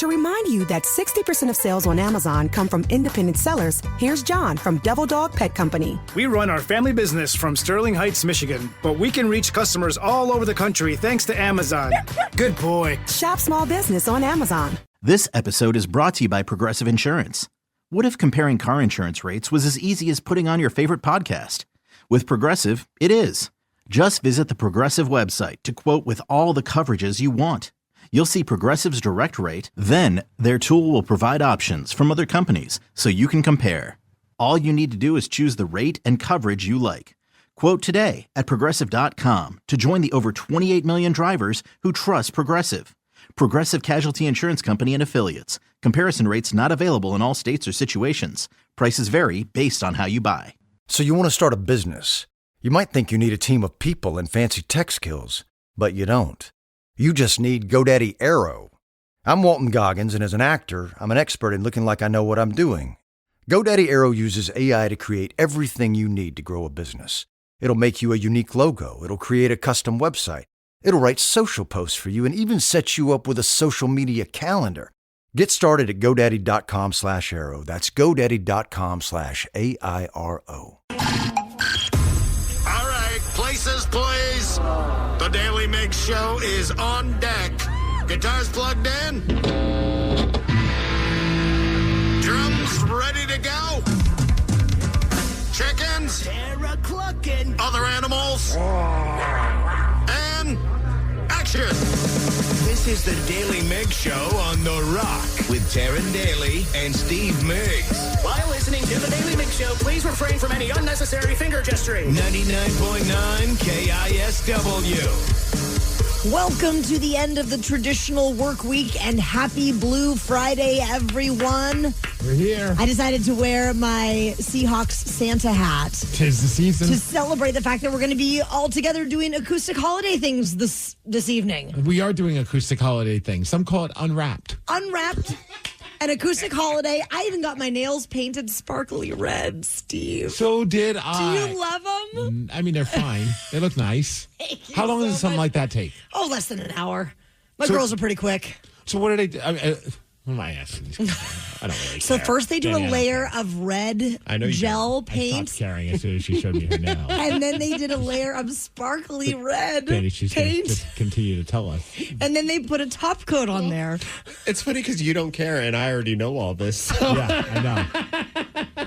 To remind you that 60% of sales on Amazon come from independent sellers, here's John from Devil Dog Pet Company. We run our family business from Sterling Heights, Michigan, but we can reach customers all over the country thanks to Amazon. Good boy. Shop small business on Amazon. This episode is brought to you by Progressive Insurance. What if comparing car insurance rates was as easy as putting on your favorite podcast? With Progressive, it is. Just visit the Progressive website to quote with all the coverages you want. You'll see Progressive's direct rate, then their tool will provide options from other companies so you can compare. All you need to do is choose the rate and coverage you like. Quote today at Progressive.com to join the over 28 million drivers who trust Progressive. Progressive Casualty Insurance Company and Affiliates. Comparison rates not available in all states or situations. Prices vary based on how you buy. So you want to start a business. You might think you need a team of people and fancy tech skills, but you don't. You just need GoDaddy Aero. I'm Walton Goggins, and as an actor, I'm an expert in looking like I know what I'm doing. GoDaddy Aero uses AI to create everything you need to grow a business. It'll make you a unique logo. It'll create a custom website. It'll write social posts for you and even set you up with a social media calendar. Get started at GoDaddy.com/Aero. That's GoDaddy.com/AIRO. All right, places, please. The Daly Migs Show is on deck. Guitars plugged in. Drums ready to go. Chickens. Other animals. And action. This is the Daly Migs Show on The Rock with Taryn Daly and Steve Migs. While listening to the Daly Migs Show, please refrain from any unnecessary finger gesturing. 99.9 KISW. Welcome to the end of the traditional work week and happy Blue Friday, everyone. We're here. I decided to wear my Seahawks Santa hat. 'Tis the season. To celebrate the fact that we're going to be all together doing acoustic holiday things this evening. We are doing acoustic holiday things. Some call it unwrapped. Unwrapped. An acoustic holiday. I even got my nails painted sparkly red, Steve. So did I. Do you love them? I mean, they're fine. They look nice. How long does something like that take? Oh, less than an hour. My girls are pretty quick. So what did I do? What am I asking? I don't really So care. first they do a layer of red gel paint. I stopped caring as soon as she showed me her nails. And then they did a layer of sparkly red Danny, she's going to paint. just continue to tell us. And then they put a top coat on there. It's funny because you don't care, and I already know all this. So. Yeah, I know.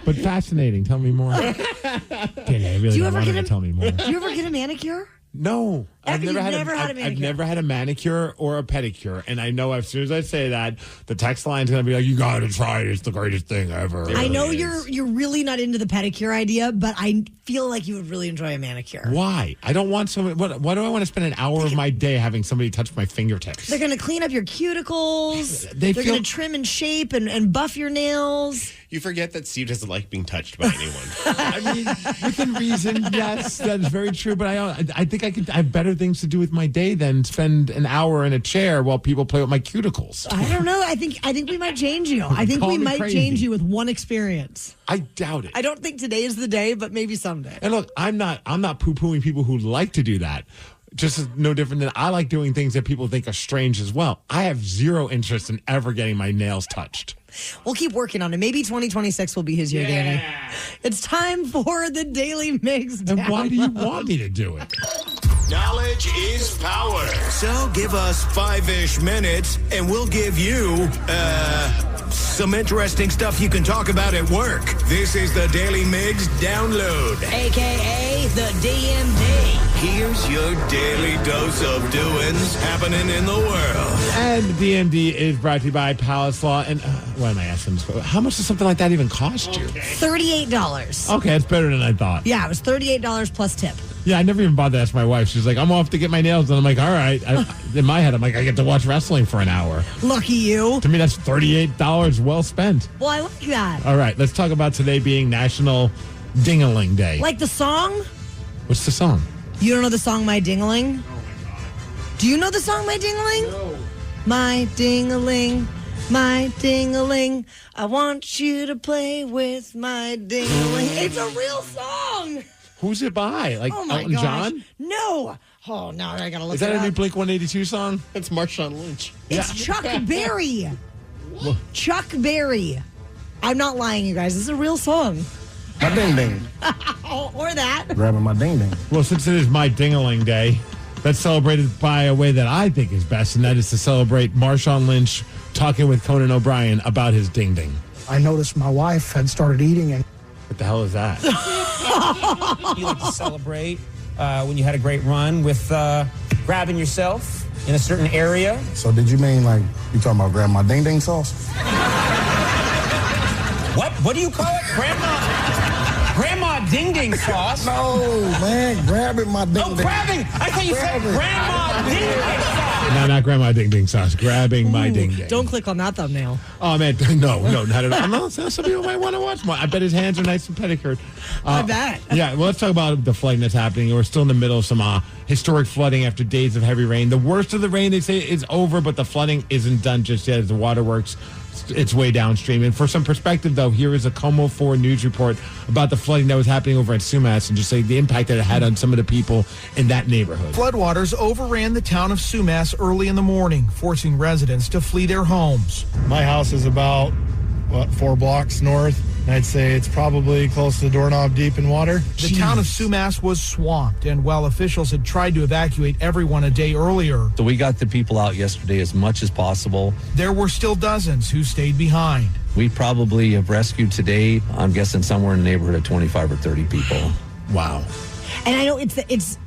But fascinating. Tell me more. Danny, I really don't want her to tell me more. Do you ever get a manicure? No, I've never had a manicure. I've never had a manicure or a pedicure, and I know as soon as I say that, the text line's gonna be like, "You gotta try it. It's the greatest thing ever." I know you're really not into the pedicure idea, but I feel like you would really enjoy a manicure. Why? I don't want somebody. Why do I want to spend an hour of my day having somebody touch my fingertips? They're gonna clean up your cuticles. They're gonna trim and shape and buff your nails. You forget that Steve doesn't like being touched by anyone. I mean, within reason, yes, that's very true. But I think I have better things to do with my day than spend an hour in a chair while people play with my cuticles. I don't know. I think we might change you. I think we might change you with one experience. I doubt it. I don't think today is the day, but maybe someday. And look, I'm not poo-pooing people who like to do that. Just no different than I like doing things that people think are strange as well. I have zero interest in ever getting my nails touched. We'll keep working on it. Maybe 2026 will be his year, Danny. It's time for the Daily Migs. And why do you want me to do it? Knowledge is power. So give us 5-ish minutes, and we'll give you, some interesting stuff you can talk about at work. This is the Daily Migs Download. A.K.A. the DMD. Here's your daily dose of doings happening in the world. And DMD is brought to you by Palace Law. And why am I asking this? How much does something like that even cost you? $38. Okay, it's better than I thought. Yeah, it was $38 plus tip. Yeah, I never even bothered to ask my wife. She's like, I'm off to get my nails done. I'm like, all right. In my head, I'm like, I get to watch wrestling for an hour. Lucky you. To me, that's $38 well spent. Well, I like that. All right, let's talk about today being National Ding-a-Ling Day. Like the song? What's the song? You don't know the song My Ding-a-Ling? Oh, my God. Do you know the song My Ding-a-Ling? No. My ding-a-ling, my ding-a-ling. I want you to play with my ding-a-ling. It's a real song. Who's it by? Like Elton John? No. Oh, now I gotta look Is that it a new up. Blink-182 song? It's Marshawn Lynch. It's Chuck Berry. Chuck Berry. I'm not lying, you guys. This is a real song. My ding ding. Or that. Grabbing my ding ding. Well, since it is my ding-a-ling day, that's celebrated by a way that I think is best, and that is to celebrate Marshawn Lynch talking with Conan O'Brien about his ding-ding. I noticed my wife had started eating and... What the hell is that? You like to celebrate when you had a great run with grabbing yourself in a certain area. So did you mean like you talking about grabbing my ding ding sauce? What do you call it? Grandma ding ding sauce? No, man, grabbing my ding ding. Oh, grabbing! I thought you said grandma ding ding sauce. No, not grandma ding-ding sauce. Grabbing my ding-ding. Don't click on that thumbnail. Oh, man. No, not at all. No, some people might want to watch more. I bet his hands are nice and pedicured. I bet. Yeah, well, let's talk about the flooding that's happening. We're still in the middle of some historic flooding after days of heavy rain. The worst of the rain, they say, is over, but the flooding isn't done just yet as the waterworks its way downstream. And for some perspective, though, here is a Como 4 news report about the flooding that was happening over at Sumas and just say the impact that it had on some of the people in that neighborhood. Floodwaters overran the town of Sumas early in the morning, forcing residents to flee their homes. My house is about, 4 blocks north. I'd say it's probably close to the doorknob deep in water. The town of Sumas was swamped, and while officials had tried to evacuate everyone a day earlier, so we got the people out yesterday as much as possible. There were still dozens who stayed behind. We probably have rescued today, I'm guessing somewhere in the neighborhood of 25 or 30 people. Wow. And I know it's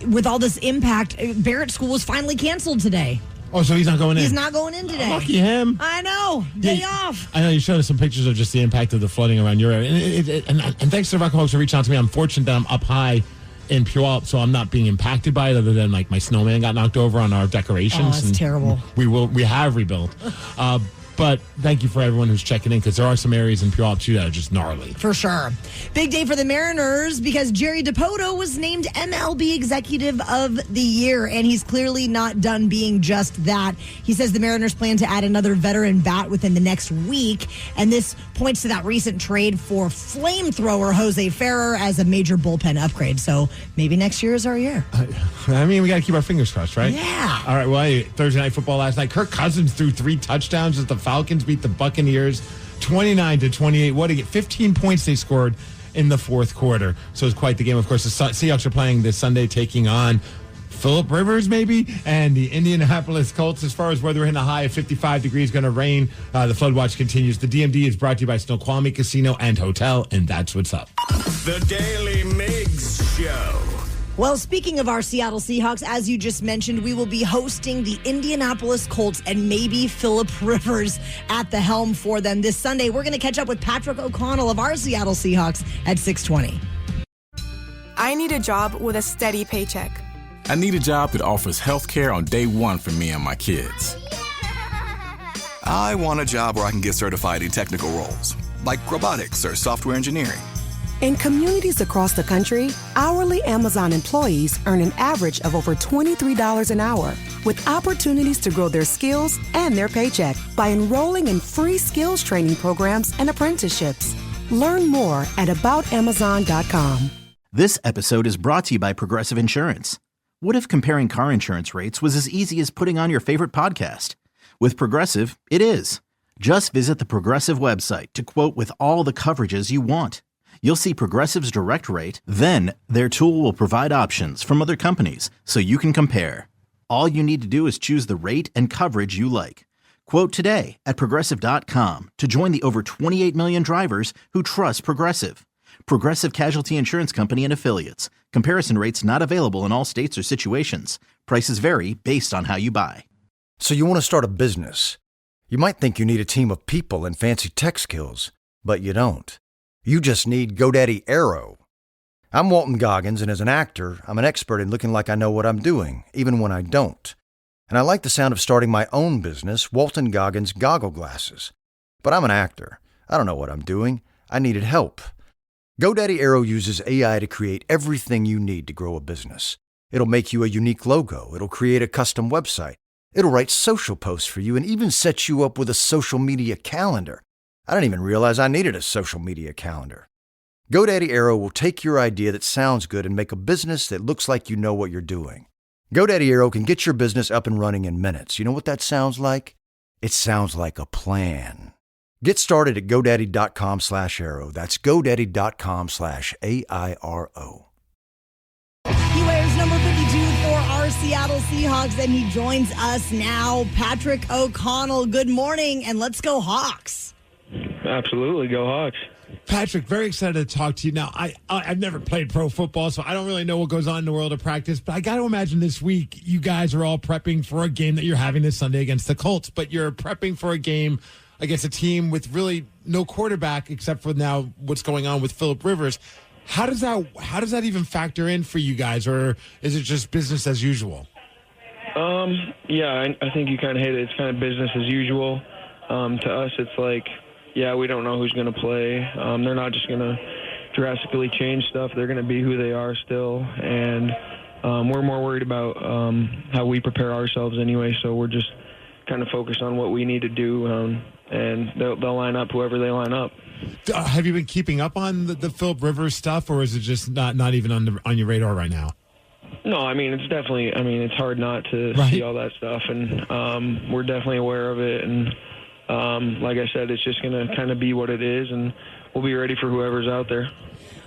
with all this impact, Barrett School was finally canceled today. Oh, so he's not going in? He's not going in today. Lucky him. I know. Day off. I know you showed us some pictures of just the impact of the flooding around your area. And thanks to the Rock folks for reaching out to me. I'm fortunate that I'm up high in Puyallup, so I'm not being impacted by it other than like my snowman got knocked over on our decorations. Oh, that's terrible. We have rebuilt. But thank you for everyone who's checking in because there are some areas in Puyallup too that are just gnarly. For sure. Big day for the Mariners because Jerry DiPoto was named MLB Executive of the Year, and he's clearly not done being just that. He says the Mariners plan to add another veteran bat within the next week, and this points to that recent trade for flamethrower Jose Ferrer as a major bullpen upgrade. So maybe next year is our year. I mean, we got to keep our fingers crossed, right? Yeah. All right, well, Thursday Night Football last night, Kirk Cousins threw 3 touchdowns as the Falcons beat the Buccaneers 29-28. What a 15 points they scored in the fourth quarter. So it's quite the game. Of course, the Seahawks are playing this Sunday, taking on Phillip Rivers, maybe, and the Indianapolis Colts. As far as weather, we're in a high of 55 degrees, going to rain. The flood watch continues. The DMD is brought to you by Snoqualmie Casino and Hotel, and that's what's up. The Daily Migs Show. Well, speaking of our Seattle Seahawks, as you just mentioned, we will be hosting the Indianapolis Colts and maybe Phillip Rivers at the helm for them this Sunday. We're going to catch up with Patrick O'Connell of our Seattle Seahawks at 6:20. I need a job with a steady paycheck. I need a job that offers health care on day one for me and my kids. I want a job where I can get certified in technical roles, like robotics or software engineering. In communities across the country, hourly Amazon employees earn an average of over $23 an hour, with opportunities to grow their skills and their paycheck by enrolling in free skills training programs and apprenticeships. Learn more at aboutamazon.com. This episode is brought to you by Progressive Insurance. What if comparing car insurance rates was as easy as putting on your favorite podcast? With Progressive, it is. Just visit the Progressive website to quote with all the coverages you want. You'll see Progressive's direct rate, then their tool will provide options from other companies so you can compare. All you need to do is choose the rate and coverage you like. Quote today at Progressive.com to join the over 28 million drivers who trust Progressive. Progressive Casualty Insurance Company and Affiliates. Comparison rates not available in all states or situations. Prices vary based on how you buy. So you want to start a business. You might think you need a team of people and fancy tech skills, but you don't. You just need GoDaddy Aero. I'm Walton Goggins, and as an actor, I'm an expert in looking like I know what I'm doing, even when I don't. And I like the sound of starting my own business, Walton Goggins Goggle Glasses. But I'm an actor. I don't know what I'm doing. I needed help. GoDaddy Aero uses AI to create everything you need to grow a business. It'll make you a unique logo. It'll create a custom website. It'll write social posts for you and even set you up with a social media calendar. I didn't even realize I needed a social media calendar. GoDaddy Aero will take your idea that sounds good and make a business that looks like you know what you're doing. GoDaddy Aero can get your business up and running in minutes. You know what that sounds like? It sounds like a plan. Get started at GoDaddy.com/Aero. That's GoDaddy.com/AIRO. He wears number 52 for our Seattle Seahawks, and he joins us now. Patrick O'Connell, good morning, and let's go Hawks. Absolutely, go Hawks. Patrick, very excited to talk to you. Now, I've never played pro football, so I don't really know what goes on in the world of practice, but I got to imagine this week you guys are all prepping for a game that you're having this Sunday against the Colts, but you're prepping for a game against a team with really no quarterback except for now what's going on with Phillip Rivers. How does that even factor in for you guys, or is it just business as usual? Yeah, I think you kind of hit it. It's kind of business as usual. To us, it's like, yeah, we don't know who's going to play. They're not just going to drastically change stuff. They're going to be who they are still, and we're more worried about how we prepare ourselves anyway, so we're just kind of focused on what we need to do, and they'll line up whoever they line up. Have you been keeping up on the Phillip Rivers stuff, or is it just not even on your radar right now? No, I mean, it's definitely, it's hard not to see all that stuff, and we're definitely aware of it, and like I said, it's just going to kind of be what it is, and we'll be ready for whoever's out there.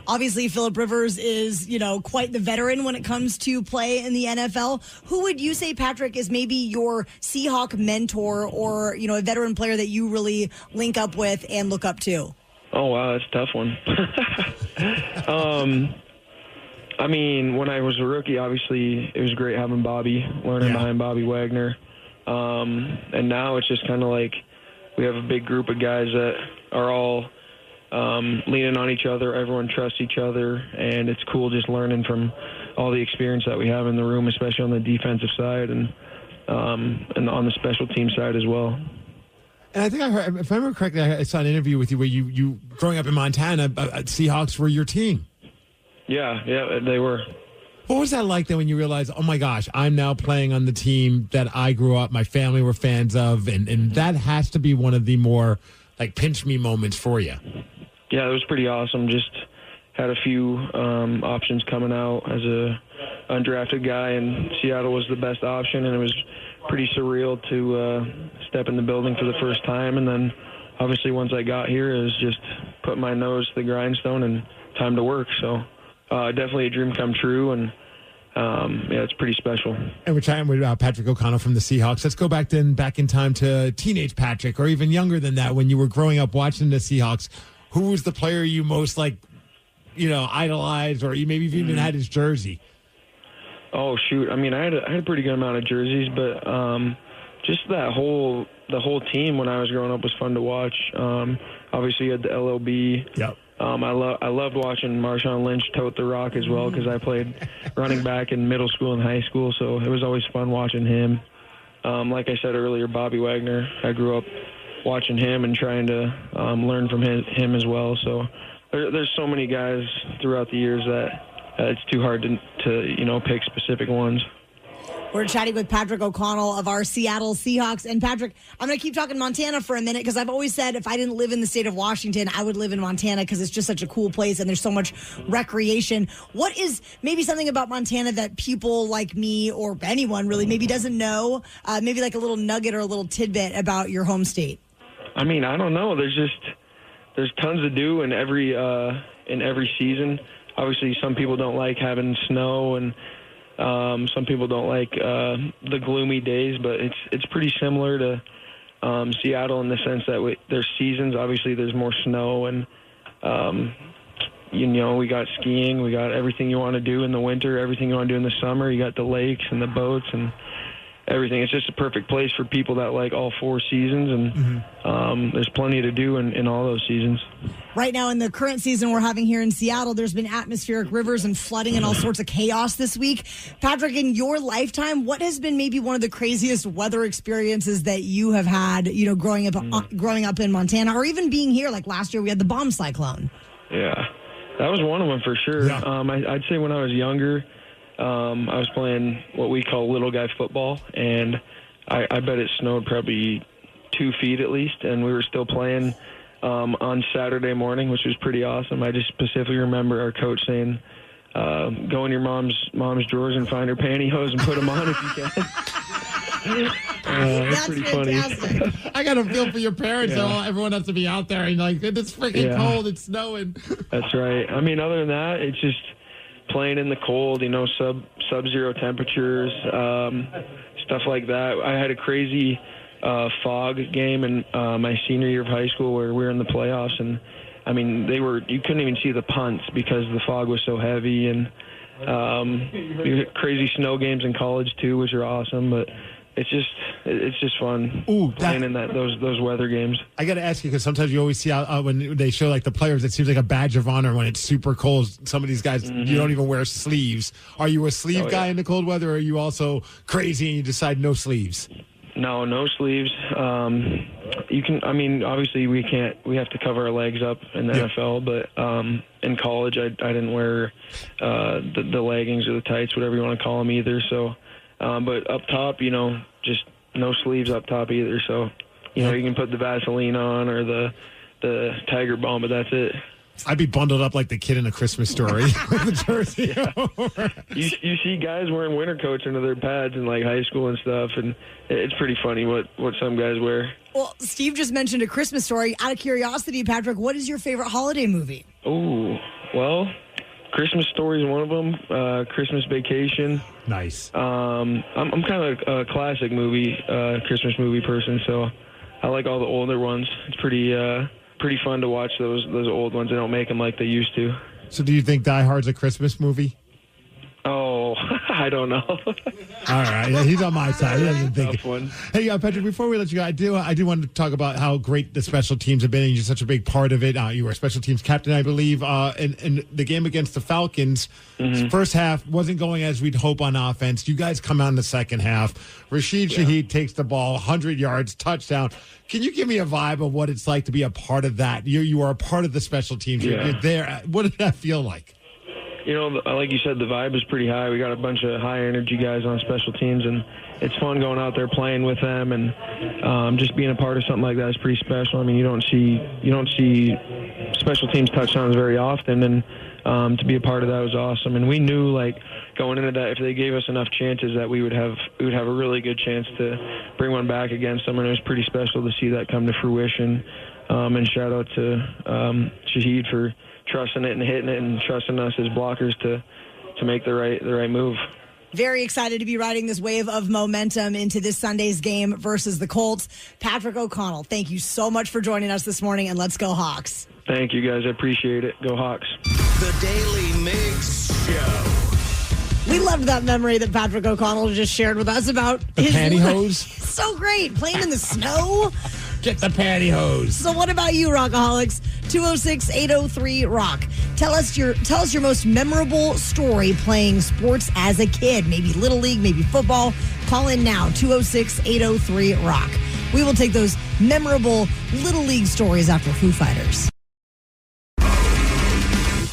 Obviously, Phillip Rivers is, quite the veteran when it comes to play in the NFL. Who would you say, Patrick, is maybe your Seahawk mentor or, a veteran player that you really link up with and look up to? Oh, wow, that's a tough one. When I was a rookie, obviously, it was great having Bobby, learning behind Bobby Wagner. And now it's just kind of like we have a big group of guys that are all leaning on each other. Everyone trusts each other, and it's cool just learning from all the experience that we have in the room, especially on the defensive side and on the special team side as well. And I think I heard, if I remember correctly, I saw an interview with you where you growing up in Montana, Seahawks were your team. Yeah, they were. What was that like then when you realized, oh my gosh, I'm now playing on the team that I grew up, my family were fans of, and that has to be one of the more like pinch me moments for you. Yeah, it was pretty awesome. Just had a few options coming out as a undrafted guy, and Seattle was the best option, and it was pretty surreal to step in the building for the first time. And then obviously once I got here, it was just put my nose to the grindstone and time to work. So definitely a dream come true, and it's pretty special. And we're chatting with Patrick O'Connell from the Seahawks. Let's go back in time to teenage Patrick, or even younger than that, when you were growing up watching the Seahawks. Who was the player you most idolized, or you maybe even had his jersey? Oh shoot! I had a pretty good amount of jerseys, but just the whole team when I was growing up was fun to watch. Obviously, you had the LOB. Yep. I loved watching Marshawn Lynch tote the rock as well, because I played running back in middle school and high school, so it was always fun watching him. Like I said earlier, Bobby Wagner, I grew up watching him and trying to learn from him as well. So there's so many guys throughout the years that it's too hard to pick specific ones. We're chatting with Patrick O'Connell of our Seattle Seahawks. And Patrick, I'm going to keep talking Montana for a minute, because I've always said if I didn't live in the state of Washington, I would live in Montana, because it's just such a cool place and there's so much recreation. What is maybe something about Montana that people like me, or anyone really, maybe doesn't know? Maybe like a little nugget or a little tidbit about your home state? I don't know. There's tons to do in every season. Obviously, some people don't like having snow, and some people don't like the gloomy days, but it's pretty similar to Seattle in the sense that there's seasons. Obviously, there's more snow, and we got skiing, we got everything you want to do in the winter, everything you want to do in the summer. You got the lakes and the boats and everything. It's just a perfect place for people that like all four seasons, and there's plenty to do in all those seasons. Right now, in the current season we're having here in Seattle, there's been atmospheric rivers and flooding and all sorts of chaos this week. Patrick, in your lifetime, what has been maybe one of the craziest weather experiences that you have had, growing up in Montana, or even being here? Like last year, we had the bomb cyclone. Yeah, that was one of them for sure. Yeah. I'd say when I was younger, I was playing what we call little guy football, and I bet it snowed probably 2 feet at least, and we were still playing on Saturday morning, which was pretty awesome. I just specifically remember our coach saying, go in your mom's drawers and find her pantyhose and put them on if you can. That's pretty fantastic. funny. I got to feel for your parents. Yeah. Everyone has to be out there and like, it's freaking cold. It's snowing. That's right. I mean, other than that, it's just playing in the cold, sub-zero temperatures, stuff like that. I had a crazy fog game in my senior year of high school where we were in the playoffs, and I mean, you couldn't even see the punts because the fog was so heavy, and crazy snow games in college too, which are awesome, but it's just fun playing in those weather games. I got to ask you, because sometimes you always see when they show like the players, it seems like a badge of honor when it's super cold. Some of these guys, you don't even wear sleeves. Are you a sleeve guy in the cold weather, or are you also crazy and you decide no sleeves? No sleeves. Obviously we have to cover our legs up in the NFL, but in college I didn't wear the leggings or the tights, whatever you want to call them either. So, but up top, just no sleeves up top either. So, you can put the Vaseline on or the Tiger Balm, but that's it. I'd be bundled up like the kid in A Christmas Story with the jersey. You see guys wearing winter coats under their pads in like high school and stuff, and it's pretty funny what some guys wear. Well, Steve just mentioned A Christmas Story. Out of curiosity, Patrick, what is your favorite holiday movie? Oh, well, Christmas Story is one of them. Christmas Vacation. Nice. I'm kind of a classic Christmas movie person, so I like all the older ones. It's pretty fun to watch those old ones. They don't make them like they used to. So do you think Die Hard's a Christmas movie? Oh, I don't know. All right. Yeah, he's on my side. He doesn't think it. Hey, Patrick, before we let you go, I do want to talk about how great the special teams have been, and you're such a big part of it. You were a special teams captain, I believe, in the game against the Falcons. First half wasn't going as we'd hope on offense. You guys come out in the second half. Rashid Shaheed takes the ball, 100 yards, touchdown. Can you give me a vibe of what it's like to be a part of that? You are a part of the special teams. You're there. What did that feel like? Like you said, the vibe is pretty high. We got a bunch of high-energy guys on special teams, and it's fun going out there playing with them, and just being a part of something like that is pretty special. I mean, you don't see special teams touchdowns very often, and to be a part of that was awesome. And we knew, like, going into that, if they gave us enough chances, that we would have a really good chance to bring one back against them, and it was pretty special to see that come to fruition. And shout out to Shaheed for trusting it and hitting it, and trusting us as blockers to make the right move. Very excited to be riding this wave of momentum into this Sunday's game versus the Colts. Patrick O'Connell, thank you so much for joining us this morning, and let's go Hawks. Thank you, guys. I appreciate it. Go Hawks. The Daly Migs Show. We loved that memory that Patrick O'Connell just shared with us about the pantyhose. So great. Playing in the snow. Get the pantyhose. So what about you, Rockaholics? 206-803-ROCK. Tell us your most memorable story playing sports as a kid. Maybe Little League, maybe football. Call in now, 206-803-ROCK. We will take those memorable Little League stories after Foo Fighters.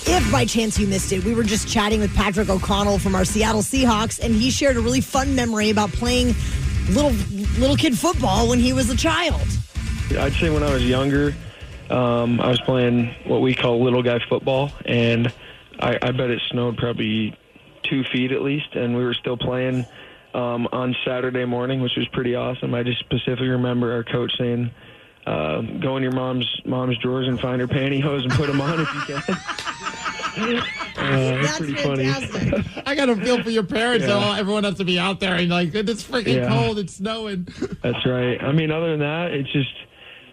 If by chance you missed it, we were just chatting with Patrick O'Connell from our Seattle Seahawks, and he shared a really fun memory about playing little kid football when he was a child. I'd say when I was younger, I was playing what we call little guy football, and I bet it snowed probably 2 feet at least, and we were still playing on Saturday morning, which was pretty awesome. I just specifically remember our coach saying, go in your mom's drawers and find her pantyhose and put them on if you can. That's pretty fantastic. funny. I got to feel for your parents. Everyone has to be out there and like, it's freaking cold. It's snowing. That's right. I mean, other than that, it's just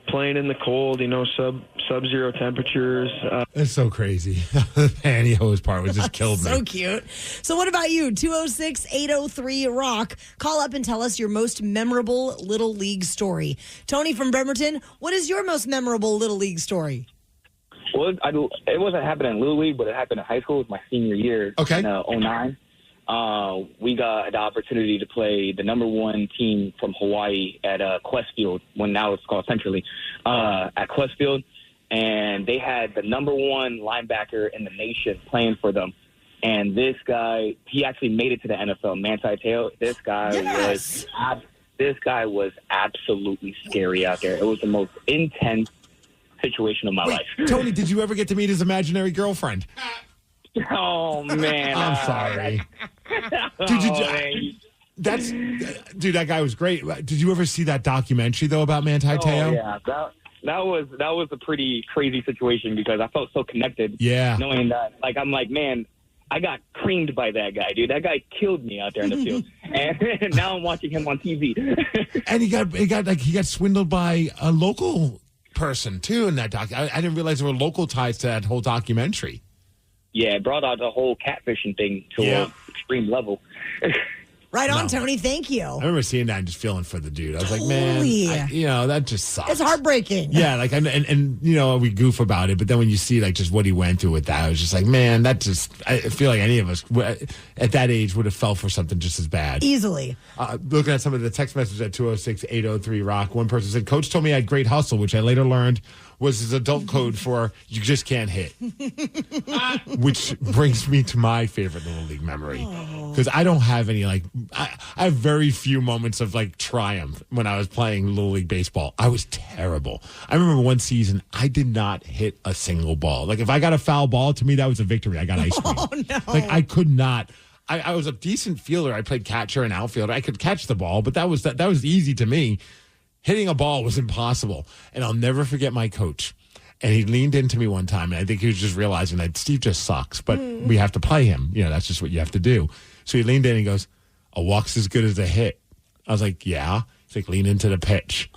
playing in the cold, sub-zero temperatures. It's so crazy. The pantyhose part was just killed me. So cute. So what about you? 206-803-ROCK. Call up and tell us your most memorable Little League story. Tony from Bremerton, what is your most memorable Little League story? Well, it wasn't happening in Little League, but it happened in high school. It was my senior year in 2009. We got the opportunity to play the number one team from Hawaii at KISW Field, when now it's called Centrally, at KISW Field. And they had the number one linebacker in the nation playing for them. And this guy, he actually made it to the NFL, Manti Te'o. This guy was absolutely scary out there. It was the most intense situation of my life. Tony, did you ever get to meet his imaginary girlfriend? Oh, man. I'm sorry. Dude, that guy was great. Did you ever see that documentary, though, about Manti Te'o? Oh, yeah. That was a pretty crazy situation because I felt so connected. Yeah. Knowing that, I'm like, man, I got creamed by that guy, dude. That guy killed me out there in the field. And now I'm watching him on TV. And he got swindled by a local person, too, in that doc. I didn't realize there were local ties to that whole documentary. Yeah, it brought out the whole catfishing thing to an extreme level. Right on, Tony. Thank you. I remember seeing that and just feeling for the dude. I was like, man, that just sucks. It's heartbreaking. Yeah, and we goof about it, but then when you see just what he went through with that, I was just like, man, I feel like any of us at that age would have fell for something just as bad. Easily. Looking at some of the text messages at 206-803-ROCK, one person said, Coach told me I had great hustle, which I later learned was his adult code for you just can't hit. Which brings me to my favorite Little League memory. Because I don't have any, I have very few moments of, triumph when I was playing Little League baseball. I was terrible. I remember one season, I did not hit a single ball. If I got a foul ball, to me, that was a victory. I got ice cream. Oh, no. I could not. I was a decent fielder. I played catcher and outfielder. I could catch the ball, but that was easy to me. Hitting a ball was impossible. And I'll never forget my coach. And he leaned into me one time, and I think he was just realizing that Steve just sucks, but we have to play him. That's just what you have to do. So he leaned in and he goes, a walk's as good as a hit. I was like, yeah. He's like, lean into the pitch.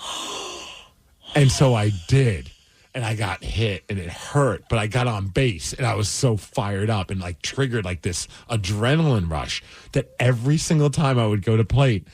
And so I did. And I got hit, and it hurt, but I got on base, and I was so fired up and triggered this adrenaline rush that every single time I would go to plate,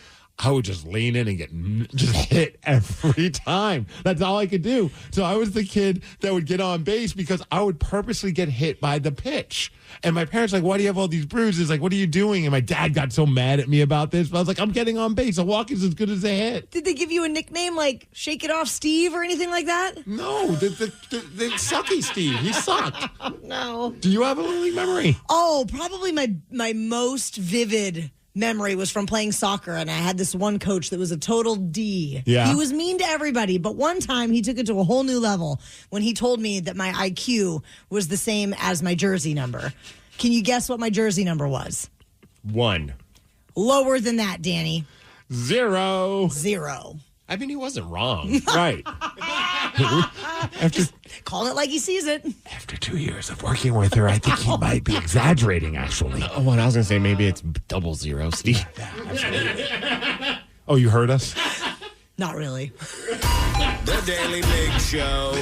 I would just lean in and get just hit every time. That's all I could do. So I was the kid that would get on base because I would purposely get hit by the pitch. And my parents why do you have all these bruises? What are you doing? And my dad got so mad at me about this. But I was like, I'm getting on base. A walk is as good as a hit. Did they give you a nickname like Shake It Off Steve or anything like that? No, the sucky Steve. He sucked. No. Do you have a Little League memory? Oh, probably my most vivid memory was from playing soccer, and I had this one coach that was a total D. Yeah. He was mean to everybody, but one time he took it to a whole new level when he told me that my IQ was the same as my jersey number. Can you guess what my jersey number was? 1. Lower than that, Danny. 0. 0. I mean, he wasn't wrong. Right. Call it like he sees it. After 2 years of working with her, I think he might be exaggerating, actually. Oh, and I was going to say maybe it's 00, Steve. Oh, you heard us? Not really. The Daily Migs Show.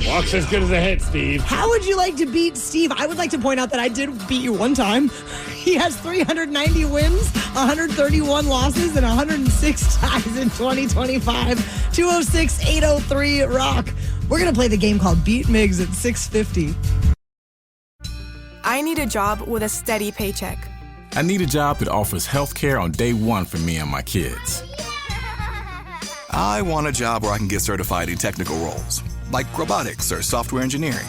Walks as good as a hit, Steve. How would you like to beat Steve? I would like to point out that I did beat you one time. He has 390 wins, 131 losses, and 106 ties in 2025. 206-803-ROCK. We're going to play the game called Beat Migs at 6:50. I need a job with a steady paycheck. I need a job that offers health care on day one for me and my kids. I want a job where I can get certified in technical roles, like robotics or software engineering.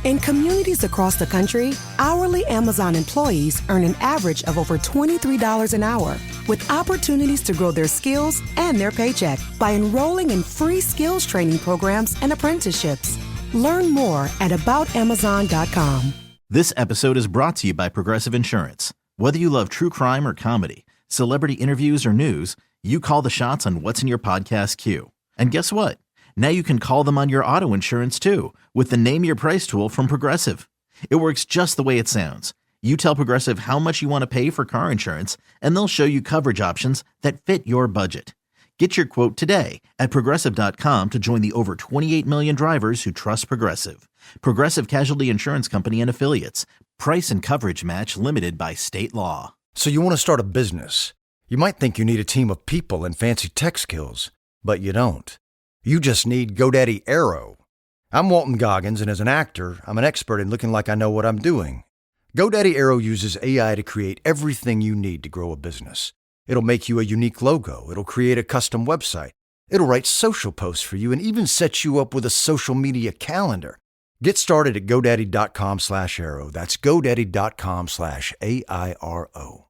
In communities across the country, hourly Amazon employees earn an average of over $23 an hour, with opportunities to grow their skills and their paycheck by enrolling in free skills training programs and apprenticeships. Learn more at aboutamazon.com. This episode is brought to you by Progressive Insurance. Whether you love true crime or comedy, celebrity interviews or news, you call the shots on what's in your podcast queue. And guess what? Now you can call them on your auto insurance too with the Name Your Price tool from Progressive. It works just the way it sounds. You tell Progressive how much you want to pay for car insurance, and they'll show you coverage options that fit your budget. Get your quote today at Progressive.com to join the over 28 million drivers who trust Progressive. Progressive Casualty Insurance Company and Affiliates. Price and coverage match limited by state law. So you want to start a business. You might think you need a team of people and fancy tech skills, but you don't. You just need GoDaddy Aero. I'm Walton Goggins, and as an actor, I'm an expert in looking like I know what I'm doing. GoDaddy Aero uses AI to create everything you need to grow a business. It'll make you a unique logo. It'll create a custom website. It'll write social posts for you and even set you up with a social media calendar. Get started at GoDaddy.com/Aero. That's GoDaddy.com/AIRO.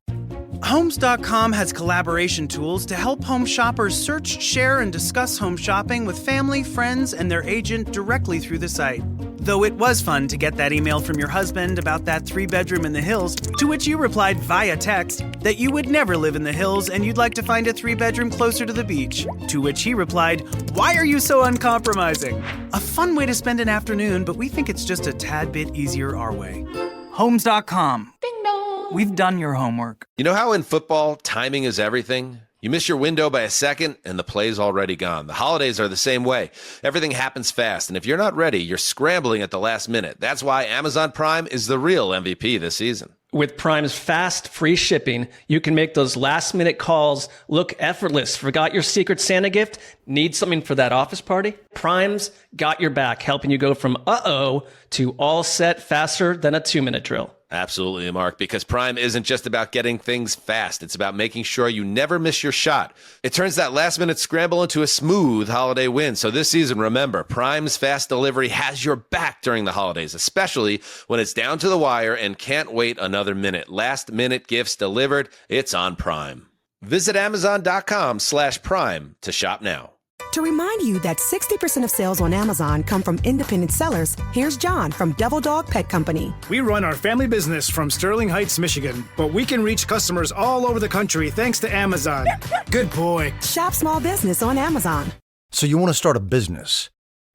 Homes.com has collaboration tools to help home shoppers search, share, and discuss home shopping with family, friends, and their agent directly through the site. Though it was fun to get that email from your husband about that 3-bedroom in the hills, to which you replied via text that you would never live in the hills and you'd like to find a 3-bedroom closer to the beach. To which he replied, "Why are you so uncompromising?" A fun way to spend an afternoon, but we think it's just a tad bit easier our way. Homes.com. Ding dong. We've done your homework. You know how in football, timing is everything? You miss your window by a second, and the play's already gone. The holidays are the same way. Everything happens fast, and if you're not ready, you're scrambling at the last minute. That's why Amazon Prime is the real MVP this season. With Prime's fast, free shipping, you can make those last-minute calls look effortless. Forgot your Secret Santa gift? Need something for that office party? Prime's got your back, helping you go from uh-oh to all set faster than a 2-minute drill. Absolutely, Mark, because Prime isn't just about getting things fast. It's about making sure you never miss your shot. It turns that last-minute scramble into a smooth holiday win. So this season, remember, Prime's fast delivery has your back during the holidays, especially when it's down to the wire and can't wait another minute. Last-minute gifts delivered, it's on Prime. Visit Amazon.com/Prime to shop now. To remind you that 60% of sales on Amazon come from independent sellers, here's John from Devil Dog Pet Company. We run our family business from Sterling Heights, Michigan, but we can reach customers all over the country thanks to Amazon. Good boy. Shop small business on Amazon. So you want to start a business.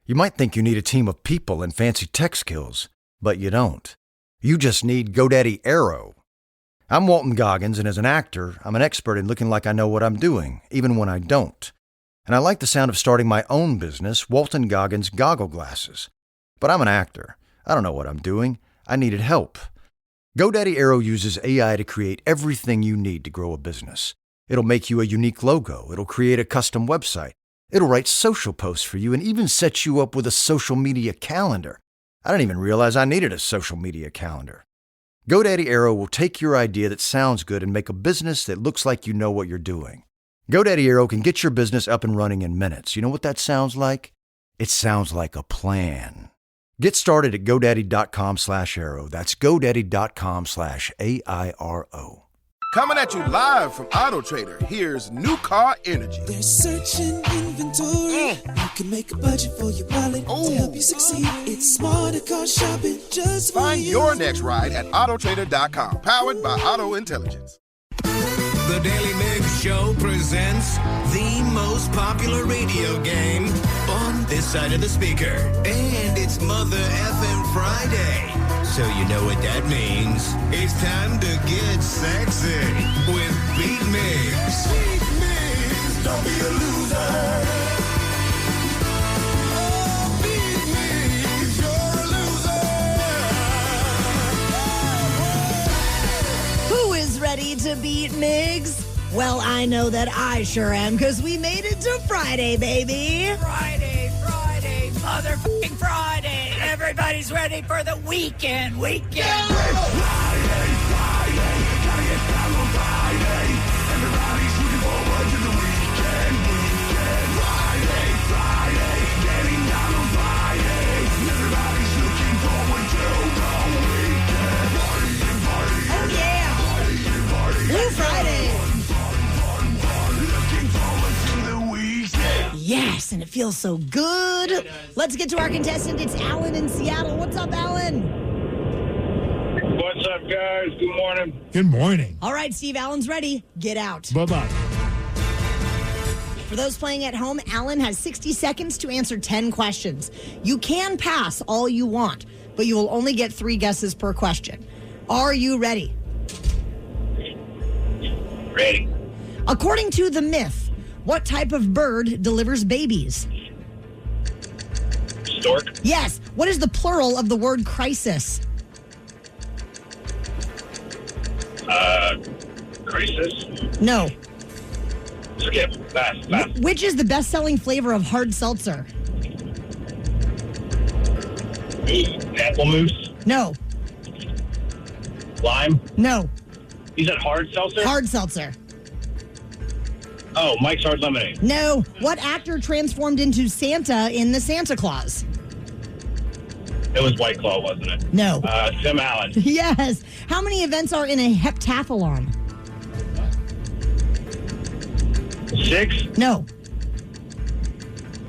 You might think you need a team of people and fancy tech skills, but you don't. You just need GoDaddy Aero. I'm Walton Goggins, and as an actor, I'm an expert in looking like I know what I'm doing, even when I don't. And I like the sound of starting my own business, Walton Goggins Goggle Glasses. But I'm an actor. I don't know what I'm doing. I needed help. GoDaddy Aero uses AI to create everything you need to grow a business. It'll make you a unique logo. It'll create a custom website. It'll write social posts for you and even set you up with a social media calendar. I didn't even realize I needed a social media calendar. GoDaddy Aero will take your idea that sounds good and make a business that looks like you know what you're doing. GoDaddy Aero can get your business up and running in minutes. You know what that sounds like? It sounds like a plan. Get started at GoDaddy.com/Aero. That's GoDaddy.com/AIRO. Coming at you live from Auto Trader, here's New Car Energy. They're searching inventory. You can make a budget for your wallet to help you succeed. It's smarter car shopping just for Find you. your next ride at Autotrader.com, powered by Auto Intelligence. The Daily Migs Show presents the most popular radio game on this side of the speaker. And it's Mother Effin' Friday. So you know what that means. It's time to get sexy with Beat Migs. Beat Migs, don't be a loser. Oh, Beat Migs, you're a loser. Who is ready to beat Migs? Well, I know that I sure am, because we made it to Friday, baby. Friday, motherfucking Friday. Everybody's ready for the weekend. Friday, gotta get down on Friday. Everybody's looking forward to the weekend. Friday, getting down on Friday. Everybody's looking forward to the weekend. Oh, yeah. Blue Friday. Yes, and it feels so good. Let's get to our contestant. It's Alan in Seattle. What's up, Alan? What's up, guys? Good morning. Good morning. All right, Steve, Alan's ready. Get out. Bye-bye. For those playing at home, Alan has 60 seconds to answer 10 questions. You can pass all you want, but you will only get 3 guesses per question. Are you ready? Ready. According to the myth, what type of bird delivers babies? Stork. Yes. What is the plural of the word crisis? Crisis. No. Skip. Fast. Which is the best-selling flavor of hard seltzer? Apple mousse. No. Lime. No. You said hard seltzer? Hard seltzer. Oh, Mike's Hard Lemonade. No. What actor transformed into Santa in the Santa Claus? It was White Claw, wasn't it? No. Tim Allen. Yes. How many events are in a heptathlon? 6? No.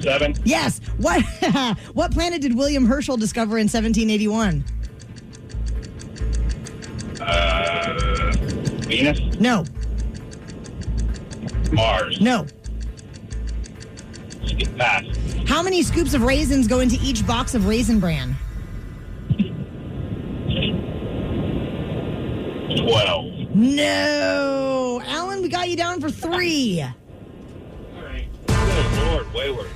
7. Yes. What what planet did William Herschel discover in 1781? Venus? No. Mars? No. Pass. How many scoops of raisins go into each box of Raisin Bran? 12. No. Alan, we got you down for 3. All right. Good Lord, wayward.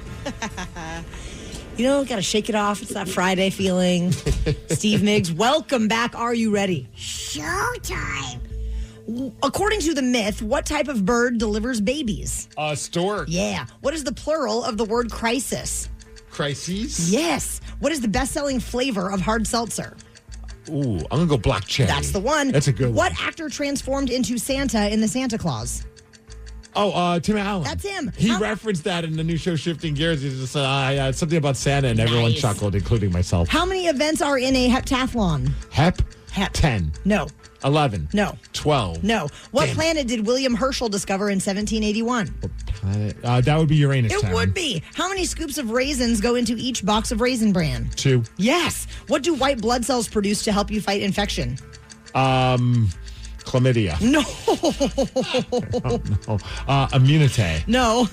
Got to shake it off. It's that Friday feeling. Steve Migs, welcome back. Are you ready? Showtime. According to the myth, what type of bird delivers babies? Stork. Yeah. What is the plural of the word crisis? Crises? Yes. What is the best-selling flavor of hard seltzer? Ooh, I'm going to go black cherry. That's the one. That's a good one. What actor transformed into Santa in the Santa Claus? Oh, Tim Allen. That's him. He referenced that in the new show Shifting Gears. He just said something about Santa, and everyone chuckled, including myself. How many events are in a heptathlon? Hep? Hep. 10. No. 11. No. 12. No. What Damn. planet did William Herschel discover in 1781? What planet? That would be Uranus. It would be. How many scoops of raisins go into each box of Raisin Bran? 2. Yes. What do white blood cells produce to help you fight infection? Chlamydia. No. No. Immunity. No.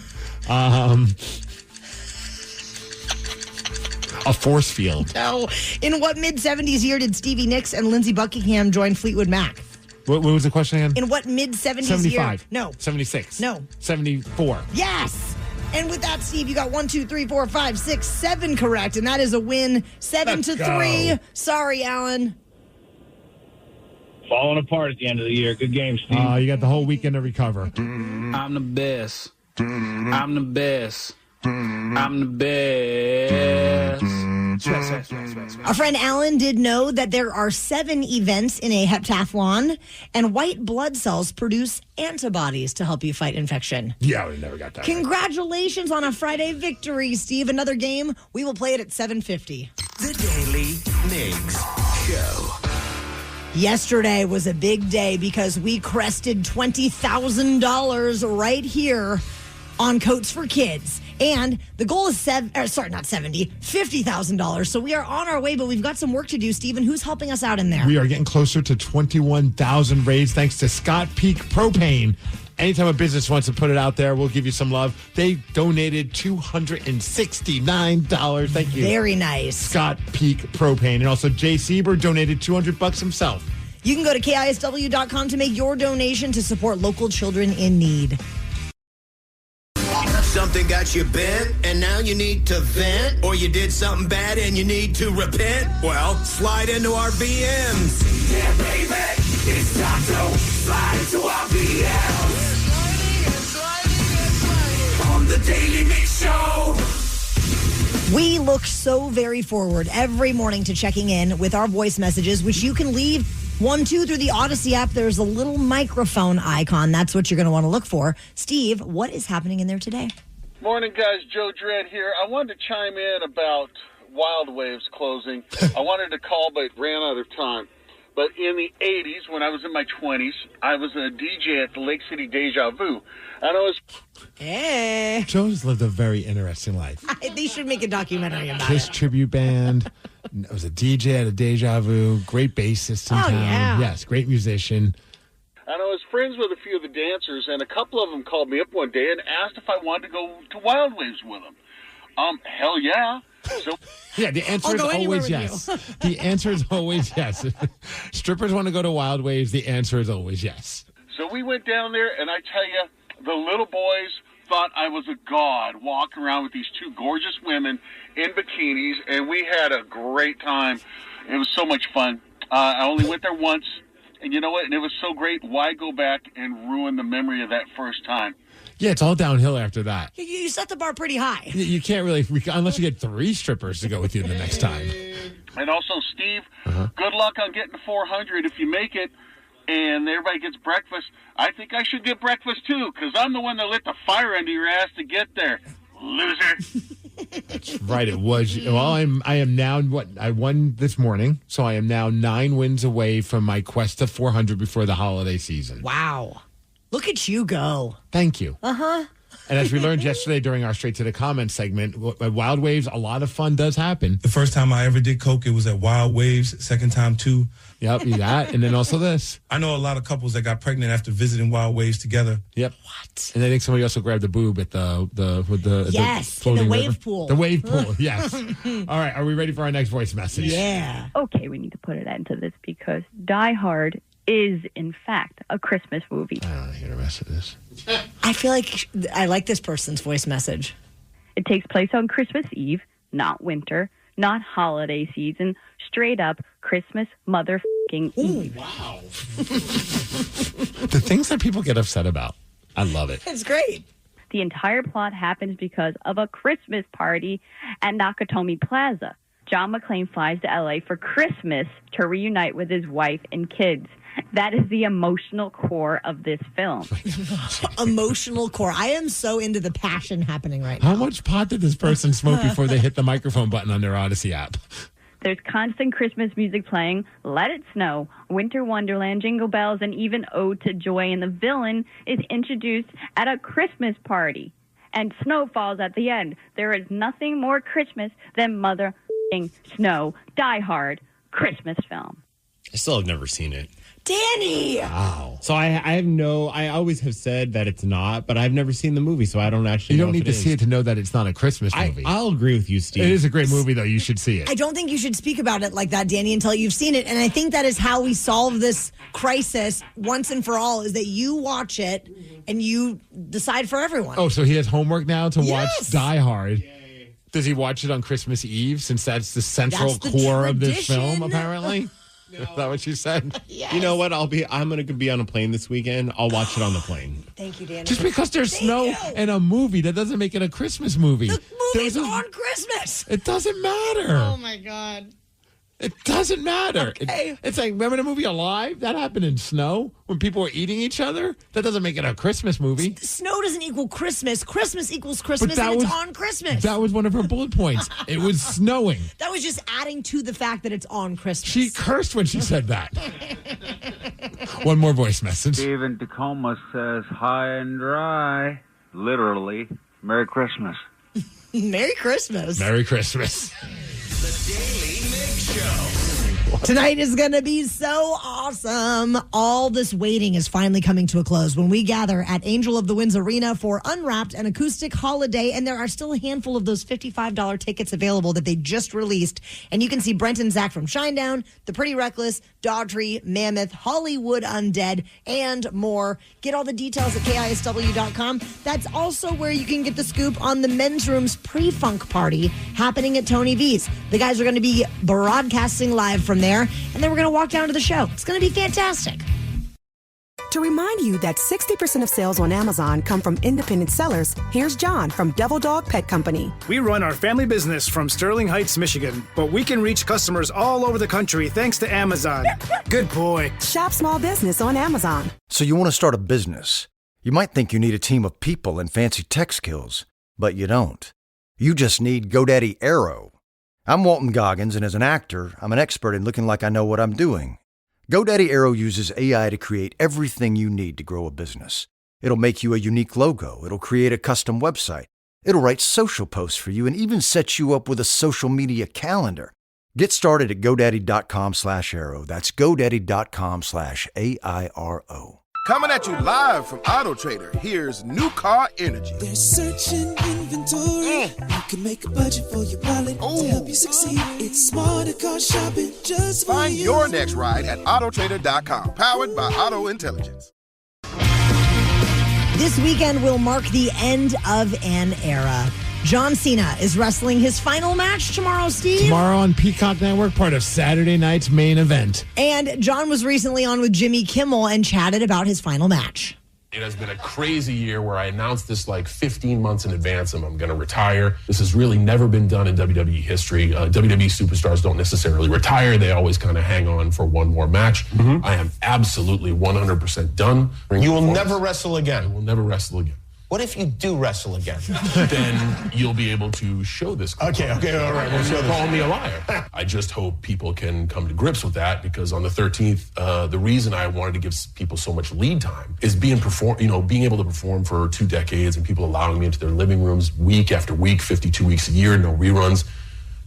A force field. No. In what mid-70s year did Stevie Nicks and Lindsey Buckingham join Fleetwood Mac? What was the question again? In what mid-70s 75. year? No. 76. No. 74. Yes. And with that, Steve, you got 1, 2, 3, 4, 5, 6, 7 correct, and that is a win, 7-3. Sorry, Alan. Falling apart at the end of the year. Good game, Steve. You got the whole weekend to recover. I'm the best. I'm the best. I'm the best. Our friend Alan did know that there are 7 events in a heptathlon, and white blood cells produce antibodies to help you fight infection. Yeah, we never got that. Congratulations on a Friday victory, Steve. Another game, we will play it at 7:50. The Daily Migs Show. Yesterday was a big day because we crested $20,000 right here on Coats for Kids. And the goal is $50,000. So we are on our way, but we've got some work to do. Stephen, who's helping us out in there? We are getting closer to 21,000 raised thanks to Scott Peak Propane. Anytime a business wants to put it out there, we'll give you some love. They donated $269. Thank you. Very nice. Scott Peak Propane. And also Jay Sieber donated $200 himself. You can go to KISW.com to make your donation to support local children in need. Something got you bent, and now you need to vent, or you did something bad and you need to repent? Well, slide into our VMs. Yeah, baby, it's time to slide into our VMs. On the Daily Mix Show. We look so very forward every morning to checking in with our voice messages, which you can leave 1-2 through the Odyssey app. There's a little microphone icon. That's what you're going to want to look for. Steve, what is happening in there today? Morning, guys. Joe Dredd here. I wanted to chime in about Wild Waves closing. I wanted to call, but ran out of time. But in the 80s, when I was in my 20s, I was a DJ at the Lake City Deja Vu. And I was... Hey. Joe's lived a very interesting life. They should make a documentary about Kiss it. tribute band. I was a DJ at a Deja Vu. Great bassist in town. Yeah. Yes, great musician. And I was friends with a few of the dancers, and a couple of them called me up one day and asked if I wanted to go to Wild Waves with them. Hell yeah. So yeah, the answer is always yes. The answer is always yes. Strippers want to go to Wild Waves. The answer is always yes. So we went down there, and I tell you, the little boys thought I was a god walking around with these two gorgeous women in bikinis, and we had a great time. It was so much fun. I only went there once, and you know what? And it was so great. Why go back and ruin the memory of that first time? Yeah, it's all downhill after that. You set the bar pretty high. You can't really, unless you get 3 strippers to go with you the next time. And also, Steve, good luck on getting to 400 if you make it. And everybody gets breakfast. I think I should get breakfast too, because I'm the one that lit the fire under your ass to get there. Loser. That's right. It was. Well, I am now I won this morning, so I am now 9 wins away from my quest to 400 before the holiday season. Wow. Look at you go. Thank you. Uh-huh. And as we learned yesterday during our Straight to the Comments segment, at Wild Waves, a lot of fun does happen. The first time I ever did coke, it was at Wild Waves. Second time, too. Yep, you got. And then also this. I know a lot of couples that got pregnant after visiting Wild Waves together. Yep. What? And I think somebody also grabbed the boob at the the wave pool. The wave pool, yes. All right, are we ready for our next voice message? Yeah. Okay, we need to put an end to this because Die Hard is, in fact, a Christmas movie. I don't want to hear the rest of this. I feel like I like this person's voice message. It takes place on Christmas Eve, not winter, not holiday season, straight up Christmas motherfucking Eve. Wow. The things that people get upset about. I love it. It's great. The entire plot happens because of a Christmas party at Nakatomi Plaza. John McClane flies to LA for Christmas to reunite with his wife and kids. That is the emotional core of this film. Emotional core. I am so into the passion happening right now. How much pot did this person smoke before they hit the microphone button on their Odyssey app? There's constant Christmas music playing, Let It Snow, Winter Wonderland, Jingle Bells, and even Ode to Joy. And the villain is introduced at a Christmas party. And snow falls at the end. There is nothing more Christmas than mother-f***ing snow. Die Hard, Christmas film. I still have never seen it. Danny! Wow. So I always have said that it's not, but I've never seen the movie, so I don't actually know. You don't need to see it to know that it's not a Christmas movie. I'll agree with you, Steve. It is a great movie, though. You should see it. I don't think you should speak about it like that, Danny, until you've seen it. And I think that is how we solve this crisis once and for all, is that you watch it and you decide for everyone. Oh, so he has homework now to watch Die Hard. Yay. Does he watch it on Christmas Eve, since that's the central core of this film, apparently? No. Is that what you said? Yes. You know what? I'm going to be on a plane this weekend. I'll watch it on the plane. Thank you, Danny. Just because there's snow in a movie, that doesn't make it a Christmas movie. The movie's on Christmas. It doesn't matter. Oh, my God. It doesn't matter. Okay. It's like, remember the movie Alive? That happened in snow when people were eating each other. That doesn't make it a Christmas movie. Snow doesn't equal Christmas. Christmas equals Christmas, and it's on Christmas. That was one of her bullet points. It was snowing. That was just adding to the fact that it's on Christmas. She cursed when she said that. One more voice message. Steve in Tacoma says, high and dry. Literally, Merry Christmas. Merry Christmas. Merry Christmas. The Daily Migs Show. Tonight is going to be so awesome. All this waiting is finally coming to a close when we gather at Angel of the Winds Arena for Unwrapped, an acoustic holiday. And there are still a handful of those $55 tickets available that they just released. And you can see Brent and Zach from Shinedown, The Pretty Reckless, Daughtry, Mammoth, Hollywood Undead, and more. Get all the details at KISW.com. That's also where you can get the scoop on the Men's Room's pre-funk party happening at Tony V's. The guys are going to be broadcasting live from there, and then we're going to walk down to the show. It's going to be fantastic. To remind you that 60% of sales on Amazon come from independent sellers, here's John from Devil Dog Pet Company. We run our family business from Sterling Heights, Michigan, but we can reach customers all over the country thanks to Amazon. Good boy. Shop small business on Amazon. So you want to start a business. You might think you need a team of people and fancy tech skills, but you don't. You just need GoDaddy Aero. I'm Walton Goggins, and as an actor, I'm an expert in looking like I know what I'm doing. GoDaddy Aero uses AI to create everything you need to grow a business. It'll make you a unique logo. It'll create a custom website. It'll write social posts for you and even set you up with a social media calendar. Get started at GoDaddy.com/Aero. That's GoDaddy.com/AIRO. Coming at you live from Auto Trader, here's New Car Energy. They're searching inventory. You can make a budget for your wallet to help you succeed. It's smarter car shopping just for Find you. your next ride at AutoTrader.com. Powered by Auto Intelligence. This weekend will mark the end of an era. John Cena is wrestling his final match tomorrow, Steve. Tomorrow on Peacock Network, part of Saturday night's main event. And John was recently on with Jimmy Kimmel and chatted about his final match. It has been a crazy year where I announced this like 15 months in advance and I'm going to retire. This has really never been done in WWE history. WWE superstars don't necessarily retire. They always kind of hang on for one more match. I am absolutely 100% done. You will never wrestle again. I will never wrestle again. What if you do wrestle again? Then you'll be able to show this. Okay, all right. We'll show Call me a liar. I just hope people can come to grips with that, because on the 13th, the reason I wanted to give people so much lead time is being able to perform for 2 decades and people allowing me into their living rooms week after week, 52 weeks a year, no reruns.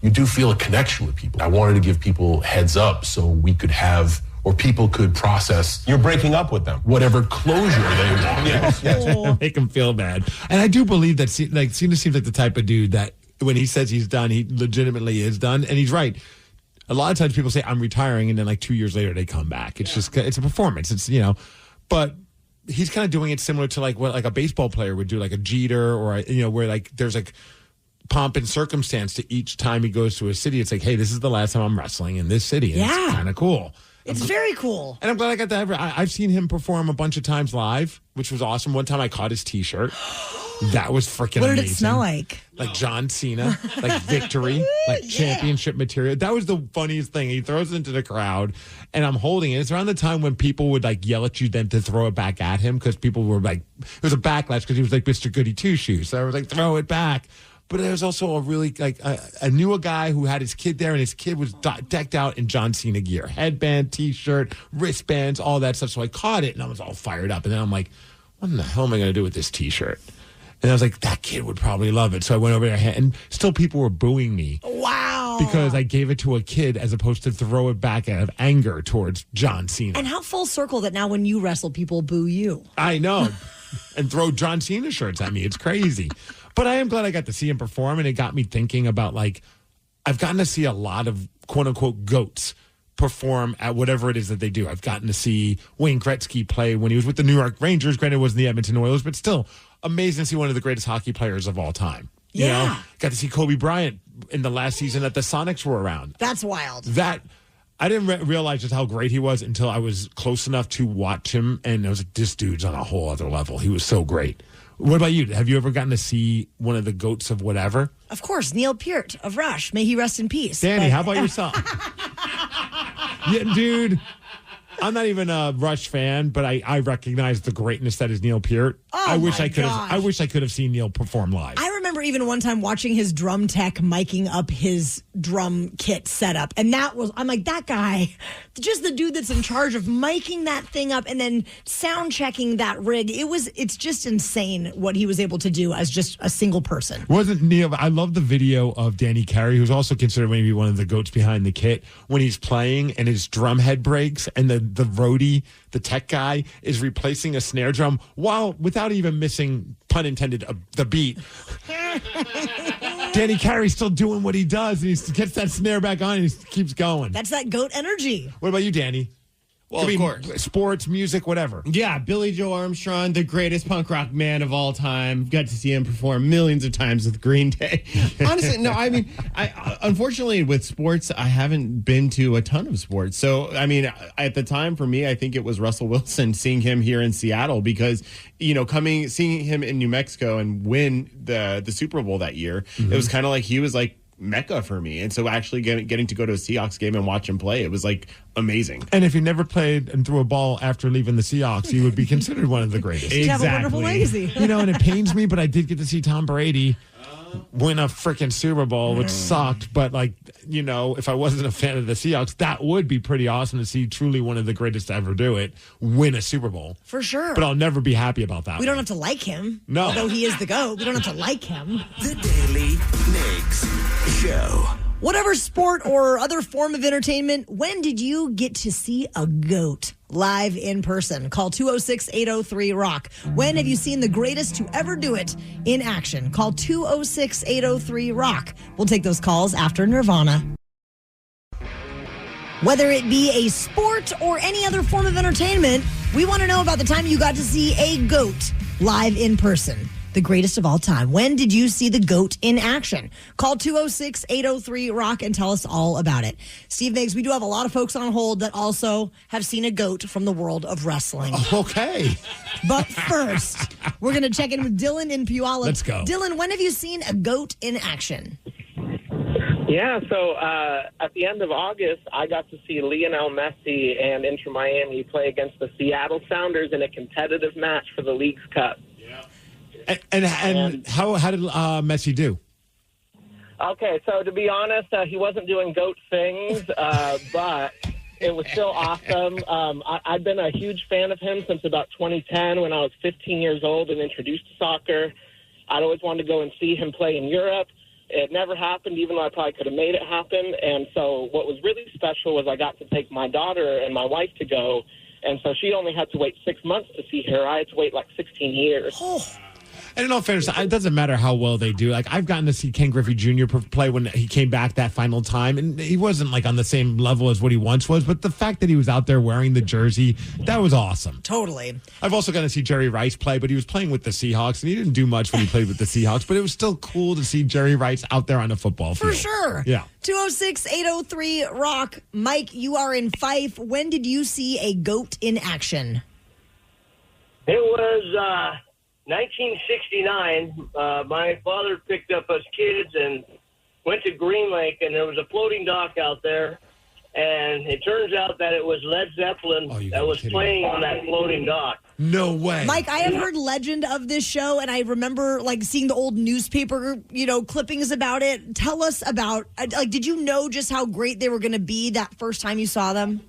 You do feel a connection with people. I wanted to give people heads up so we could have, or people could process. You're breaking up with them. Whatever closure they want. Yes. Make him feel bad. And I do believe that Cena seems like the type of dude that when he says he's done, he legitimately is done. And he's right. A lot of times people say, I'm retiring, and then like 2 years later they come back. It's just, it's a performance. It's, but he's kind of doing it similar to like what like a baseball player would do, like a Jeter, or, where like there's like pomp and circumstance to each time he goes to a city. It's like, hey, this is the last time I'm wrestling in this city. And it's kind of cool. It's very cool. And I'm glad I got that. I've seen him perform a bunch of times live, which was awesome. One time I caught his T-shirt. That was freaking amazing. What did it smell like? Like John Cena, like victory, like championship material. That was the funniest thing. He throws it into the crowd, and I'm holding it. It's around the time when people would like yell at you then to throw it back at him, because people were like, it was a backlash because he was like Mr. Goody Two-Shoes. So I was like, throw it back. But there was also a really, like, I knew a guy who had his kid there, and his kid was decked out in John Cena gear. Headband, T-shirt, wristbands, all that stuff. So I caught it, and I was all fired up. And then I'm like, what in the hell am I going to do with this T-shirt? And I was like, that kid would probably love it. So I went over there, and still people were booing me. Wow. Because I gave it to a kid as opposed to throw it back out of anger towards John Cena. And how full circle that now when you wrestle, people boo you. I know. And throw John Cena shirts at me. It's crazy. But I am glad I got to see him perform, and it got me thinking about, like, I've gotten to see a lot of quote-unquote GOATs perform at whatever it is that they do. I've gotten to see Wayne Gretzky play when he was with the New York Rangers. Granted, it wasn't the Edmonton Oilers, but still amazing to see one of the greatest hockey players of all time. You know? Got to see Kobe Bryant in the last season that the Sonics were around. That's wild. That I didn't realize just how great he was until I was close enough to watch him, and I was like, this dude's on a whole other level. He was so great. What about you? Have you ever gotten to see one of the GOATs of whatever? Of course, Neil Peart of Rush. May he rest in peace. Danny, how about yourself? Yeah, dude, I'm not even a Rush fan, but I recognize the greatness that is Neil Peart. I wish I could have seen Neil perform live. I remember even one time watching his drum tech miking up his drum kit setup, and I'm like, that guy, just the dude that's in charge of miking that thing up and then sound checking that rig. It's just insane what he was able to do as just a single person. Wasn't Neil? I love the video of Danny Carey, who's also considered maybe one of the GOATs behind the kit, when he's playing and his drum head breaks, and the roadie, the tech guy, is replacing a snare drum without even missing, pun intended, the beat. Danny Carey's still doing what he does, and he gets that snare back on, and he keeps going. That's that GOAT energy. What about you, Danny? Well, of course. Sports, music, whatever. Yeah, Billy Joe Armstrong, the greatest punk rock man of all time. Got to see him perform millions of times with Green Day. Honestly, no, I mean, unfortunately with sports, I haven't been to a ton of sports. So, I mean, at the time for me, I think it was Russell Wilson, seeing him here in Seattle, because, seeing him in New Mexico and win the Super Bowl that year, It was kind of like he was like Mecca for me. And so actually getting to go to a Seahawks game and watch him play, it was like amazing. And if you never played and threw a ball after leaving the Seahawks, you would be considered one of the greatest. You have a wonderful legacy. And it pains me, but I did get to see Tom Brady win a freaking Super Bowl, which sucked. But if I wasn't a fan of the Seahawks, that would be pretty awesome to see truly one of the greatest to ever do it win a Super Bowl. For sure. But I'll never be happy about that. We don't have to like him. No. Although he is the GOAT, we don't have to like him. The Daily Migs Show. Whatever sport or other form of entertainment, when did you get to see a GOAT live in person? Call 206-803-ROCK. When have you seen the greatest to ever do it in action? Call 206-803-ROCK. We'll take those calls after Nirvana. Whether it be a sport or any other form of entertainment, we want to know about the time you got to see a GOAT live in person. The greatest of all time. When did you see the GOAT in action? Call 206-803-ROCK and tell us all about it. Steve Migs, we do have a lot of folks on hold that also have seen a GOAT from the world of wrestling. Okay. But first, we're going to check in with Dylan in Puyallup. Let's go. Dylan, when have you seen a GOAT in action? Yeah, so at the end of August, I got to see Lionel Messi and Inter Miami play against the Seattle Sounders in a competitive match for the League's Cup. And how did Messi do? Okay, so to be honest, he wasn't doing GOAT things, but it was still awesome. I've been a huge fan of him since about 2010 when I was 15 years old and introduced to soccer. I'd always wanted to go and see him play in Europe. It never happened, even though I probably could have made it happen. And so what was really special was I got to take my daughter and my wife to go. And so she only had to wait 6 months to see her. I had to wait like 16 years. And in all fairness, it doesn't matter how well they do. Like, I've gotten to see Ken Griffey Jr. play when he came back that final time, and he wasn't like on the same level as what he once was. But the fact that he was out there wearing the jersey, that was awesome. Totally. I've also gotten to see Jerry Rice play, but he was playing with the Seahawks, and he didn't do much when he played with the Seahawks. But it was still cool to see Jerry Rice out there on the football field. For sure. Yeah. 206-803-ROCK. Mike, you are in Fife. When did you see a GOAT in action? It was 1969. My father picked up us kids and went to Green Lake, and there was a floating dock out there. And it turns out that it was Led Zeppelin that was playing on that floating dock. No way. Mike, I have heard legend of this show, and I remember like seeing the old newspaper, clippings about it. Tell us about, did you know just how great they were going to be that first time you saw them?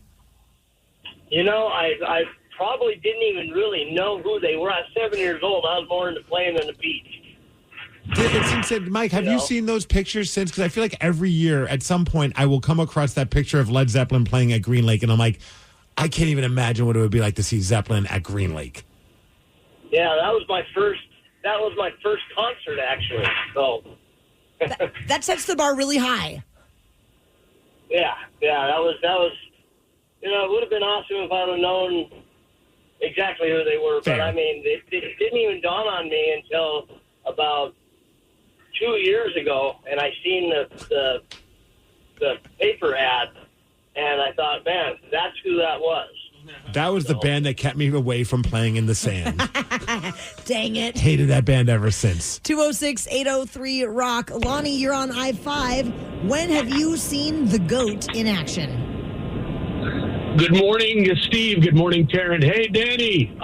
I probably didn't even really know who they were. I was 7 years old. I was more into playing on the beach. Mike, have you seen those pictures since? Because I feel like every year at some point I will come across that picture of Led Zeppelin playing at Green Lake, and I'm like, I can't even imagine what it would be like to see Zeppelin at Green Lake. Yeah, that was my first concert, actually. So that sets the bar really high. Yeah, that was. It would have been awesome if I would have known exactly who they were. Fair. But I mean, it didn't even dawn on me until about 2 years ago, and I seen the paper ad, and I thought, man, that's who that was. That was the band that kept me away from playing in the sand. Dang it. Hated that band ever since. 206-803-ROCK. Lonnie, you're on I-5. When have you seen the GOAT in action? Good morning, Steve. Good morning, Taryn. Hey, Danny.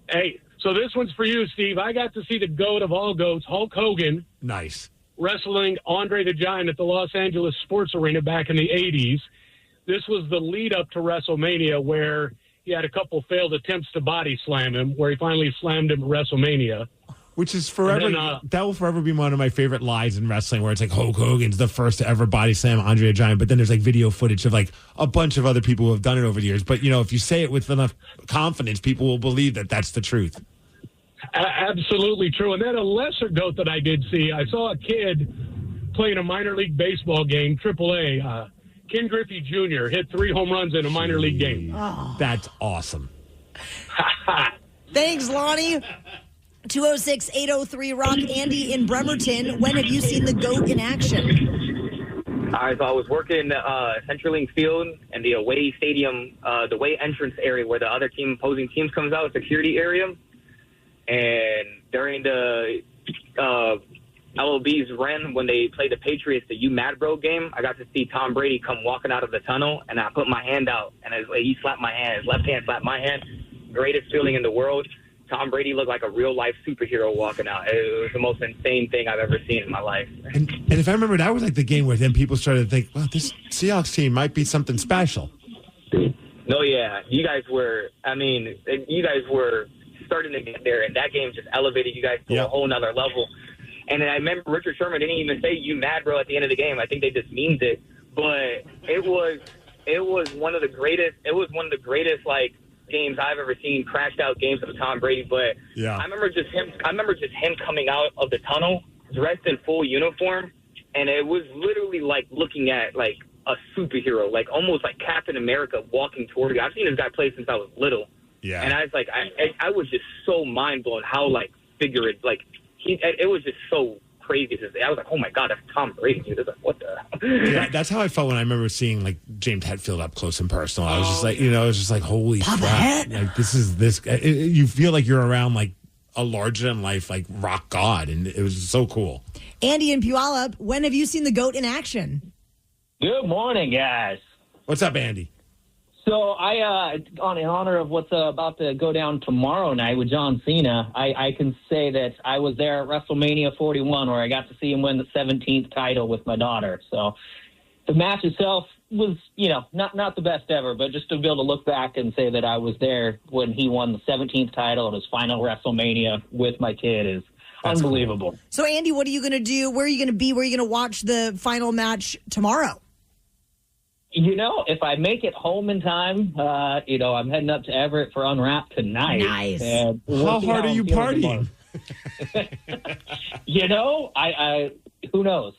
Hey, so this one's for you, Steve. I got to see the GOAT of all GOATs, Hulk Hogan. Nice. Wrestling Andre the Giant at the Los Angeles Sports Arena back in the 80s. This was the lead up to WrestleMania, where he had a couple failed attempts to body slam him, where he finally slammed him at WrestleMania. Which is forever, that will forever be one of my favorite lies in wrestling, where it's like Hulk Hogan's the first to ever body slam Andre the Giant, but then there's like video footage of like a bunch of other people who have done it over the years. But, if you say it with enough confidence, people will believe that that's the truth. Absolutely true. And then a lesser GOAT that I did see, I saw a kid playing a minor league baseball game, AAA. Ken Griffey Jr. hit 3 home runs in a minor league game. Oh. That's awesome. Thanks, Lonnie. 206-803-ROCK. Andy in Bremerton. When have you seen the GOAT in action? All right, so I was working CenturyLink Field and the away stadium, the away entrance area where the other opposing teams comes out, security area. And during the LOB's run, when they played the Patriots, the Mad Bro game, I got to see Tom Brady come walking out of the tunnel, and I put my hand out, and he slapped my hand. His left hand slapped my hand. Greatest feeling in the world. Tom Brady looked like a real-life superhero walking out. It was the most insane thing I've ever seen in my life. And if I remember, that was like the game where then people started to think, well, this Seahawks team might be something special. No, yeah. You guys were starting to get there, and that game just elevated you guys to a whole nother level. And then I remember Richard Sherman didn't even say "you mad, bro" at the end of the game. I think they just memed it, but it was one of the greatest. It was one of the greatest games I've ever seen. Crashed out games of Tom Brady, but yeah. I remember just him coming out of the tunnel dressed in full uniform, and it was literally like looking at like a superhero, like almost like Captain America walking toward you. I've seen this guy play since I was little. Yeah. And I was like, I was just so mind blown how it was just so crazy. I was like, oh my God, that's Tom Brady, dude. I was like, what the hell? Yeah, that's how I felt when I remember seeing like James Hetfield up close and personal. I was just like, I was just like, holy crap. Like you feel like you're around like a larger than life, like rock god. And it was so cool. Andy in Puyallup, when have you seen the GOAT in action? Good morning, guys. What's up, Andy? So I, in honor of what's about to go down tomorrow night with John Cena, I can say that I was there at WrestleMania 41 where I got to see him win the 17th title with my daughter. So the match itself was, not the best ever, but just to be able to look back and say that I was there when he won the 17th title at his final WrestleMania with my kid is unbelievable. Cool. So, Andy, what are you going to do? Where are you going to be? Where are you going to watch the final match tomorrow? If I make it home in time, I'm heading up to Everett for Unwrap tonight. Nice. How hard are you partying? I who knows?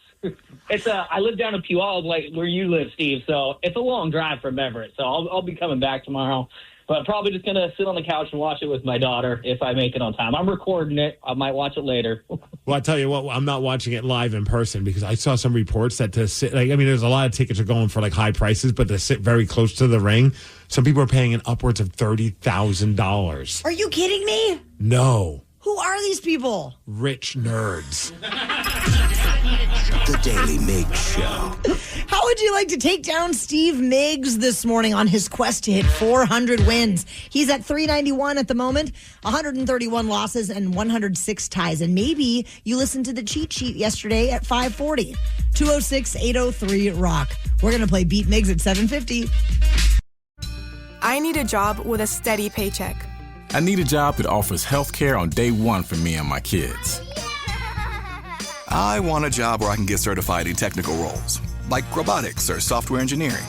It's I live down in Puyallup, like where you live, Steve. So it's a long drive from Everett. So I'll be coming back tomorrow. But I'm probably just going to sit on the couch and watch it with my daughter if I make it on time. I'm recording it. I might watch it later. Well, I tell you what, I'm not watching it live in person because I saw some reports that there's a lot of tickets are going for like high prices, but to sit very close to the ring, some people are paying in upwards of $30,000. Are you kidding me? No. Who are these people? Rich nerds. The Daily Migs Show. How would you like to take down Steve Migs this morning on his quest to hit 400 wins? He's at 391 at the moment, 131 losses and 106 ties. And maybe you listened to the cheat sheet yesterday at 540. 206-803-ROCK. We're going to play Beat Migs at 750. I need a job with a steady paycheck. I need a job that offers health care on day one for me and my kids. I want a job where I can get certified in technical roles, like robotics or software engineering.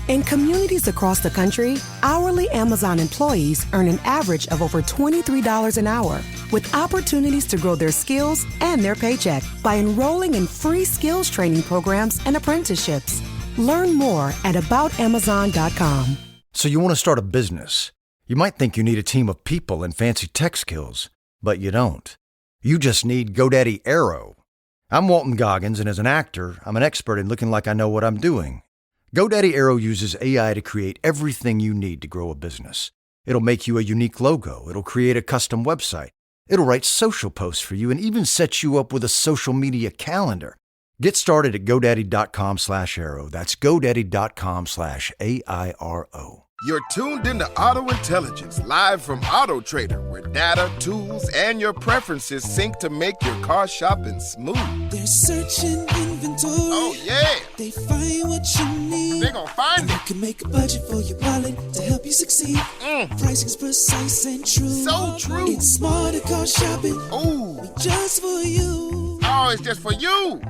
In communities across the country, hourly Amazon employees earn an average of over $23 an hour, with opportunities to grow their skills and their paycheck by enrolling in free skills training programs and apprenticeships. Learn more at aboutamazon.com. So you want to start a business. You might think you need a team of people and fancy tech skills, but you don't. You just need GoDaddy Aero. I'm Walton Goggins, and as an actor, I'm an expert in looking like I know what I'm doing. GoDaddy Aero uses AI to create everything you need to grow a business. It'll make you a unique logo. It'll create a custom website. It'll write social posts for you and even set you up with a social media calendar. Get started at GoDaddy.com/Aero. That's GoDaddy.com/AIRO. You're tuned into Auto Intelligence, live from Auto Trader, where data, tools, and your preferences sync to make your car shopping smooth. They're searching inventory. Oh, yeah. They find what you need. They're gonna find it. You can make a budget for your wallet to help you succeed. Pricing's precise and true. So true. It's smarter car shopping. Ooh. Just for you. Oh, it's just for you.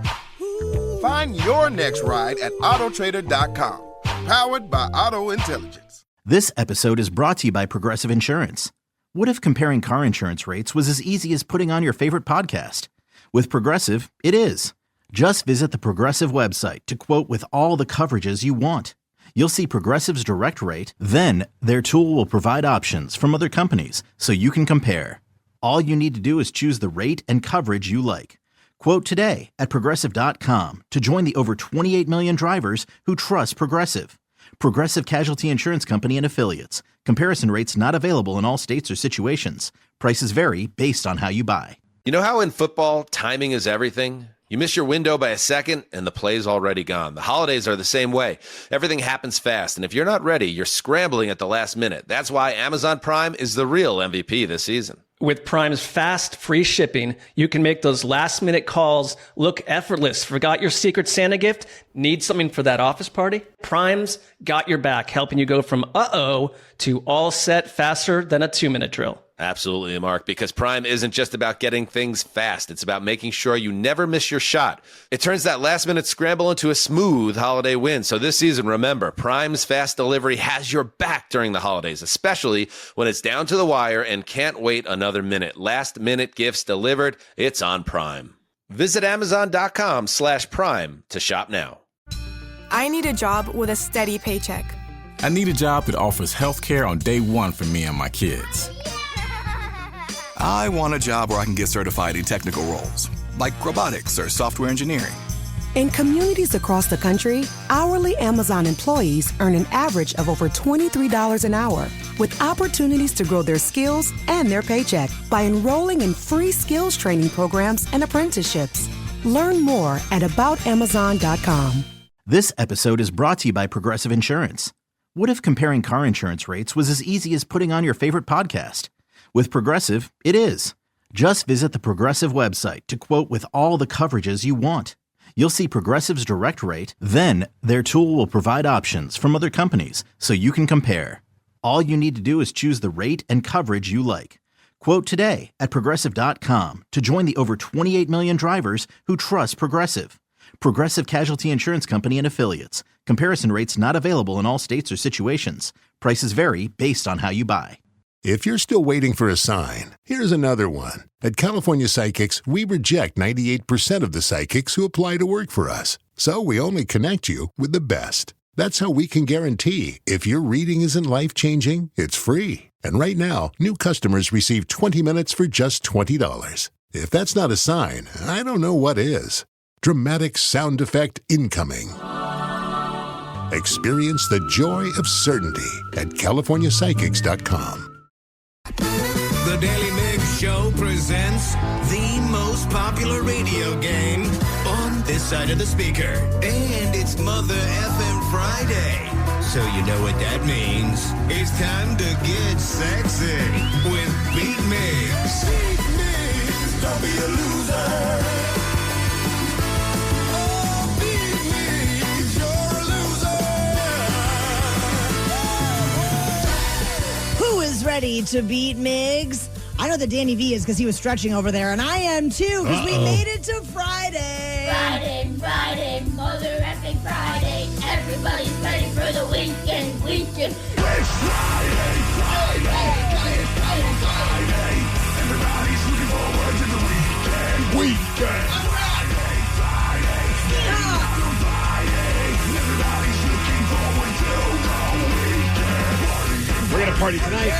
Ooh. Find your next ride at autotrader.com. Powered by Auto Intelligence. This episode is brought to you by Progressive Insurance. What if comparing car insurance rates was as easy as putting on your favorite podcast? With Progressive, it is. Just visit the Progressive website to quote with all the coverages you want. You'll see Progressive's direct rate, then their tool will provide options from other companies so you can compare. All you need to do is choose the rate and coverage you like. Quote today at Progressive.com to join the over 28 million drivers who trust Progressive. Progressive Casualty Insurance Company and Affiliates. Comparison rates not available in all states or situations. Prices vary based on how you buy. You know how in football, timing is everything? You miss your window by a second, and the play's already gone. The holidays are the same way. Everything happens fast, and if you're not ready, you're scrambling at the last minute. That's why Amazon Prime is the real MVP this season. With Prime's fast, free shipping, you can make those last-minute calls look effortless. Forgot your Secret Santa gift? Need something for that office party? Prime's got your back, helping you go from uh-oh to all set faster than a 2-minute drill. Absolutely, Mark, because Prime isn't just about getting things fast. It's about making sure you never miss your shot. It turns that last-minute scramble into a smooth holiday win. So this season, remember, Prime's fast delivery has your back during the holidays, especially when it's down to the wire and can't wait another minute. Last-minute gifts delivered, it's on Prime. Visit Amazon.com/Prime to shop now. I need a job with a steady paycheck. I need a job that offers health care on day one for me and my kids. I want a job where I can get certified in technical roles, like robotics or software engineering. In communities across the country, hourly Amazon employees earn an average of over $23 an hour, with opportunities to grow their skills and their paycheck by enrolling in free skills training programs and apprenticeships. Learn more at aboutamazon.com. This episode is brought to you by Progressive Insurance. What if comparing car insurance rates was as easy as putting on your favorite podcast? With Progressive, it is. Just visit the Progressive website to quote with all the coverages you want. You'll see Progressive's direct rate, then their tool will provide options from other companies so you can compare. All you need to do is choose the rate and coverage you like. Quote today at Progressive.com to join the over 28 million drivers who trust Progressive. Progressive Casualty Insurance Company and Affiliates. Comparison rates not available in all states or situations. Prices vary based on how you buy. If you're still waiting for a sign, here's another one. At California Psychics, we reject 98% of the psychics who apply to work for us. So we only connect you with the best. That's how we can guarantee if your reading isn't life-changing, it's free. And right now, new customers receive 20 minutes for just $20. If that's not a sign, I don't know what is. Dramatic sound effect incoming. Experience the joy of certainty at CaliforniaPsychics.com. The Daily Migs Show presents the most popular radio game on this side of the speaker. And it's Mother FM Friday. So you know what that means. It's time to get sexy with Beat Migs. Beat Migs, don't be a loser. Oh, Beat Migs, you're a loser. Who is ready to beat Migs? I know that Danny V is because he was stretching over there, and I am too because we made it to Friday. Friday, Mother effing Friday. Everybody's ready for the weekend. It's Friday. Everybody's looking forward to the weekend. Everybody's looking forward to the weekend. We're going to party tonight.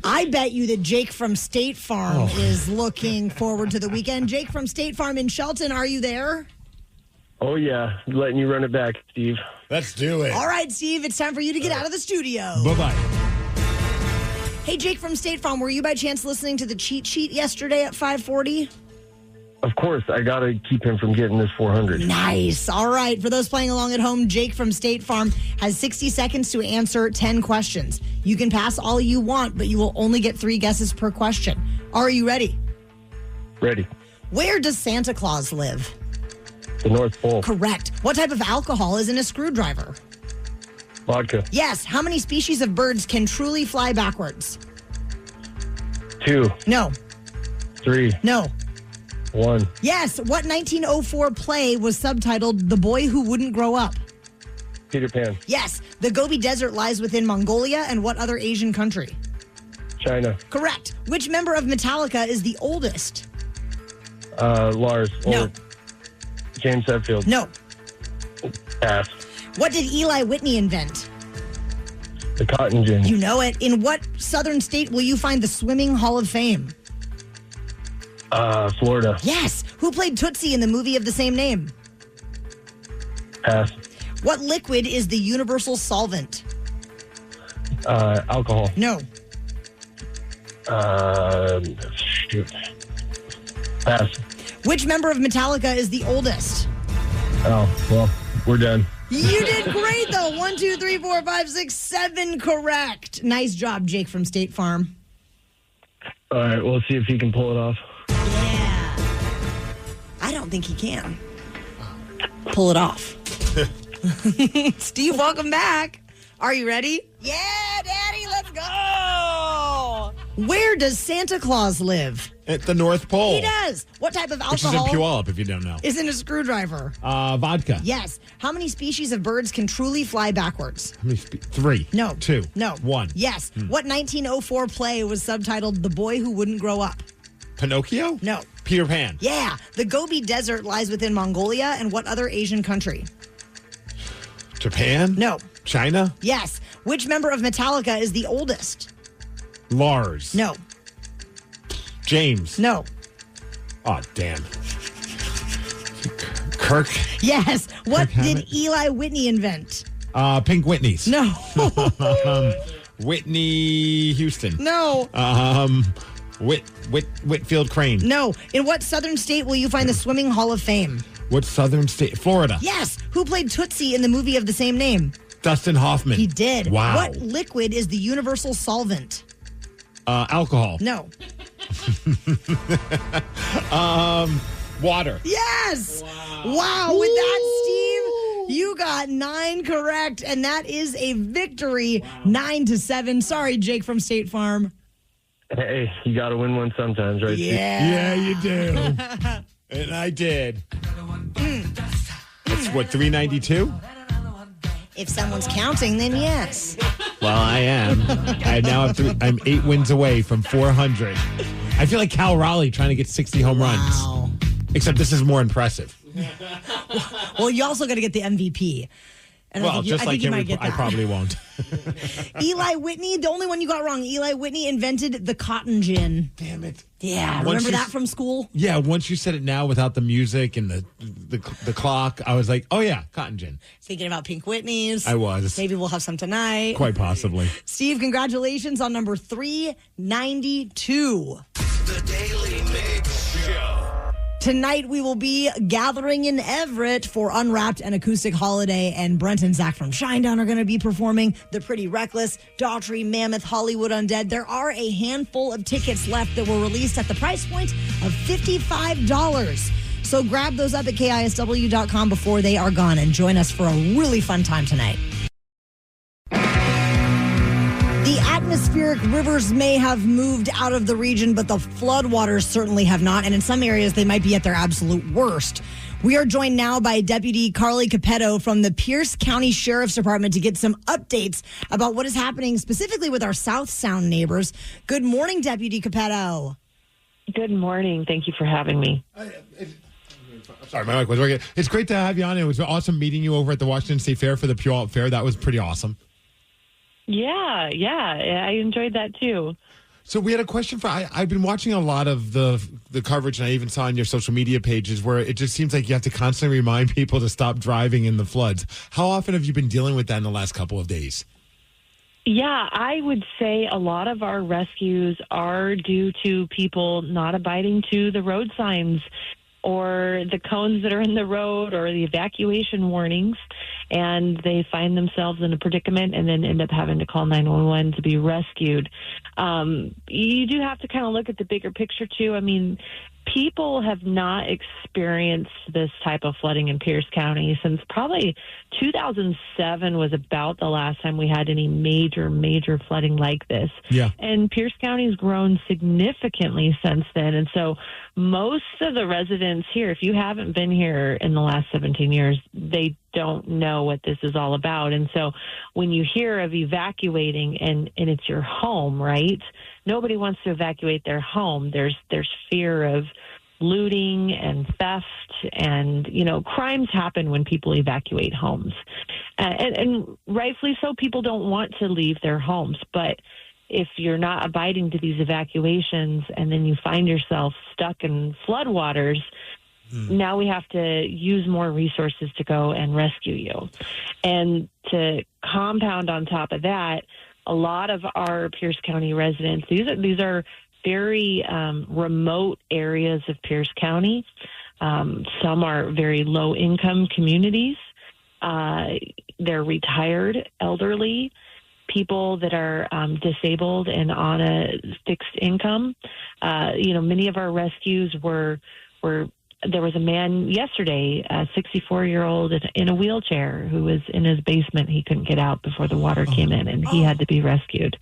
I bet you that Jake from State Farm is looking forward to the weekend. Jake from State Farm in Shelton, are you there? Oh, yeah. Letting you run it back, Steve. Let's do it. All right, Steve, it's time for you to get out of the studio. Bye-bye. Hey, Jake from State Farm, were you by chance listening to the cheat sheet yesterday at 5:40? Of course, I got to keep him from getting this 400. Nice. All right. For those playing along at home, Jake from State Farm has 60 seconds to answer 10 questions. You can pass all you want, but you will only get 3 guesses per question. Are you ready? Ready. Where does Santa Claus live? The North Pole. Correct. What type of alcohol is in a screwdriver? Vodka. Yes. How many species of birds can truly fly backwards? 2. No. 3. No. 1. Yes. What 1904 play was subtitled The Boy Who Wouldn't Grow Up? Peter Pan. Yes. The Gobi Desert lies within Mongolia and what other Asian country? China. Correct. Which member of Metallica is the oldest? Lars. No. Or James Hetfield. No. Pass. What did Eli Whitney invent? The cotton gin. You know it. In what southern state will you find the Swimming Hall of Fame? Florida. Yes. Who played Tootsie in the movie of the same name? Pass. What liquid is the universal solvent? Alcohol. No. Shoot. Pass. Which member of Metallica is the oldest? Oh, well, we're done. You did great, though. 1, 2, 3, 4, 5, 6, 7 correct. Nice job, Jake from State Farm. All right, we'll see if he can pull it off. Yeah. I don't think he can pull it off. Steve, welcome back. Are you ready? Yeah, Daddy, let's go. Where does Santa Claus live? At the North Pole. He does. What type of Which is in alcohol Puyallup, if you don't know. is in a screwdriver? Vodka. Yes. How many species of birds can truly fly backwards? How many 3. No. 2. No. 1. Yes. What 1904 play was subtitled The Boy Who Wouldn't Grow Up? Pinocchio? No. Peter Pan. Yeah. The Gobi Desert lies within Mongolia and what other Asian country? Japan? No. China? Yes. Which member of Metallica is the oldest? Lars. No. James. No. Oh, damn. Kirk. Yes. What Kirk Hammett? did Eli Whitney invent? Pink Whitney's. No. Whitney Houston. No. Whitfield Crane. No. In what southern state will you find the Swimming Hall of Fame? What southern state? Florida. Yes. Who played Tootsie in the movie of the same name? Dustin Hoffman. He did. Wow. What liquid is the universal solvent? Alcohol. No. Water. Yes. Wow. With that, Steve, you got 9 correct, and that is a victory, 9-7. Sorry, Jake from State Farm. Hey, you got to win one sometimes, right? Yeah, you do. And I did. It's what, 392? If someone's counting, then yes. Well, I am. I now have I'm 8 wins away from 400. I feel like Cal Raleigh trying to get 60 home runs. Except this is more impressive. Well, you also got to get the MVP. And well, just like him, I probably won't. Eli Whitney, the only one you got wrong. Eli Whitney invented the cotton gin. Damn it. Yeah, remember that from school? Yeah, once you said it now without the music and the clock, I was like, oh yeah, cotton gin. Thinking about Pink Whitney's. I was. Maybe we'll have some tonight. Quite possibly. Steve, congratulations on number 392. The Daily Migs Show. Tonight, we will be gathering in Everett for Unwrapped and Acoustic Holiday, and Brent and Zach from Shinedown are going to be performing. The Pretty Reckless, Daughtry, Mammoth, Hollywood Undead. There are a handful of tickets left that were released at the price point of $55. So grab those up at KISW.com before they are gone and join us for a really fun time tonight. The atmospheric rivers may have moved out of the region, but the floodwaters certainly have not. And in some areas, they might be at their absolute worst. We are joined now by Deputy Carly Capetto from the Pierce County Sheriff's Department to get some updates about what is happening specifically with our South Sound neighbors. Good morning, Deputy Capetto. Good morning. Thank you for having me. Sorry, my mic was working. It's great to have you on. It was awesome meeting you over at the Washington State Fair for the Puyallup Fair. That was pretty awesome. Yeah, I enjoyed that too. So we had a question for, I've been watching a lot of the coverage, and I even saw on your social media pages where it just seems like you have to constantly remind people to stop driving in the floods. How often have you been dealing with that in the last couple of days? Yeah, I would say a lot of our rescues are due to people not abiding to the road signs or the cones that are in the road or the evacuation warnings, and they find themselves in a predicament and then end up having to call 911 to be rescued. You do have to kind of look at the bigger picture, too. I mean, people have not experienced this type of flooding in Pierce County since probably 2007 was about the last time we had any major flooding like this. Yeah. And Pierce County has grown significantly since then. And so most of the residents here, if you haven't been here in the last 17 years, they don't know what this is all about. And so when you hear of evacuating and it's your home, right? Nobody wants to evacuate their home. There's fear of looting and theft, and crimes happen when people evacuate homes, and rightfully so. People don't want to leave their homes, but if you're not abiding to these evacuations and then you find yourself stuck in floodwaters, now we have to use more resources to go and rescue you. And to compound on top of that, a lot of our Pierce County residents, these are very remote areas of Pierce County. Some are very low-income communities. They're retired, elderly, people that are disabled and on a fixed income. Many of our rescues were there was a man yesterday, a 64-year-old in a wheelchair who was in his basement. He couldn't get out before the water came in, and he had to be rescued.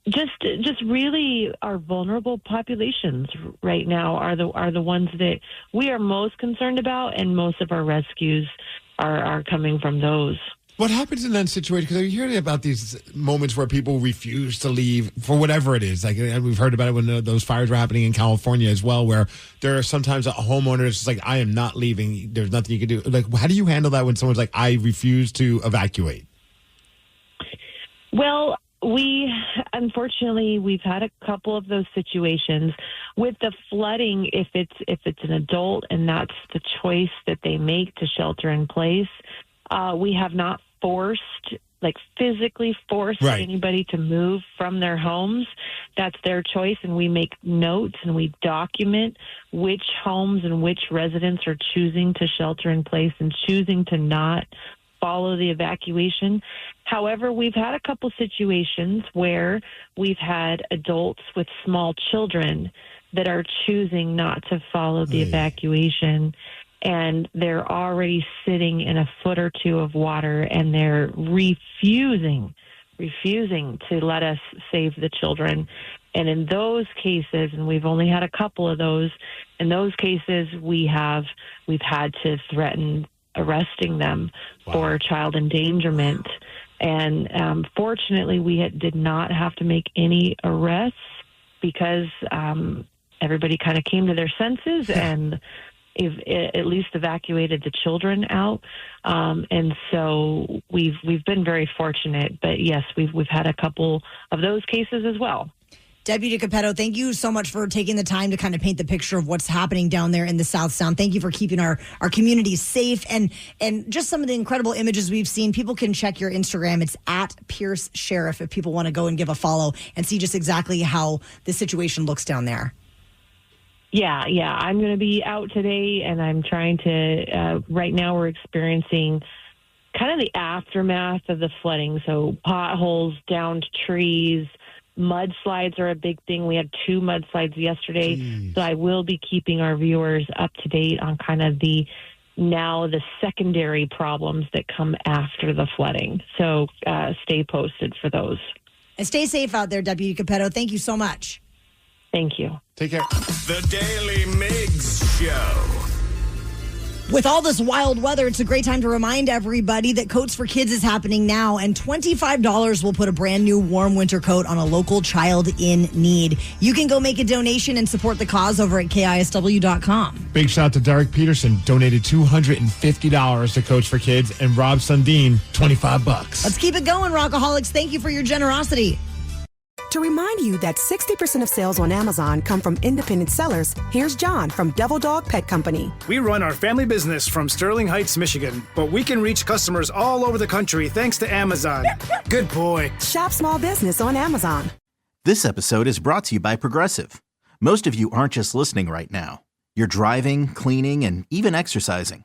Just really our vulnerable populations right now are the ones that we are most concerned about, and most of our rescues are coming from those. What happens in that situation? Because I'm hearing about these moments where people refuse to leave for whatever it is. Like we've heard about it when those fires were happening in California as well, where there are sometimes a homeowner is just like, I am not leaving. There's nothing you can do. Like, how do you handle that when someone's like, I refuse to evacuate? Well, unfortunately, we've had a couple of those situations with the flooding. If it's an adult and that's the choice that they make to shelter in place, we have not forced physically force anybody to move from their homes. That's their choice, and we make notes and we document which homes and which residents are choosing to shelter in place and choosing to not follow the evacuation. However, we've had a couple situations where we've had adults with small children that are choosing not to follow the evacuation, and they're already sitting in a foot or two of water, and they're refusing to let us save the children. And in those cases, and we've only had a couple of those, in those cases we've had to threaten arresting them for child endangerment. And fortunately, we did not have to make any arrests because everybody kind of came to their senses and at least evacuated the children out. And so we've been very fortunate. But yes, we've had a couple of those cases as well. Deputy Capetto, thank you so much for taking the time to kind of paint the picture of what's happening down there in the South Sound. Thank you for keeping our communities safe and just some of the incredible images we've seen. People can check your Instagram. It's at Pierce Sheriff if people want to go and give a follow and see just exactly how the situation looks down there. Yeah. I'm going to be out today, and I'm trying to, right now we're experiencing kind of the aftermath of the flooding. So potholes, downed trees, mudslides are a big thing. We had 2 mudslides yesterday. Jeez. So I will be keeping our viewers up to date on kind of the secondary problems that come after the flooding. So stay posted for those. And stay safe out there, Deputy Capetto. Thank you so much. Thank you. Take care. The Daily Migs Show. With all this wild weather, it's a great time to remind everybody that Coats for Kids is happening now, and $25 will put a brand new warm winter coat on a local child in need. You can go make a donation and support the cause over at KISW.com. Big shout out to Derek Peterson, donated $250 to Coats for Kids, and Rob Sundin, $25. Let's keep it going, Rockaholics. Thank you for your generosity. To remind you that 60% of sales on Amazon come from independent sellers, here's John from Devil Dog Pet Company. We run our family business from Sterling Heights, Michigan, but we can reach customers all over the country thanks to Amazon. Good boy. Shop small business on Amazon. This episode is brought to you by Progressive. Most of you aren't just listening right now. You're driving, cleaning, and even exercising.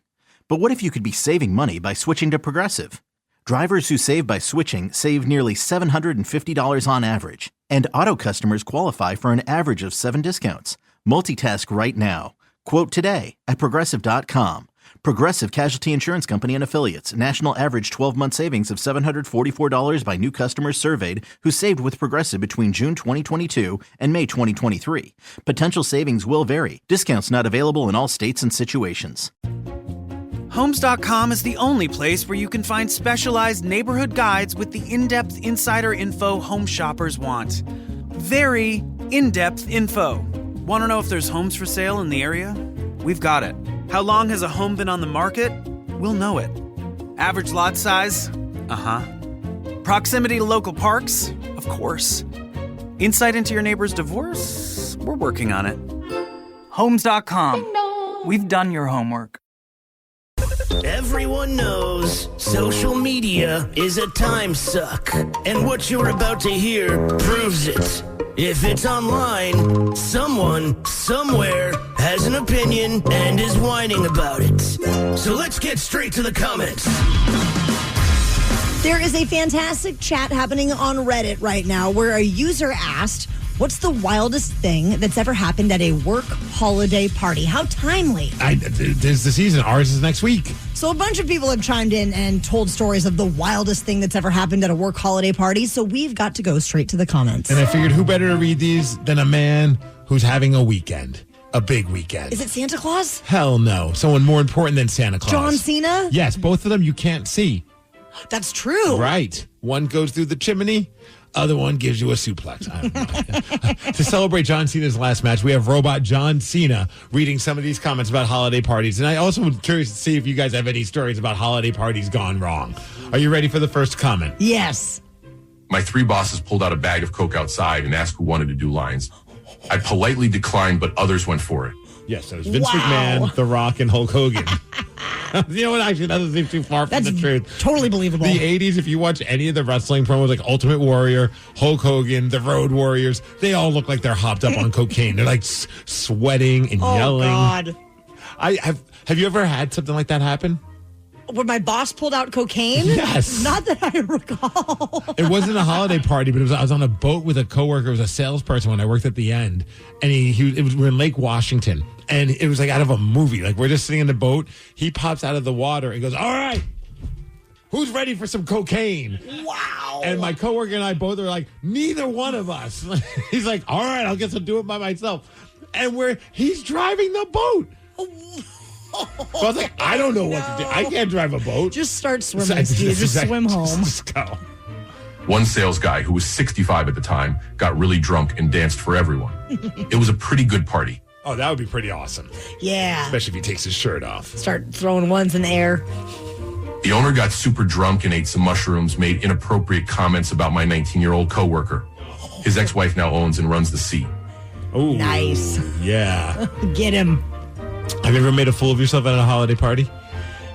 But what if you could be saving money by switching to Progressive? Drivers who save by switching save nearly $750 on average, and auto customers qualify for an average of 7 discounts. Multitask right now. Quote today at Progressive.com. Progressive Casualty Insurance Company and Affiliates. National average 12-month savings of $744 by new customers surveyed who saved with Progressive between June 2022 and May 2023. Potential savings will vary. Discounts not available in all states and situations. Homes.com is the only place where you can find specialized neighborhood guides with the in-depth insider info home shoppers want. Very in-depth info. Want to know if there's homes for sale in the area? We've got it. How long has a home been on the market? We'll know it. Average lot size? Proximity to local parks? Of course. Insight into your neighbor's divorce? We're working on it. Homes.com. We've done your homework. Everyone knows social media is a time suck, and what you're about to hear proves it. If it's online, someone, somewhere, has an opinion and is whining about it. So let's get straight to the comments. There is a fantastic chat happening on Reddit right now where a user asked, what's the wildest thing that's ever happened at a work holiday party? How timely. There's the season. Ours is next week. So a bunch of people have chimed in and told stories of the wildest thing that's ever happened at a work holiday party. So we've got to go straight to the comments. And I figured who better to read these than a man who's having a weekend. A big weekend. Is it Santa Claus? Hell no. Someone more important than Santa Claus. John Cena? Yes, both of them you can't see. That's true. Right. One goes through the chimney. Other one gives you a suplex. I don't know. To celebrate John Cena's last match, we have Robot John Cena reading some of these comments about holiday parties. And I also am curious to see if you guys have any stories about holiday parties gone wrong. Are you ready for the first comment? Yes. My 3 bosses pulled out a bag of Coke outside and asked who wanted to do lines. I politely declined, but others went for it. Yes, so it was Vince McMahon, The Rock, and Hulk Hogan. You know what? Actually, that doesn't seem too far from the truth. Totally believable. The 80s, if you watch any of the wrestling promos, like Ultimate Warrior, Hulk Hogan, the Road Warriors, they all look like they're hopped up on cocaine. They're like sweating and yelling. Oh, God. Have you ever had something like that happen? When my boss pulled out cocaine? Yes. Not that I recall. It wasn't a holiday party, but I was on a boat with a coworker. It was a salesperson when I worked at the end. And we're in Lake Washington. And it was like out of a movie. Like we're just sitting in the boat. He pops out of the water and goes, all right, who's ready for some cocaine? Wow. And my coworker and I both are like, neither one of us. He's like, all right, I guess I'll do it by myself. And he's driving the boat. So I was like, I don't know what to do. I can't drive a boat. Just start swimming, Steve. Just swim home. Just go. One sales guy who was 65 at the time got really drunk and danced for everyone. It was a pretty good party. Oh, that would be pretty awesome. Yeah. Especially if he takes his shirt off. Start throwing ones in the air. The owner got super drunk and ate some mushrooms, made inappropriate comments about my 19-year-old coworker. His ex-wife now owns and runs the sea. Oh, nice. Yeah. Get him. Have you ever made a fool of yourself at a holiday party?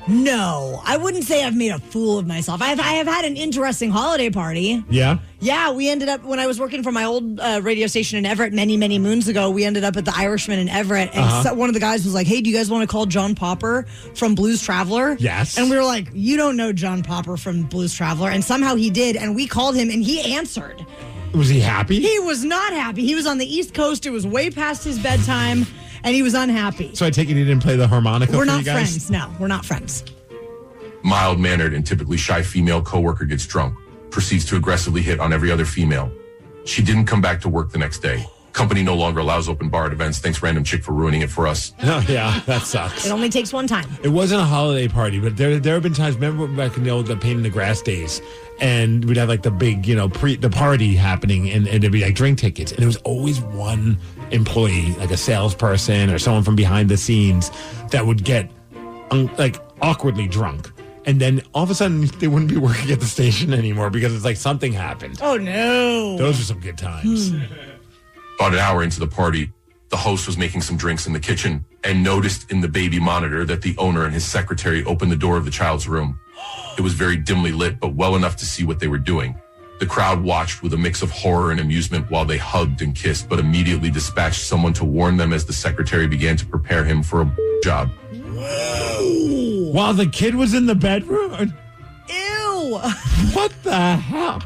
No, I wouldn't say I've made a fool of myself. I have had an interesting holiday party. Yeah? Yeah, we ended up, when I was working for my old radio station in Everett many, many moons ago, we ended up at the Irishman in Everett. And so one of the guys was like, hey, do you guys want to call John Popper from Blues Traveler? Yes. And we were like, you don't know John Popper from Blues Traveler. And somehow he did. And we called him and he answered. Was he happy? He was not happy. He was on the East Coast. It was way past his bedtime. And he was unhappy. So I take it he didn't play the harmonica We're for not you guys? friends. No, we're not friends. Mild-mannered and typically shy female coworker gets drunk, proceeds to aggressively hit on every other female. She didn't come back to work the next day. Company no longer allows open bar at events. Thanks, random chick, for ruining it for us. Oh, yeah, that sucks. It only takes one time. It wasn't a holiday party, but there have been times, remember back in the old Pain in the Grass days, and we'd have like the big, the party happening, and there'd be like drink tickets, and there was always one employee, like a salesperson or someone from behind the scenes, that would get awkwardly drunk. And then all of a sudden, they wouldn't be working at the station anymore because it's like something happened. Oh, no. Those are some good times. About an hour into the party, the host was making some drinks in the kitchen and noticed in the baby monitor that the owner and his secretary opened the door of the child's room. It was very dimly lit, but well enough to see what they were doing. The crowd watched with a mix of horror and amusement while they hugged and kissed, but immediately dispatched someone to warn them as the secretary began to prepare him for a job. While the kid was in the bedroom? Ew. What the hell?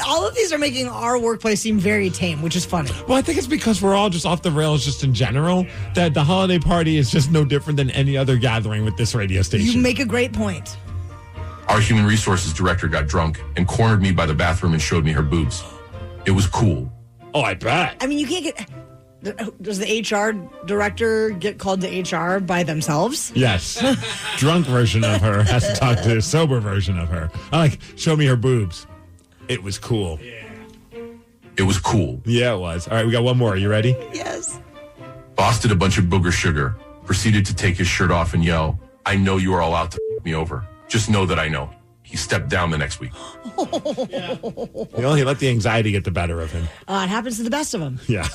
All of these are making our workplace seem very tame, which is funny. Well, I think it's because we're all just off the rails just in general, that the holiday party is just no different than any other gathering with this radio station. You make a great point. Our human resources director got drunk and cornered me by the bathroom and showed me her boobs. It was cool. Oh, I bet. I mean, you can't get... Does the HR director get called to HR by themselves? Yes. Drunk version of her has to talk to the sober version of her. Show me her boobs. It was cool. Yeah. It was cool. Yeah, it was. All right, we got one more. Are you ready? Yes. Boss did a bunch of booger sugar, proceeded to take his shirt off and yell, I know you are all out to f me over. Just know that I know. He stepped down the next week. He let the anxiety get the better of him. It happens to the best of them. Yeah.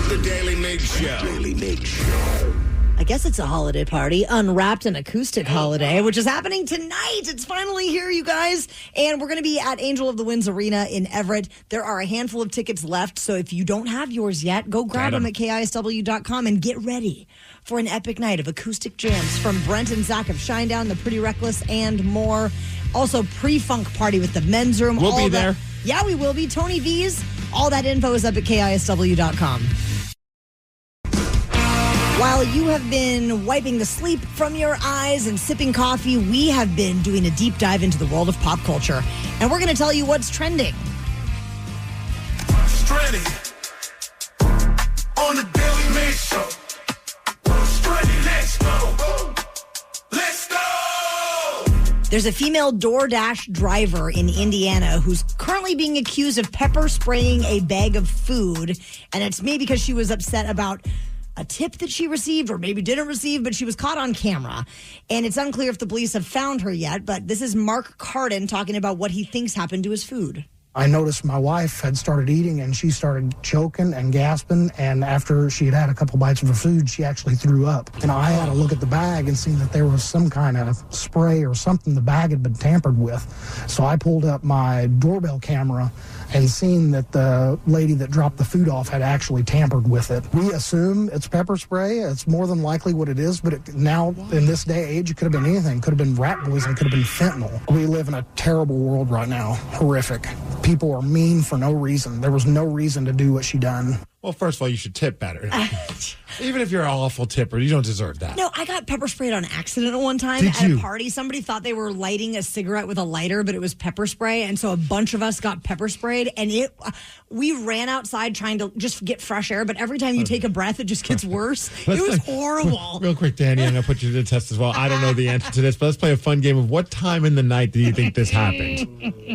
The Daily Migs Show. Daily Migs Show. I guess it's a holiday party, Unwrapped, an acoustic holiday, which is happening tonight. It's finally here, you guys. And we're going to be at Angel of the Winds Arena in Everett. There are a handful of tickets left, so if you don't have yours yet, go grab them at KISW.com and get ready for an epic night of acoustic jams from Brent and Zach of Shinedown, The Pretty Reckless, and more. Also, pre-funk party with the men's room. We'll be there. Yeah, we will be. Tony V's. All that info is up at KISW.com. While you have been wiping the sleep from your eyes and sipping coffee, we have been doing a deep dive into the world of pop culture. And we're going to tell you what's trending. What's trending on the Daily Migs Show? What's trending? Let's go. Let's go. There's a female DoorDash driver in Indiana who's currently being accused of pepper spraying a bag of food. And it's maybe because she was upset about a tip that she received or maybe didn't receive, but she was caught on camera. And it's unclear if the police have found her yet, but this is Mark Cardin talking about what he thinks happened to his food. I noticed my wife had started eating and she started choking and gasping. And after she had had a couple bites of her food, she actually threw up. And I had to look at the bag and see that there was some kind of spray or something the bag had been tampered with. So I pulled up my doorbell camera and seen that the lady that dropped the food off had actually tampered with it. We assume it's pepper spray. It's more than likely what it is, but now in this day and age, it could have been anything. Could have been rat poison, could have been fentanyl. We live in a terrible world right now. Horrific. People are mean for no reason. There was no reason to do what she done. Well, first of all, you should tip better. Even if you're an awful tipper, you don't deserve that. No, I got pepper sprayed on accident at one time at a party. Somebody thought they were lighting a cigarette with a lighter, but it was pepper spray. And so a bunch of us got pepper sprayed. And we ran outside trying to just get fresh air. But every time you take a breath, it just gets worse. It was horrible. Real quick, Danny, I'm going to put you to the test as well. I don't know the answer to this, but let's play a fun game of what time in the night do you think this happened?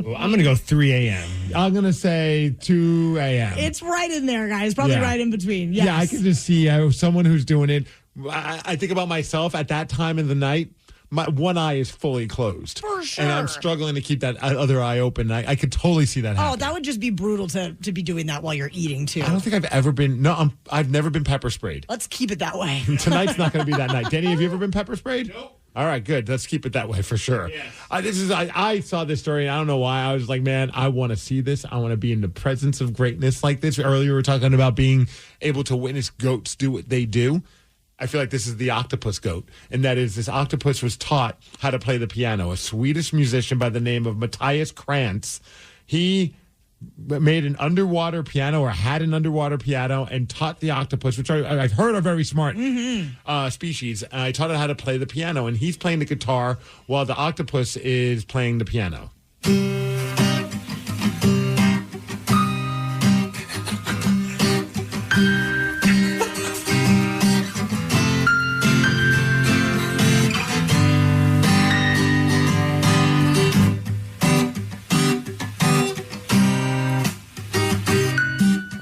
Well, I'm going to go 3 a.m. I'm going to say 2 a.m. It's right in there, guys. Probably right in between. Yes. Yeah, I can just see someone who's doing it. I think about myself at that time in the night. My one eye is fully closed. For sure. And I'm struggling to keep that other eye open. I could totally see that happen. Oh, that would just be brutal to be doing that while you're eating, too. I don't think I've ever been. No, I've never been pepper sprayed. Let's keep it that way. Tonight's not going to be that night. Danny, have you ever been pepper sprayed? Nope. All right, good. Let's keep it that way for sure. Yes. I saw this story, and I don't know why. I was like, man, I want to see this. I want to be in the presence of greatness like this. Earlier, we were talking about being able to witness goats do what they do. I feel like this is the octopus goat, and that is this octopus was taught how to play the piano. A Swedish musician by the name of Matthias Krantz. He made an underwater piano, or had an underwater piano, and taught the octopus, which I've heard are very smart species. I taught it how to play the piano, and he's playing the guitar while the octopus is playing the piano.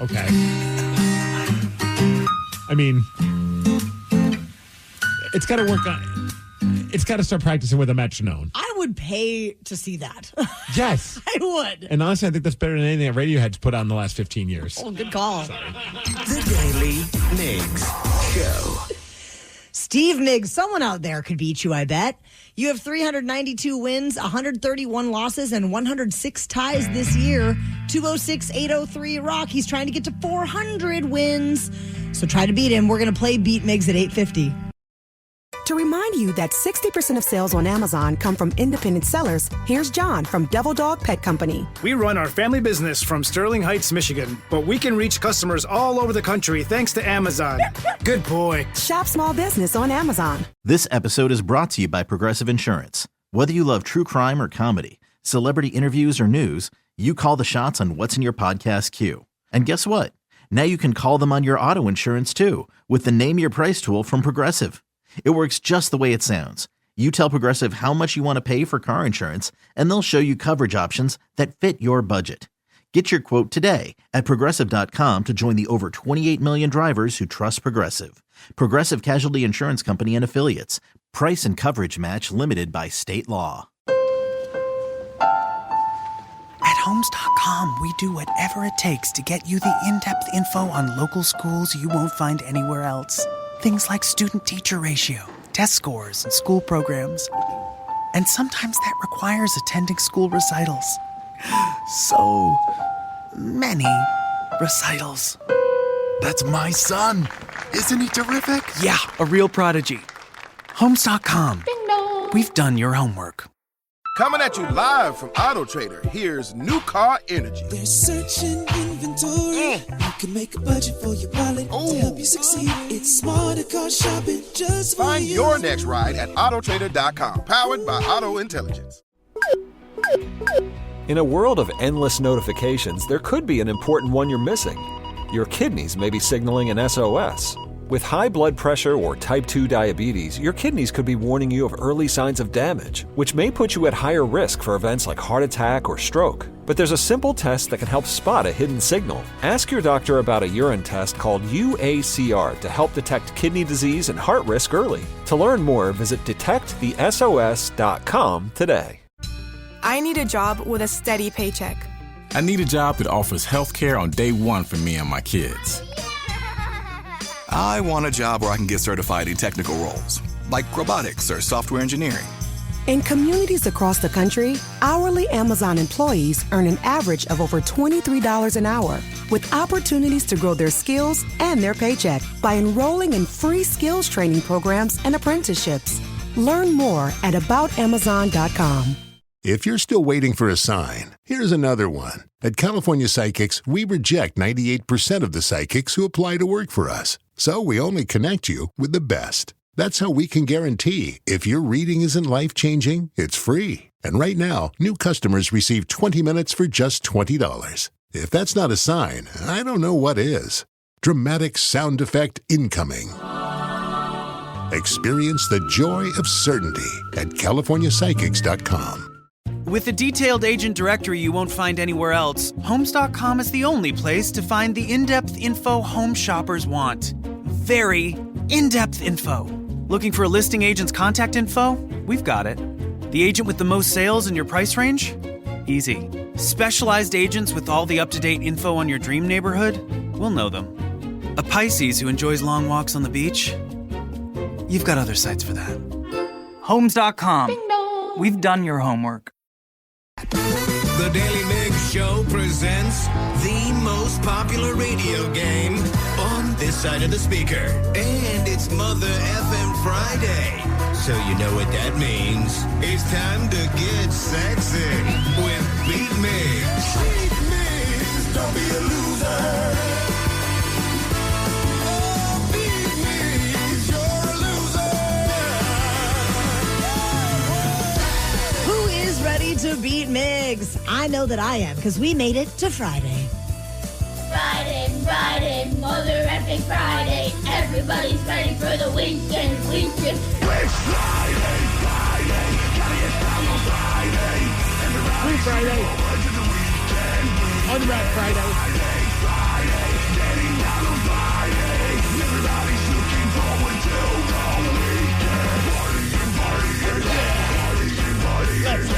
Okay. I mean, it's got to work on. It's got to start practicing with a metronome. I would pay to see that. Yes. I would. And honestly, I think that's better than anything that Radiohead's put out in the last 15 years. Oh, good call. The Daily Migs Show. Steve Migs, someone out there could beat you, I bet. You have 392 wins, 131 losses, and 106 ties this year. 206-803-ROCK. He's trying to get to 400 wins. So try to beat him. We're going to play Beat Migs at 8:50. To remind you that 60% of sales on Amazon come from independent sellers, here's John from Devil Dog Pet Company. We run our family business from Sterling Heights, Michigan, but we can reach customers all over the country thanks to Amazon. Good boy. Shop small business on Amazon. This episode is brought to you by Progressive Insurance. Whether you love true crime or comedy, celebrity interviews or news, you call the shots on what's in your podcast queue. And guess what? Now you can call them on your auto insurance too with the Name Your Price tool from Progressive. It works just the way it sounds. You tell Progressive how much you want to pay for car insurance, and they'll show you coverage options that fit your budget. Get your quote today at Progressive.com to join the over 28 million drivers who trust Progressive. Progressive Casualty Insurance Company and Affiliates. Price and coverage match limited by state law. At Homes.com, we do whatever it takes to get you the in-depth info on local schools you won't find anywhere else. Things like student-teacher ratio, test scores, and school programs. And sometimes that requires attending school recitals. So many recitals. That's my son. Isn't he terrific? Yeah, a real prodigy. Homes.com. We've done your homework. Coming at you live from Auto Trader, here's New Car Energy. They're searching inventory. You can make a budget for your wallet to help you succeed. It's smarter car shopping just for Find you. your next ride at autotrader.com, powered by Auto Intelligence. In a world of endless notifications, there could be an important one you're missing. Your kidneys may be signaling an SOS. With high blood pressure or type 2 diabetes, your kidneys could be warning you of early signs of damage, which may put you at higher risk for events like heart attack or stroke. But there's a simple test that can help spot a hidden signal. Ask your doctor about a urine test called UACR to help detect kidney disease and heart risk early. To learn more, visit detectthesos.com today. I need a job with a steady paycheck. I need a job that offers health care on day one for me and my kids. I want a job where I can get certified in technical roles, like robotics or software engineering. In communities across the country, hourly Amazon employees earn an average of over $23 an hour, with opportunities to grow their skills and their paycheck by enrolling in free skills training programs and apprenticeships. Learn more at aboutamazon.com. If you're still waiting for a sign, here's another one. At California Psychics, we reject 98% of the psychics who apply to work for us. So we only connect you with the best. That's how we can guarantee if your reading isn't life-changing, it's free. And right now, new customers receive 20 minutes for just $20. If that's not a sign, I don't know what is. Dramatic sound effect incoming. Experience the joy of certainty at CaliforniaPsychics.com. With a detailed agent directory you won't find anywhere else, Homes.com is the only place to find the in-depth info home shoppers want. Very in-depth info. Looking for a listing agent's contact info? We've got it. The agent with the most sales in your price range? Easy. Specialized agents with all the up-to-date info on your dream neighborhood? We'll know them. A Pisces who enjoys long walks on the beach? You've got other sites for that. Homes.com. We've done your homework. The Daily Migs Show presents the most popular radio game on this side of the speaker. And it's Mother FM Friday. So you know what that means. It's time to get sexy with Beat Migs. Beat Migs, don't be a loser. Ready to beat Migs? I know that I am, because we made it to Friday. Friday, Mother effing Friday. Everybody's ready for the weekend. It's Friday. Gotta get down on Friday. Everybody's Friday. Unwrap Friday. Getting down on Friday. Everybody's looking forward to the weekend. Let's go.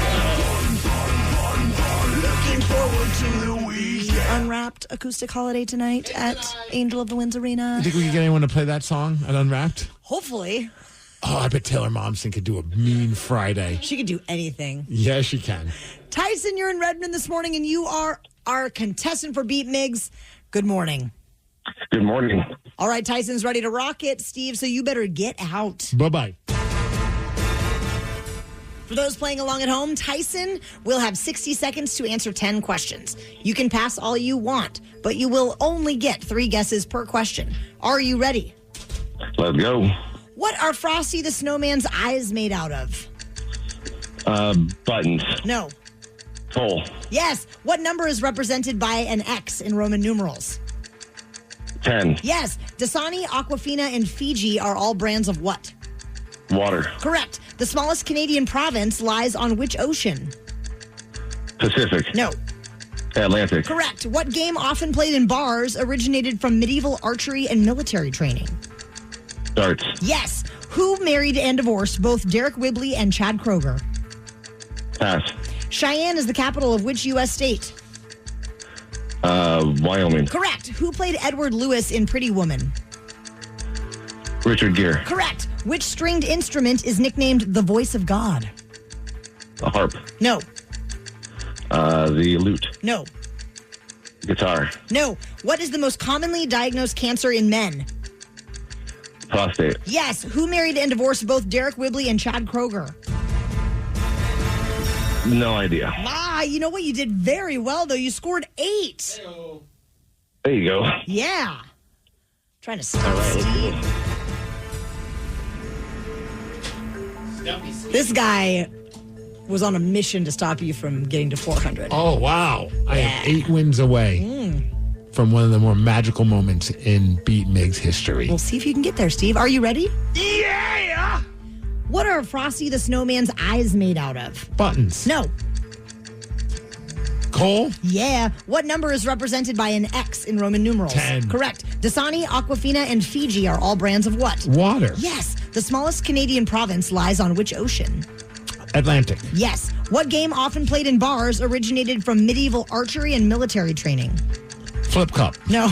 Looking forward to the weekend. Unwrapped acoustic holiday tonight at Angel of the Winds Arena. You think we could get anyone to play that song at Unwrapped? Hopefully. Oh, I bet Taylor Momsen could do a mean Friday. She could do anything. Yeah, she can. Tyson, you're in Redmond this morning, and you are our contestant for Beat Migs. Good morning. Good morning. All right, Tyson's ready to rock it, Steve, so you better get out. Bye-bye. For those playing along at home, Tyson will have 60 seconds to answer 10 questions. You can pass all you want, but you will only get 3 guesses per question. Are you ready? Let's go. What are Frosty the Snowman's eyes made out of? Buttons. No. Coal. Yes. What number is represented by an X in Roman numerals? 10. Yes. Dasani, Aquafina, and Fiji are all brands of what? Water. Correct. The smallest Canadian province lies on which ocean? Pacific. No. Atlantic. Correct. What game often played in bars originated from medieval archery and military training? Darts. Yes. Who married and divorced both Derek Whibley and Chad Kroger? Pass. Cheyenne is the capital of which U.S. state? Wyoming. Correct. Who played Edward Lewis in Pretty Woman? Richard Gere. Correct. Which stringed instrument is nicknamed the voice of God? A harp. No. The lute. No. Guitar. No. What is the most commonly diagnosed cancer in men? Prostate. Yes. Who married and divorced both Derek Whibley and Chad Kroger? No idea. You know what? You did very well, though. You scored 8. There you go. Yeah. Trying to stop Steve. This guy was on a mission to stop you from getting to 400. Oh, wow. I am 8 wins away from one of the more magical moments in Beat Migs history. We'll see if you can get there, Steve. Are you ready? Yeah! What are Frosty the Snowman's eyes made out of? Buttons. No. Coal? Yeah. What number is represented by an X in Roman numerals? 10. Correct. Dasani, Aquafina, and Fiji are all brands of what? Water. Yes. The smallest Canadian province lies on which ocean? Atlantic. Yes. What game often played in bars originated from medieval archery and military training? Flip cup. No.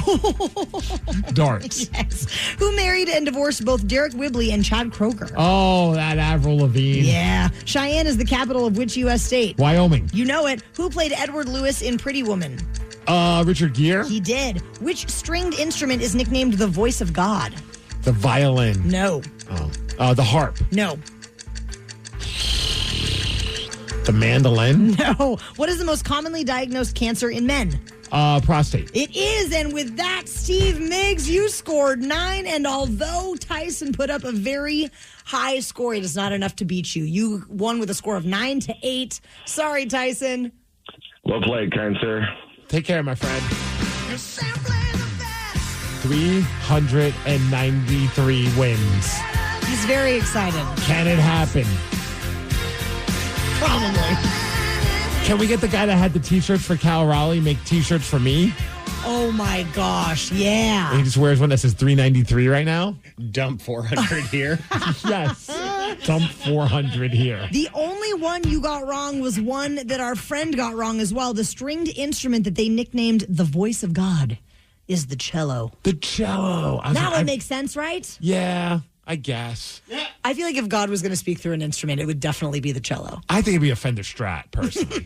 Darts. Yes. Who married and divorced both Derek Whibley and Chad Kroeger? Oh, that Avril Lavigne. Yeah. Cheyenne is the capital of which U.S. state? Wyoming. You know it. Who played Edward Lewis in Pretty Woman? Richard Gere. He did. Which stringed instrument is nicknamed the voice of God? The violin. No. The harp. No. The mandolin. No. What is the most commonly diagnosed cancer in men? Prostate. It is, and with that, Steve Migs, you scored 9, and although Tyson put up a very high score, it is not enough to beat you. You won with a score of 9-8. Sorry, Tyson. Well played, kind sir. Take care, my friend. 393 wins. He's very excited. Can it happen? Probably. Can we get the guy that had the T-shirts for Cal Raleigh make T-shirts for me? Oh, my gosh. Yeah. And he just wears one that says 393 right now? Dump 400 here. Yes. Dump 400 here. The only one you got wrong was one that our friend got wrong as well. The stringed instrument that they nicknamed the voice of God is the cello. The cello. That would make sense, right? Yeah, I guess. I feel like if God was going to speak through an instrument, it would definitely be the cello. I think it'd be a Fender Strat, personally.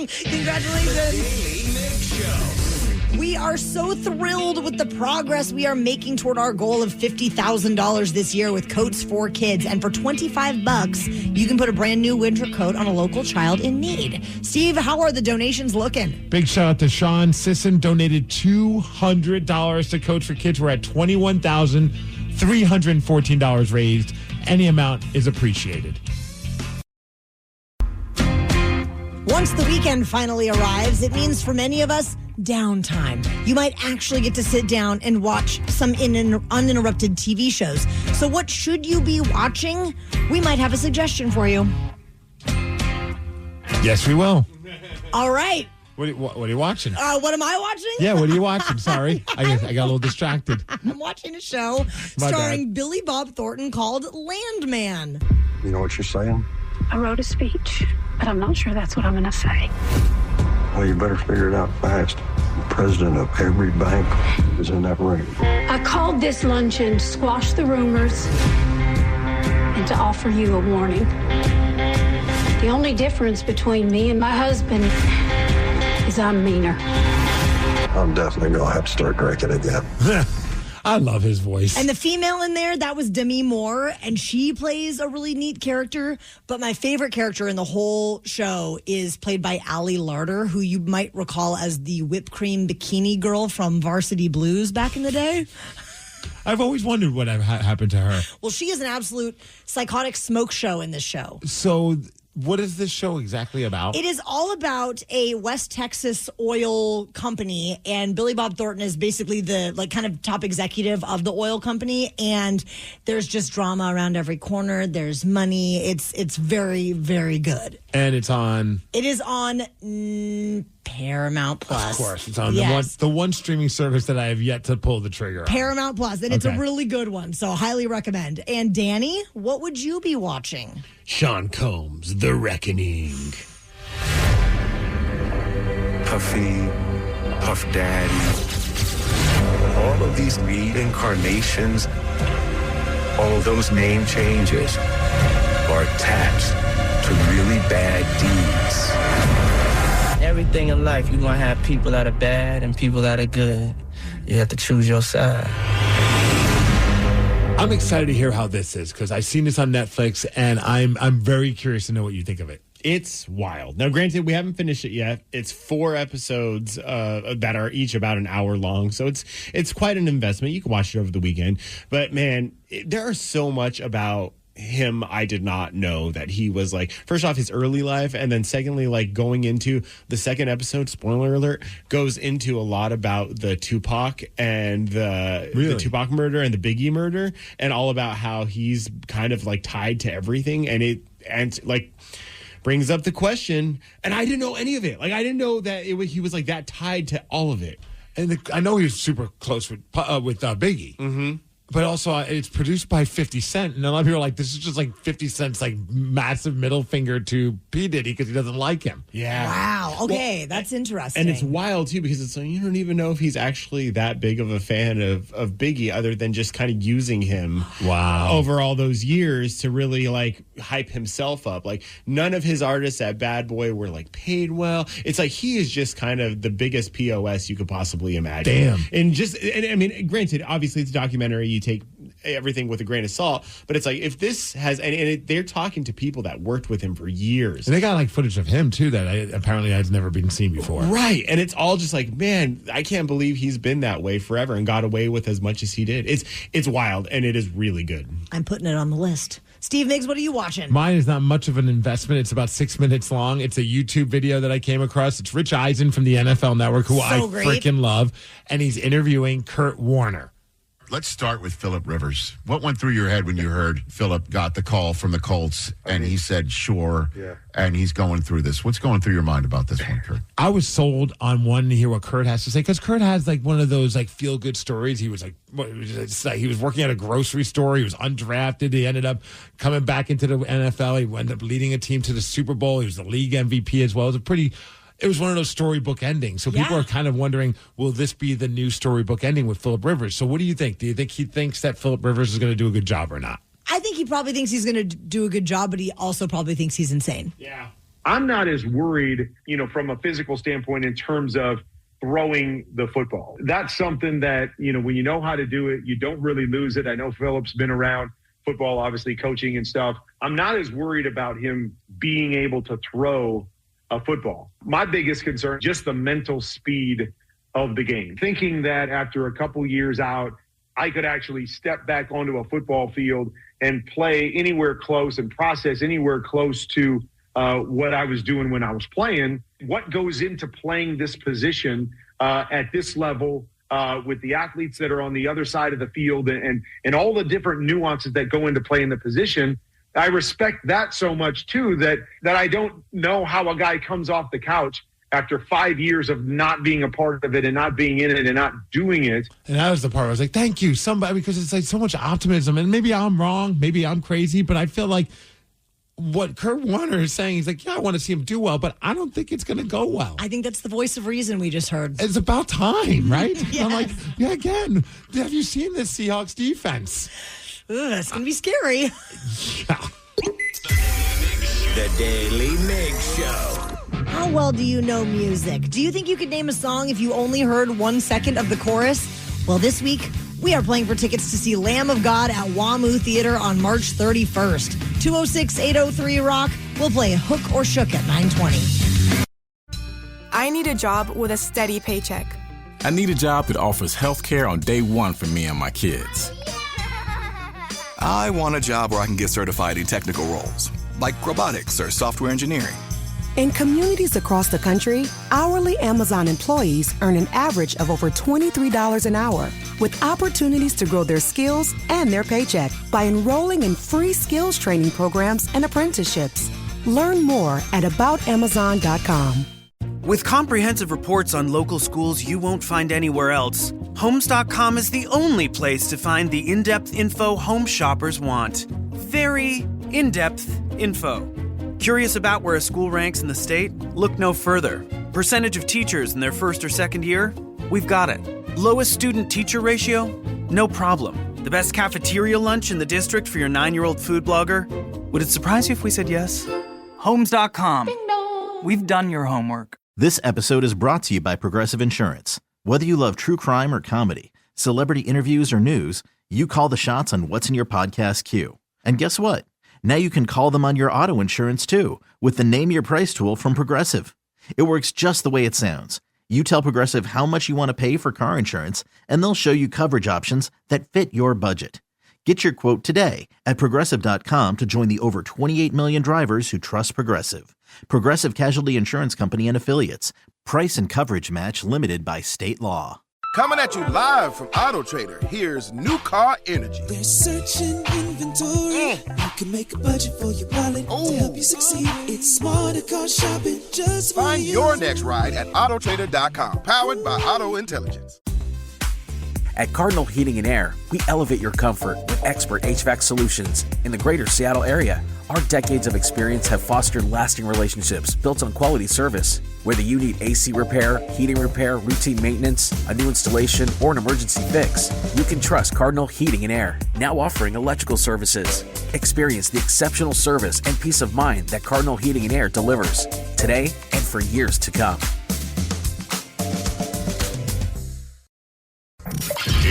Congratulations. We are so thrilled with the progress we are making toward our goal of $50,000 this year with Coats for Kids. And for $25, you can put a brand new winter coat on a local child in need. Steve, how are the donations looking? Big shout out to Sean Sisson, donated $200 to Coats for Kids. We're at $21,314 raised. Any amount is appreciated. Once the weekend finally arrives, it means for many of us, downtime. You might actually get to sit down and watch some uninterrupted TV shows. So what should you be watching? We might have a suggestion for you. Yes, we will. All right. What are you watching? What am I watching? Yeah, what are you watching? Sorry. I got a little distracted. I'm watching a show starring Billy Bob Thornton called Landman. You know what you're saying? I wrote a speech, but I'm not sure that's what I'm going to say. Well, you better figure it out fast. The president of every bank is in that room. I called this luncheon to squash the rumors and to offer you a warning. The only difference between me and my husband is I'm meaner. I'm definitely going to have to start drinking again. I love his voice. And the female in there, that was Demi Moore, and she plays a really neat character. But my favorite character in the whole show is played by Allie Larder, who you might recall as the whipped cream bikini girl from Varsity Blues back in the day. I've always wondered what happened to her. Well, she is an absolute psychotic smoke show in this show. So what is this show exactly about? It is all about a West Texas oil company, and Billy Bob Thornton is basically the kind of top executive of the oil company, and there's just drama around every corner. There's money. It's very, very good. And it's on? It is on Paramount Plus. Of course. It's on yes. the one streaming service that I have yet to pull the trigger on. Paramount Plus, and it's a really good one, so highly recommend. And Danny, what would you be watching? Sean Combs, The Reckoning. Puffy, Puff Daddy, all of these reincarnations, all of those name changes are attached to really bad deeds. Everything in life, you're going to have people that are bad and people that are good. You have to choose your side. I'm excited to hear how this is because I've seen this on Netflix, and I'm very curious to know what you think of it. It's wild. Now, granted, we haven't finished it yet. It's 4 episodes that are each about an hour long, so it's quite an investment. You can watch it over the weekend. But, man, there are so much about him I did not know that he was first off, his early life, and then secondly, going into the second episode, spoiler alert, goes into a lot about the Tupac and the Tupac murder and the Biggie murder, and all about how he's kind of tied to everything, and brings up the question, and I didn't know any of it. I didn't know that he was that tied to all of it. And I know he was super close with Biggie. Mm-hmm. But also, it's produced by 50 Cent. And a lot of people are like, this is just like 50 Cent's like massive middle finger to P. Diddy because he doesn't like him. Yeah. Wow. Okay, that's interesting. And it's wild, too, because it's like, you don't even know if he's actually that big of a fan of Biggie other than just kind of using him over all those years to really, like, hype himself up. Like, none of his artists at Bad Boy were, like, paid well. It's like he is just kind of the biggest POS you could possibly imagine. Damn. And I mean, granted, obviously it's a documentary. You take everything with a grain of salt, but it's like if this has they're talking to people that worked with him for years, and they got like footage of him too that apparently has never been seen before, right? And it's all just like, man, I can't believe he's been that way forever and got away with as much as he did. It's wild, and it is really good. I'm putting it on the list. Steve Migs, what are you watching? Mine is not much of an investment. It's about 6 minutes long. It's a YouTube video that I came across. It's Rich Eisen from the NFL Network, who I freaking love, and he's interviewing Kurt Warner. Let's start with Phillip Rivers. What went through your head when you heard Phillip got the call from the Colts and he said, sure, and he's going through this? What's going through your mind about this one, Kurt? I was sold on wanting to hear what Kurt has to say because Kurt has like one of those like feel-good stories. He was like, he was working at a grocery store. He was undrafted. He ended up coming back into the NFL. He ended up leading a team to the Super Bowl. He was the league MVP as well. It was one of those storybook endings. So people are kind of wondering, will this be the new storybook ending with Phillip Rivers? So what do you think? Do you think he thinks that Phillip Rivers is going to do a good job or not? I think he probably thinks he's going to do a good job, but he also probably thinks he's insane. Yeah. I'm not as worried, from a physical standpoint in terms of throwing the football. That's something that, when you know how to do it, you don't really lose it. I know Phillip's been around football, obviously coaching and stuff. I'm not as worried about him being able to throw a football. My biggest concern, just the mental speed of the game. Thinking that after a couple years out, I could actually step back onto a football field and play anywhere close and process anywhere close to what I was doing when I was playing. What goes into playing this position at this level with the athletes that are on the other side of the field and all the different nuances that go into playing the position. I respect that so much, too, that I don't know how a guy comes off the couch after 5 years of not being a part of it and not being in it and not doing it. And that was the part where I was like, thank you, somebody, because it's like so much optimism. And maybe I'm wrong, maybe I'm crazy, but I feel like what Kurt Warner is saying, he's like, yeah, I want to see him do well, but I don't think it's going to go well. I think that's the voice of reason we just heard. It's about time, right? Yes. I'm like, yeah, again, have you seen this Seahawks defense? It's going to be scary. Yeah. The Daily Migs Show. How well do you know music? Do you think you could name a song if you only heard 1 second of the chorus? Well, this week, we are playing for tickets to see Lamb of God at WAMU Theater on March 31st. 206-803-ROCK. We'll play Hook or Shook at 9:20. I need a job with a steady paycheck. I need a job that offers health care on day one for me and my kids. I want a job where I can get certified in technical roles, like robotics or software engineering. In communities across the country, hourly Amazon employees earn an average of over $23 an hour, with opportunities to grow their skills and their paycheck by enrolling in free skills training programs and apprenticeships. Learn more at aboutamazon.com. With comprehensive reports on local schools you won't find anywhere else, Homes.com is the only place to find the in-depth info home shoppers want. Very in-depth info. Curious about where a school ranks in the state? Look no further. Percentage of teachers in their first or second year? We've got it. Lowest student-teacher ratio? No problem. The best cafeteria lunch in the district for your 9-year-old food blogger? Would it surprise you if we said yes? Homes.com. We've done your homework. This episode is brought to you by Progressive Insurance. Whether you love true crime or comedy, celebrity interviews or news, you call the shots on what's in your podcast queue. And guess what? Now you can call them on your auto insurance too with the Name Your Price tool from Progressive. It works just the way it sounds. You tell Progressive how much you want to pay for car insurance, and they'll show you coverage options that fit your budget. Get your quote today at Progressive.com to join the over 28 million drivers who trust Progressive. Progressive Casualty Insurance Company and Affiliates. Price and coverage match limited by state law. Coming at you live from Auto Trader, here's New Car Energy. They're searching inventory. You can make a budget for your wallet to help you succeed. It's smarter car shopping just for Find you. your next ride at autotrader.com. Powered by Auto Intelligence. At Cardinal Heating and Air, we elevate your comfort with expert HVAC solutions in the greater Seattle area. Our decades of experience have fostered lasting relationships built on quality service. Whether you need AC repair, heating repair, routine maintenance, a new installation, or an emergency fix, you can trust Cardinal Heating and Air, now offering electrical services. Experience the exceptional service and peace of mind that Cardinal Heating and Air delivers today and for years to come.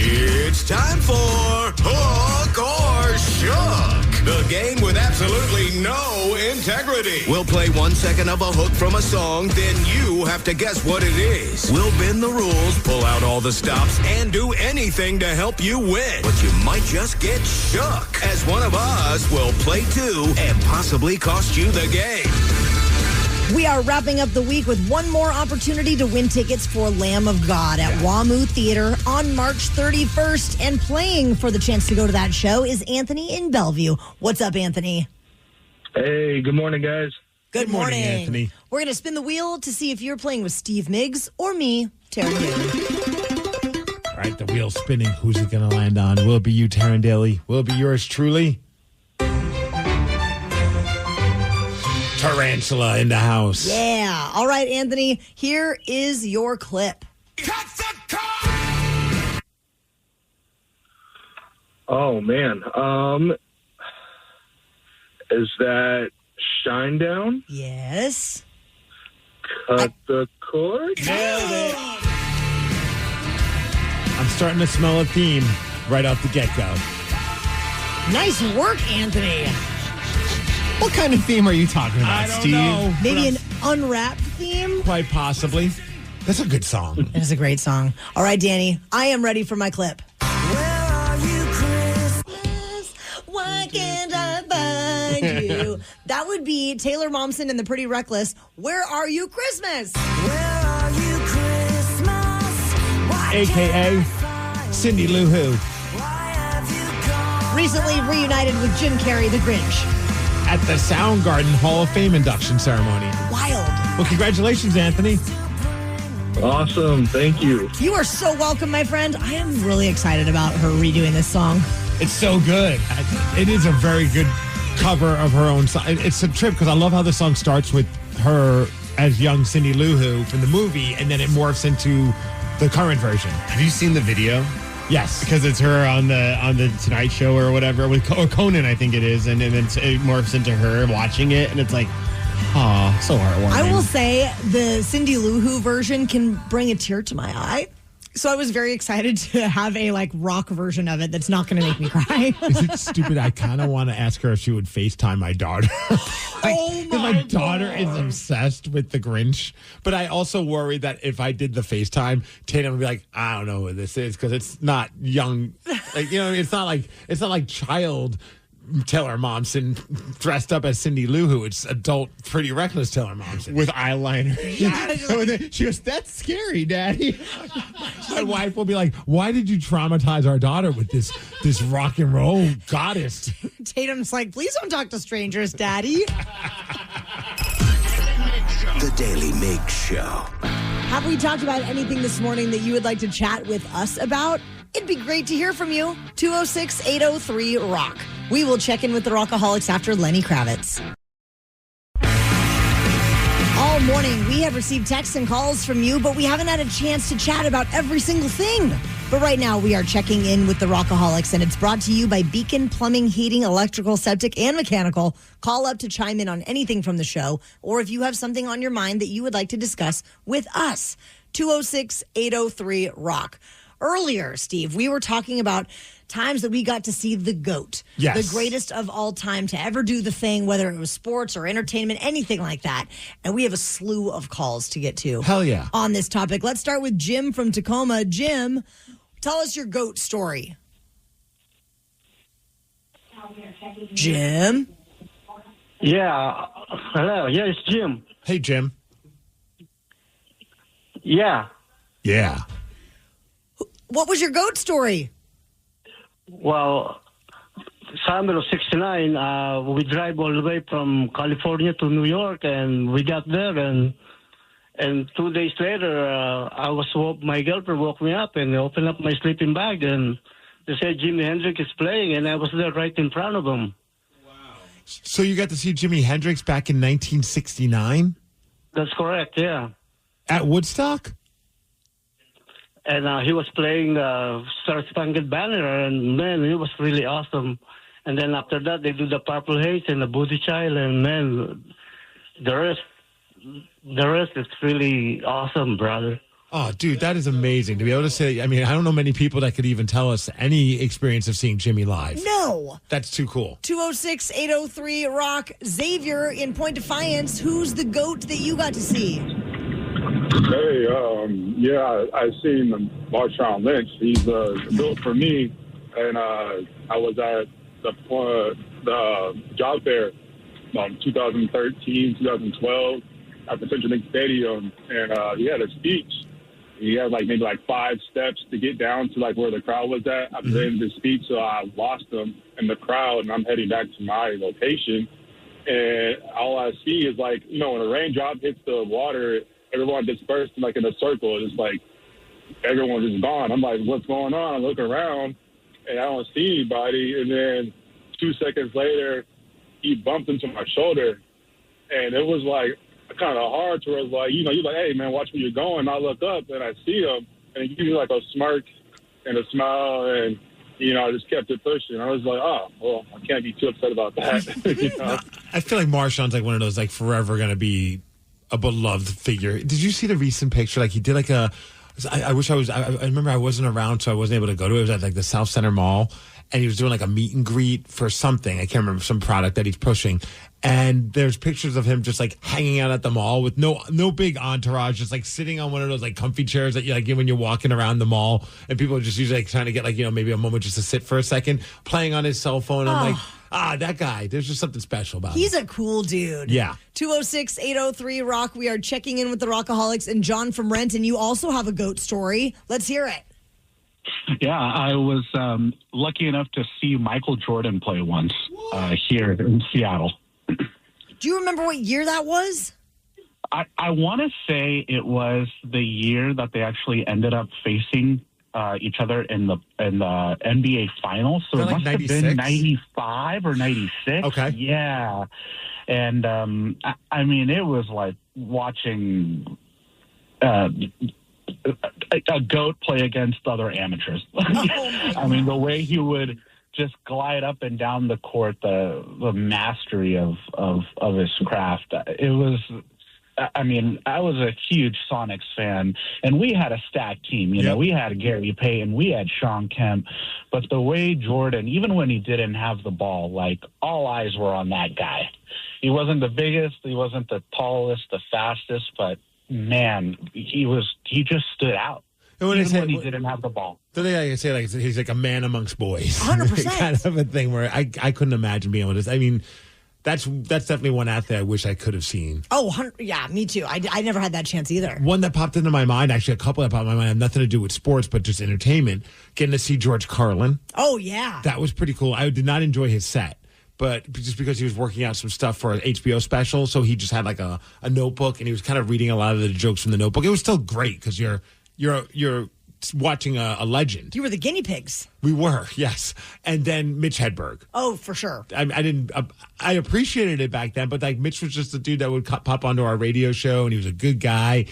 It's time for Hook or Shook, the game with absolutely no integrity. We'll play 1 second of a hook from a song, then you have to guess what it is. We'll bend the rules, pull out all the stops, and do anything to help you win. But you might just get shook, as one of us will play too and possibly cost you the game. We are wrapping up the week with one more opportunity to win tickets for Lamb of God at WAMU Theater on March 31st. And playing for the chance to go to that show is Anthony in Bellevue. What's up, Anthony? Hey, good morning, guys. Good morning, Anthony. We're going to spin the wheel to see if you're playing with Steve Migs or me, Taryn Daly. All right, the wheel's spinning. Who's it going to land on? Will it be you, Taryn Daly? Will it be yours truly? Tarantula in the house. Yeah. All right, Anthony, here is your clip. Oh, man. Is that Shinedown? Yes. Cut the cord? Nailed it. I'm starting to smell a theme right off the get-go. Nice work, Anthony. What kind of theme are you talking about, I don't Steve? know. Maybe an unwrapped theme? Quite possibly. That's a good song. It is a great song. All right, Danny, I am ready for my clip. Where are you, Christmas? Why can't I find you? That would be Taylor Momsen and the Pretty Reckless. Where are you, Christmas? Where are you, Christmas? A.K.A. Cindy Lou Who. Recently reunited with Jim Carrey, the Grinch. At the Soundgarden Hall of Fame induction ceremony. Wild. Well, congratulations, Anthony. Awesome. Thank you. You are so welcome, my friend. I am really excited about her redoing this song. It's so good. It is a very good cover of her own song. It's a trip because I love how the song starts with her as young Cindy Lou Who from the movie, and then it morphs into the current version. Have you seen the video? Yes, because it's her on the Tonight Show or whatever with or Conan, I think it is, and then it morphs into her watching it, and it's like, aw, so heartwarming. I will say the Cindy Lou Who version can bring a tear to my eye. So I was very excited to have a rock version of it that's not going to make me cry. Is it stupid? I kind of want to ask her if she would FaceTime my daughter. My daughter is obsessed with the Grinch, but I also worry that if I did the FaceTime, Tatum would be like, I don't know what this is because it's not young. It's not like child Taylor Momsen dressed up as Cindy Lou Who. It's adult Pretty Reckless Taylor Momsen with eyeliner. She goes, "That's scary, Daddy." My wife will be like, "Why did you traumatize our daughter with this rock and roll goddess?" Tatum's like, "Please don't talk to strangers, Daddy." The Daily Migs Show. Have we talked about anything this morning that you would like to chat with us about? It'd be great to hear from you. 206-803-ROCK. We will check in with the Rockaholics after Lenny Kravitz. All morning, we have received texts and calls from you, but we haven't had a chance to chat about every single thing. But right now, we are checking in with the Rockaholics, and it's brought to you by Beacon Plumbing, Heating, Electrical, Septic, and Mechanical. Call up to chime in on anything from the show, or if you have something on your mind that you would like to discuss with us. 206-803-ROCK. Earlier, Steve, we were talking about times that we got to see the GOAT. Yes. The greatest of all time to ever do the thing, whether it was sports or entertainment, anything like that. And we have a slew of calls to get to. Hell yeah. On this topic. Let's start with Jim from Tacoma. Jim, tell us your GOAT story. Jim? Yeah. Hello. Yeah, it's Jim. Hey, Jim. Yeah. Yeah. What was your GOAT story? Well, summer of '69, we drive all the way from California to New York, and we got there, and And 2 days later, my girlfriend woke me up and opened up my sleeping bag, and they said Jimi Hendrix is playing, and I was there right in front of him. So you got to see Jimi Hendrix back in 1969? That's correct, yeah. At Woodstock? And he was playing Star Spangled Banner, and man, it was really awesome. And then after that, they do the Purple Haze and the Booty Child, and man, the rest is really awesome, brother. Oh, dude, that is amazing to be able to say. I mean, I don't know many people that could even tell us any experience of seeing Jimmy live. No. That's too cool. 206-803-ROCK. Xavier in Point Defiance, who's the GOAT that you got to see? Hey, I seen Marshawn Lynch. He's built for me, and I was at the job fair 2013, 2012 at the CenturyLink Stadium, and he had a speech. He had maybe 5 steps to get down to where the crowd was at the end of the speech, so I lost him in the crowd, and I'm heading back to my location, and all I see is when a raindrop hits the water, everyone dispersed in a circle. It's everyone's just gone. I'm like, what's going on? I look around, and I don't see anybody. And then 2 seconds later, he bumped into my shoulder, and it was kind of hard to us. You're like, hey, man, watch where you're going. I look up, and I see him, and he gives me a smirk and a smile, and, I just kept it pushing. I was like, oh, well, I can't be too upset about that. I feel like Marshawn's one of those forever going to be a beloved figure. Did you see the recent picture? He did I wish I was. I remember I wasn't around, so I wasn't able to go to it. It was at the South Center Mall, and he was doing a meet and greet for something. I can't remember, some product that he's pushing. And there's pictures of him just hanging out at the mall with no big entourage, just sitting on one of those comfy chairs that you get when you're walking around the mall, and people are just usually trying to get maybe a moment just to sit for a second, playing on his cell phone. I'm that guy. There's just something special about him. He's a cool dude. Yeah. 206-803-ROCK. We are checking in with the Rockaholics and John from Renton. You also have a GOAT story. Let's hear it. Yeah, I was lucky enough to see Michael Jordan play once here in Seattle. Do you remember what year that was? I want to say it was the year that they actually ended up facing each other in the NBA Finals. So it must 96? Have been 95 or 96. Okay. Yeah. And, I mean, it was like watching a GOAT play against other amateurs. I mean, the way he would just glide up and down the court, the mastery of his craft. It was... I mean, I was a huge Sonics fan, and we had a stacked team. You know, we had Gary Payton, we had Sean Kemp, but the way Jordan, even when he didn't have the ball, like, all eyes were on that guy. He wasn't the biggest, he wasn't the tallest, the fastest, but, man, he just stood out. When he didn't have the ball. So they say like he's like a man amongst boys. 100%. Kind of a thing where I couldn't imagine being able to. I mean, that's definitely one athlete I wish I could have seen. Oh, yeah, me too. I never had that chance either. One that popped into my mind, actually a couple that popped in my mind, have nothing to do with sports, but just entertainment. Getting to see George Carlin. Oh, yeah. That was pretty cool. I did not enjoy his set, but just because he was working out some stuff for an HBO special, so he just had like a notebook, and he was kind of reading a lot of the jokes from the notebook. It was still great because you're watching a legend. You were the guinea pigs. We were, yes. And then Mitch Hedberg. Oh, for sure. I appreciated it back then, but like Mitch was just a dude that would pop onto our radio show, and he was a good guy.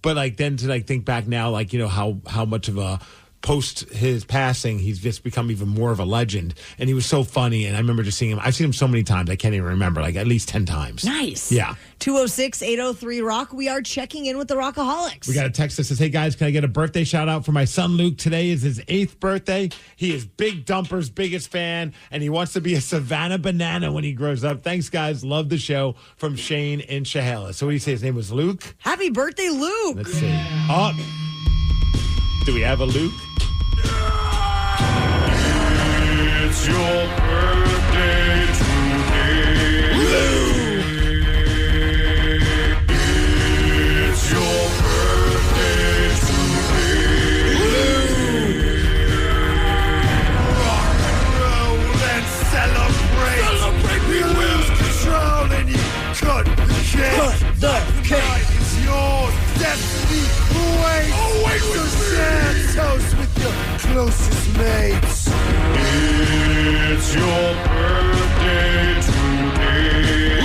But like then to like think back now, like, you know, how much of a post his passing, he's just become even more of a legend. And he was so funny. And I remember just seeing him. I've seen him so many times. I can't even remember, like at least 10 times. Nice. Yeah. 206-803-ROCK. We are checking in with the Rockaholics. We got a text that says, hey guys, can I get a birthday shout out for my son Luke? Today is his 8th birthday. He is Big Dumper's biggest fan, and he wants to be a Savannah Banana when he grows up. Thanks, guys. Love the show. From Shane in Chehalis. So what do you say? His name was Luke? Happy birthday, Luke. Let's see. Oh, do we have a Luke? It's your birthday today, Luke. It's your birthday today, Luke. Rock and roll and celebrate. Celebrate, we lose control and you cut the cake. Cut the cake. Tonight is yours. closest mates. It's your birthday today.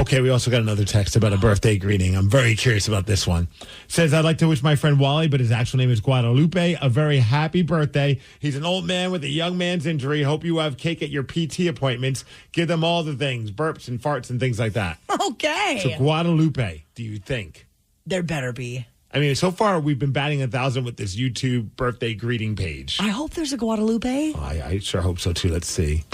Okay, we also got another text about a birthday greeting. I'm very curious about this one. Says, I'd like to wish my friend Wally, but his actual name is Guadalupe, a very happy birthday. He's an old man with a young man's injury. Hope you have cake at your PT appointments. Give them all the things, burps and farts and things like that. Okay. So Guadalupe, do you think? There better be. I mean, so far we've been batting 1,000 with this YouTube birthday greeting page. I hope there's a Guadalupe. I sure hope so too. Let's see.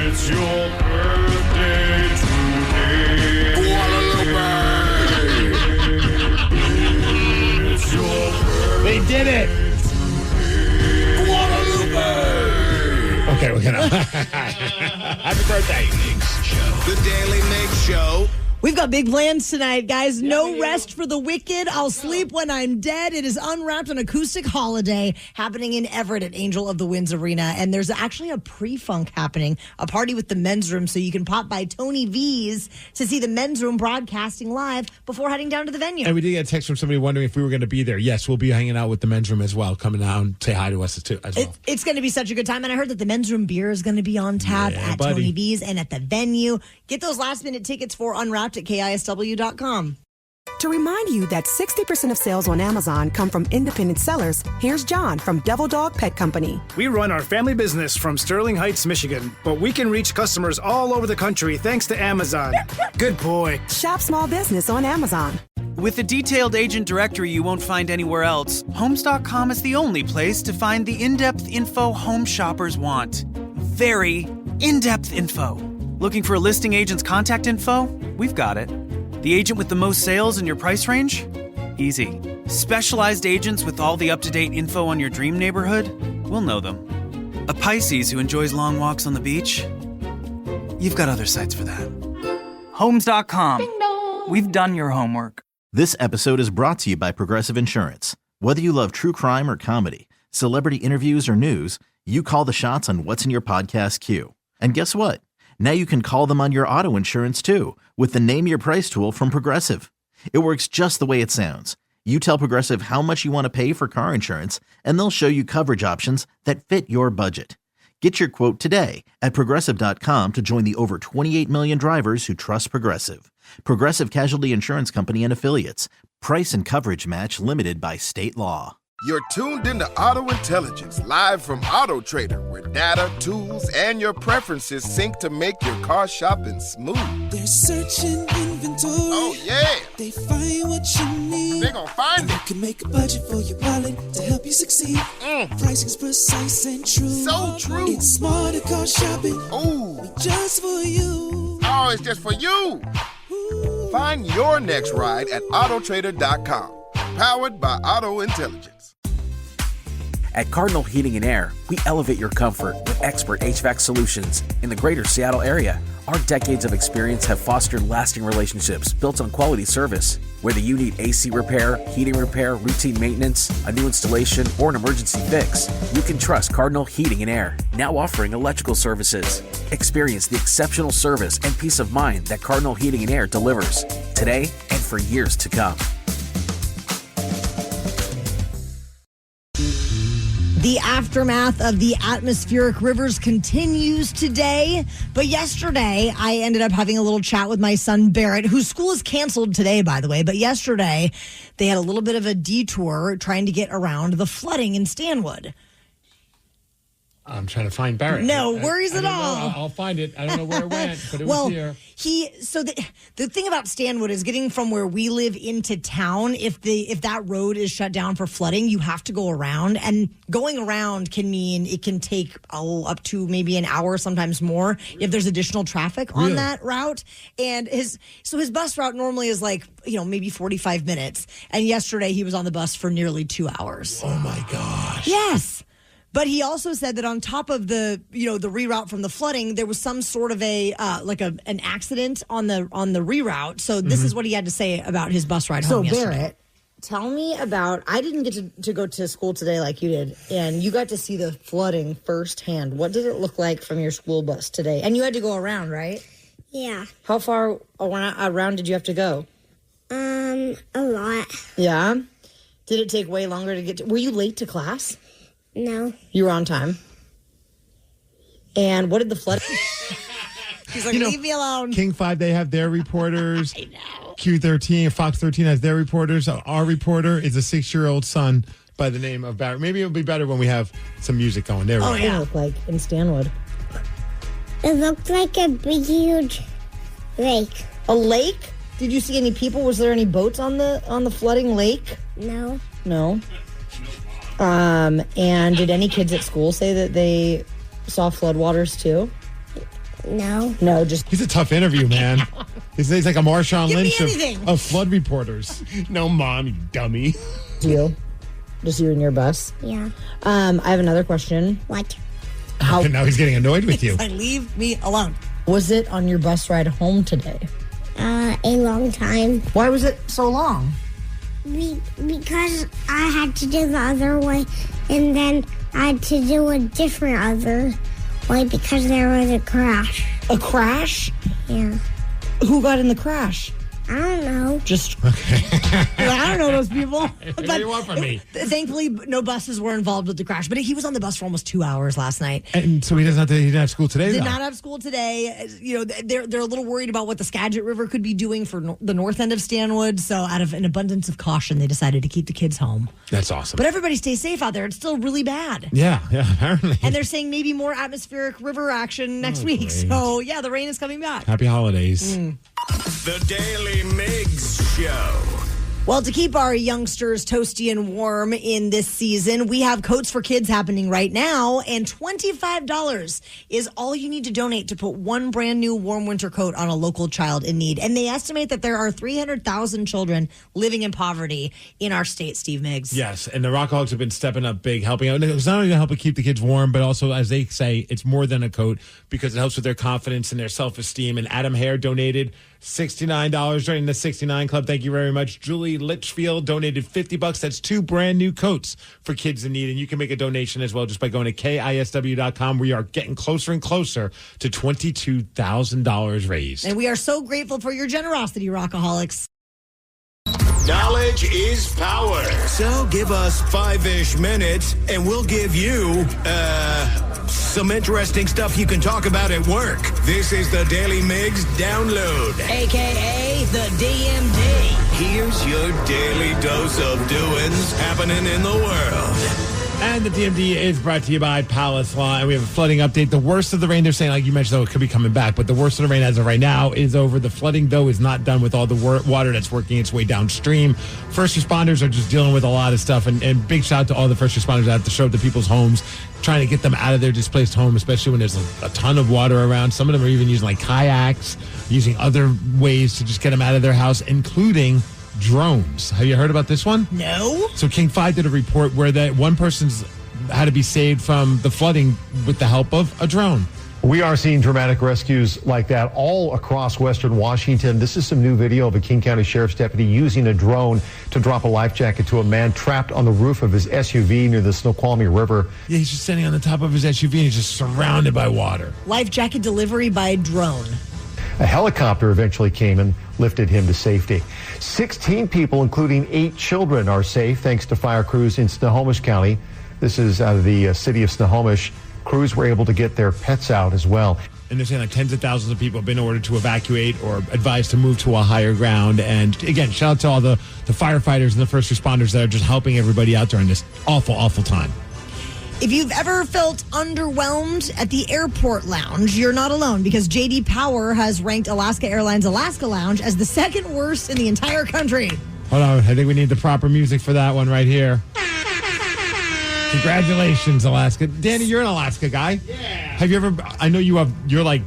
It's your birthday today. Guadalupe! It's your birthday. They did it! Guadalupe! Okay, we're gonna. Happy birthday. The Daily Migs Show. We've got big plans tonight, guys. No rest for the wicked. I'll sleep when I'm dead. It is Unwrapped, an acoustic holiday happening in Everett at Angel of the Winds Arena. And there's actually a pre-funk happening, a party with the men's room. So you can pop by Tony V's to see the men's room broadcasting live before heading down to the venue. And we did get a text from somebody wondering if we were going to be there. Yes, we'll be hanging out with the men's room as well. Coming down, say hi to us as well. It's going to be such a good time. And I heard that the men's room beer is going to be on tap at Tony V's and at the venue. Get those last-minute tickets for Unwrapped at KISW.com. To remind you that 60% of sales on Amazon come from independent sellers, here's John from Devil Dog Pet Company. We run our family business from Sterling Heights, Michigan, but we can reach customers all over the country thanks to Amazon. Good boy. Shop small business on Amazon. With a detailed agent directory you won't find anywhere else, Homes.com is the only place to find the in-depth info home shoppers want. Very in-depth info. Looking for a listing agent's contact info? We've got it. The agent with the most sales in your price range? Easy. Specialized agents with all the up-to-date info on your dream neighborhood? We'll know them. A Pisces who enjoys long walks on the beach? You've got other sites for that. Homes.com. We've done your homework. This episode is brought to you by Progressive Insurance. Whether you love true crime or comedy, celebrity interviews or news, you call the shots on what's in your podcast queue. And guess what? Now you can call them on your auto insurance too with the Name Your Price tool from Progressive. It works just the way it sounds. You tell Progressive how much you want to pay for car insurance, and they'll show you coverage options that fit your budget. Get your quote today at Progressive.com to join the over 28 million drivers who trust Progressive. Progressive Casualty Insurance Company and Affiliates. Price and coverage match limited by state law. You're tuned into Auto Intelligence, live from Auto Trader, where data, tools, and your preferences sync to make your car shopping smooth. They're searching inventory. Oh, yeah. They find what you need. They're gonna find it. You can make a budget for your wallet to help you succeed. Pricing's precise and true. So true. It's smarter car shopping. Ooh. Just for you. Oh, it's just for you. Ooh. Find your next ride at autotrader.com. Powered by Auto Intelligence. At Cardinal Heating and Air, we elevate your comfort with expert HVAC solutions in the greater Seattle area. Our decades of experience have fostered lasting relationships built on quality service. Whether you need AC repair, heating repair, routine maintenance, a new installation, or an emergency fix, you can trust Cardinal Heating and Air, now offering electrical services. Experience the exceptional service and peace of mind that Cardinal Heating and Air delivers today and for years to come. The aftermath of the atmospheric rivers continues today. But yesterday, I ended up having a little chat with my son, Barrett, whose school is canceled today, by the way. But yesterday, they had a little bit of a detour trying to get around the flooding in Stanwood. I'm trying to find Barrett. No worries at all. I'll find it. I don't know where it went, but it was here. So the thing about Stanwood is getting from where we live into town. If that road is shut down for flooding, you have to go around, and going around can mean it can take up to maybe an hour, sometimes more, if there's additional traffic on that route. And his bus route normally is like, maybe 45 minutes. And yesterday he was on the bus for nearly 2 hours. Oh my gosh. Yes. But he also said that on top of the reroute from the flooding, there was some sort of an accident on the reroute. So this is what he had to say about his bus ride home yesterday. So Barrett, tell me about, I didn't get to go to school today like you did, and you got to see the flooding firsthand. What did it look like from your school bus today? And you had to go around, right? Yeah. How far around did you have to go? A lot. Yeah? Did it take way longer to get to... Were you late to class? No. You were on time? And what did the flood... He's like, leave me alone. King 5, they have their reporters. I know. Q13, Fox 13 has their reporters. Our reporter is a 6-year-old son by the name of Barrett. Maybe it'll be better when we have some music going. There we go. What did it look like in Stanwood? It looked like a big, huge lake. A lake? Did you see any people? Was there any boats on the flooding lake? No. No. And did any kids at school say that they saw floodwaters too? No. No, just... He's a tough interview, man. He's like a Marshawn Lynch anything. of flood reporters. No, Mom, you dummy. You? Just you and your bus? Yeah. I have another question. What? And now he's getting annoyed with you. Leave me alone. Was it on your bus ride home today? A long time. Why was it so long? Because I had to do the other way, and then I had to do a different other way because there was a crash. A crash? Yeah. Who got in the crash? I don't know. Just okay. I don't know those people. What do you want from me? Thankfully, no buses were involved with the crash. But he was on the bus for almost 2 hours last night. And so he didn't have school today. Did not have school today. You know, they're a little worried about what the Skagit River could be doing for the north end of Stanwood. So, out of an abundance of caution, they decided to keep the kids home. That's awesome. But everybody stay safe out there. It's still really bad. Yeah, apparently. And they're saying maybe more atmospheric river action next week. Great. So, yeah, the rain is coming back. Happy holidays. The Daily Migs Show. Well, to keep our youngsters toasty and warm in this season, we have Coats for Kids happening right now, and $25 is all you need to donate to put one brand new warm winter coat on a local child in need. And they estimate that there are 300,000 children living in poverty in our state, Steve Migs. Yes, and the Rockaholics have been stepping up big, helping out. It's not only to help keep the kids warm, but also, as they say, it's more than a coat because it helps with their confidence and their self-esteem. And Adam Hare donated $69 joining the 69 Club. Thank you very much. Julie Litchfield donated $50. That's 2 brand new coats for kids in need. And you can make a donation as well just by going to KISW.com. We are getting closer and closer to $22,000 raised. And we are so grateful for your generosity, Rockaholics. Knowledge is power. So give us 5-ish minutes and we'll give you, some interesting stuff you can talk about at work. This is the Daily Migs Download. AKA the DMD. Here's your daily dose of doings happening in the world. And the DMD is brought to you by Palace Law, and we have a flooding update. The worst of the rain, they're saying, like you mentioned, though, it could be coming back, but the worst of the rain as of right now is over. The flooding, though, is not done with all the water that's working its way downstream. First responders are just dealing with a lot of stuff, and big shout out to all the first responders that have to show up to people's homes, trying to get them out of their displaced home, especially when there's a ton of water around. Some of them are even using like kayaks, using other ways to just get them out of their house, including drones. Have you heard about this one? No. So King 5 did a report where that one person's had to be saved from the flooding with the help of a drone. We are seeing dramatic rescues like that all across western Washington. This is some new video of a King County Sheriff's deputy using a drone to drop a life jacket to a man trapped on the roof of his SUV near the Snoqualmie River. Yeah, he's just standing on the top of his SUV and he's just surrounded by water. Life jacket delivery by drone. A helicopter eventually came and lifted him to safety. 16 people, including 8 children, are safe thanks to fire crews in Snohomish County. This is out of the city of Snohomish. Crews were able to get their pets out as well. And they're saying like tens of thousands of people have been ordered to evacuate or advised to move to a higher ground. And again, shout out to all the firefighters and the first responders that are just helping everybody out during this awful, awful time. If you've ever felt underwhelmed at the airport lounge, you're not alone because J.D. Power has ranked Alaska Airlines Alaska Lounge as the second worst in the entire country. Hold on, I think we need the proper music for that one right here. Congratulations, Alaska. Danny, you're an Alaska guy. Yeah. Have you ever, I know you're like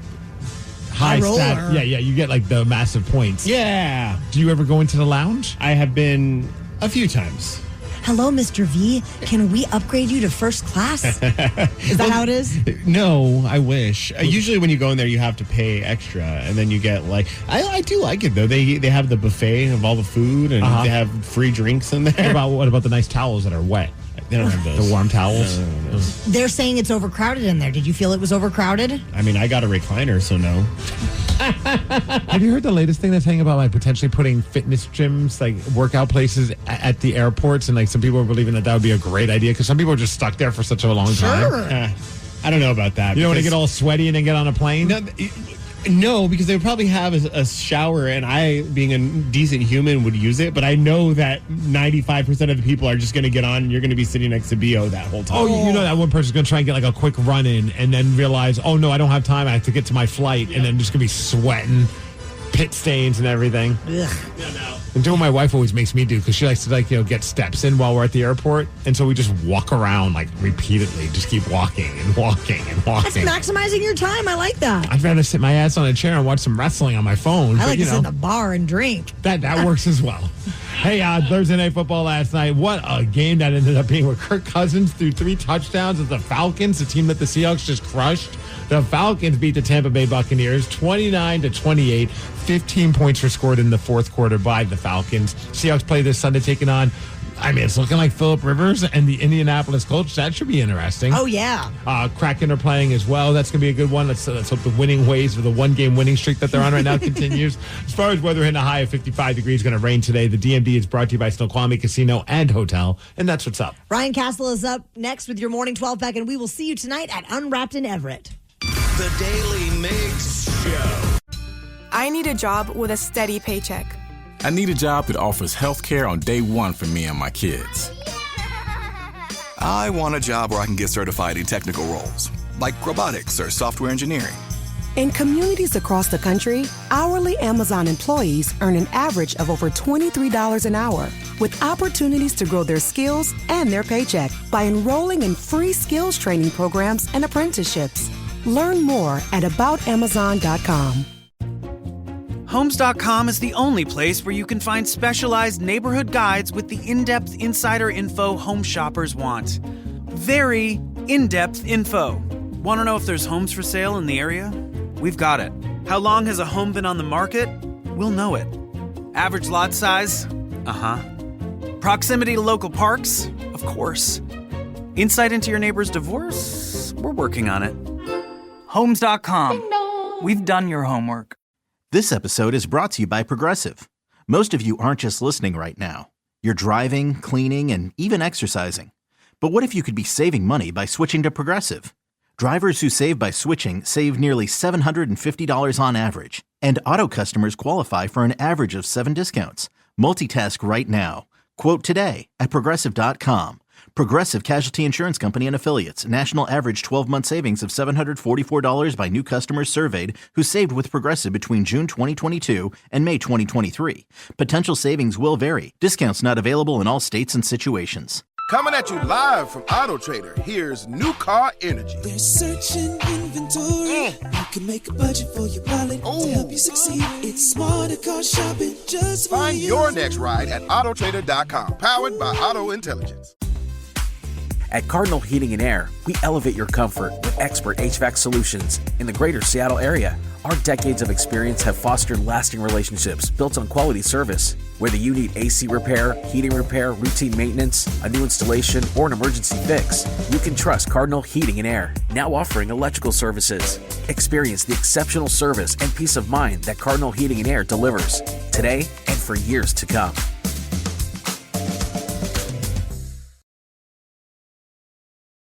high stat. Yeah, you get like the massive points. Yeah. Do you ever go into the lounge? I have been a few times. Hello, Mr. V. Can we upgrade you to first class? Is that how it is? No, I wish. Usually when you go in there, you have to pay extra. And then you get like, I do like it though. They have the buffet of all the food and they have free drinks in there. What about the nice towels that are wet? They don't have those. The warm towels. No. They're saying it's overcrowded in there. Did you feel it was overcrowded? I mean, I got a recliner, so no. Have you heard the latest thing that's saying about like potentially putting fitness gyms, like workout places at the airports? And like some people are believing that would be a great idea because some people are just stuck there for such a long time. I don't know about that. You don't want to get all sweaty and then get on a plane? No, because they would probably have a shower, and I, being a decent human, would use it. But I know that 95% of the people are just going to get on, and you're going to be sitting next to BO that whole time. Oh, you know that one person's going to try and get like a quick run in and then realize, oh, no, I don't have time. I have to get to my flight. And then just going to be sweating, pit stains and everything. And doing what my wife always makes me do because she likes to get steps in while we're at the airport. And so we just walk around like repeatedly, just keep walking and walking and walking. That's maximizing your time. I like that. I'd rather sit my ass on a chair and watch some wrestling on my phone. I like to sit in a bar and drink. That works as well. Hey, Thursday Night Football last night. What a game that ended up being, where Kirk Cousins threw 3 touchdowns at the Falcons, the team that the Seahawks just crushed. The Falcons beat the Tampa Bay Buccaneers 29-28. 15 points were scored in the fourth quarter by the Falcons. Seahawks play this Sunday taking on, it's looking like Phillip Rivers and the Indianapolis Colts. That should be interesting. Oh, yeah. Kraken are playing as well. That's going to be a good one. Let's hope the winning ways of the one-game winning streak that they're on right now continues. As far as weather, hitting a high of 55 degrees, going to rain today. The DMV is brought to you by Snoqualmie Casino and Hotel, and that's what's up. Ryan Castle is up next with your Morning 12 Pack, and we will see you tonight at Unwrapped in Everett. The Daily Migs Show. I need a job with a steady paycheck. I need a job that offers health care on day one for me and my kids. I want a job where I can get certified in technical roles, like robotics or software engineering. In communities across the country, hourly Amazon employees earn an average of over $23 an hour, with opportunities to grow their skills and their paycheck by enrolling in free skills training programs and apprenticeships. Learn more at aboutamazon.com. Homes.com is the only place where you can find specialized neighborhood guides with the in-depth insider info home shoppers want. Very in-depth info. Want to know if there's homes for sale in the area? We've got it. How long has a home been on the market? We'll know it. Average lot size? Proximity to local parks? Of course. Insight into your neighbor's divorce? We're working on it. Homes.com. We've done your homework. This episode is brought to you by Progressive. Most of you aren't just listening right now. You're driving, cleaning, and even exercising. But what if you could be saving money by switching to Progressive? Drivers who save by switching save nearly $750 on average. And auto customers qualify for an average of 7 discounts. Multitask right now. Quote today at Progressive.com. Progressive Casualty Insurance Company and Affiliates. National average 12-month savings of $744 by new customers surveyed who saved with Progressive between June 2022 and May 2023. Potential savings will vary. Discounts not available in all states and situations. Coming at you live from Auto Trader, here's New Car Energy. They're searching inventory. You can make a budget for your wallet to help you succeed. It's smarter car shopping just for Find you. your next ride at autotrader.com. Powered by Auto Intelligence. At Cardinal Heating and Air, we elevate your comfort with expert HVAC solutions in the greater Seattle area. Our decades of experience have fostered lasting relationships built on quality service. Whether you need AC repair, heating repair, routine maintenance, a new installation, or an emergency fix, you can trust Cardinal Heating and Air, now offering electrical services. Experience the exceptional service and peace of mind that Cardinal Heating and Air delivers today and for years to come.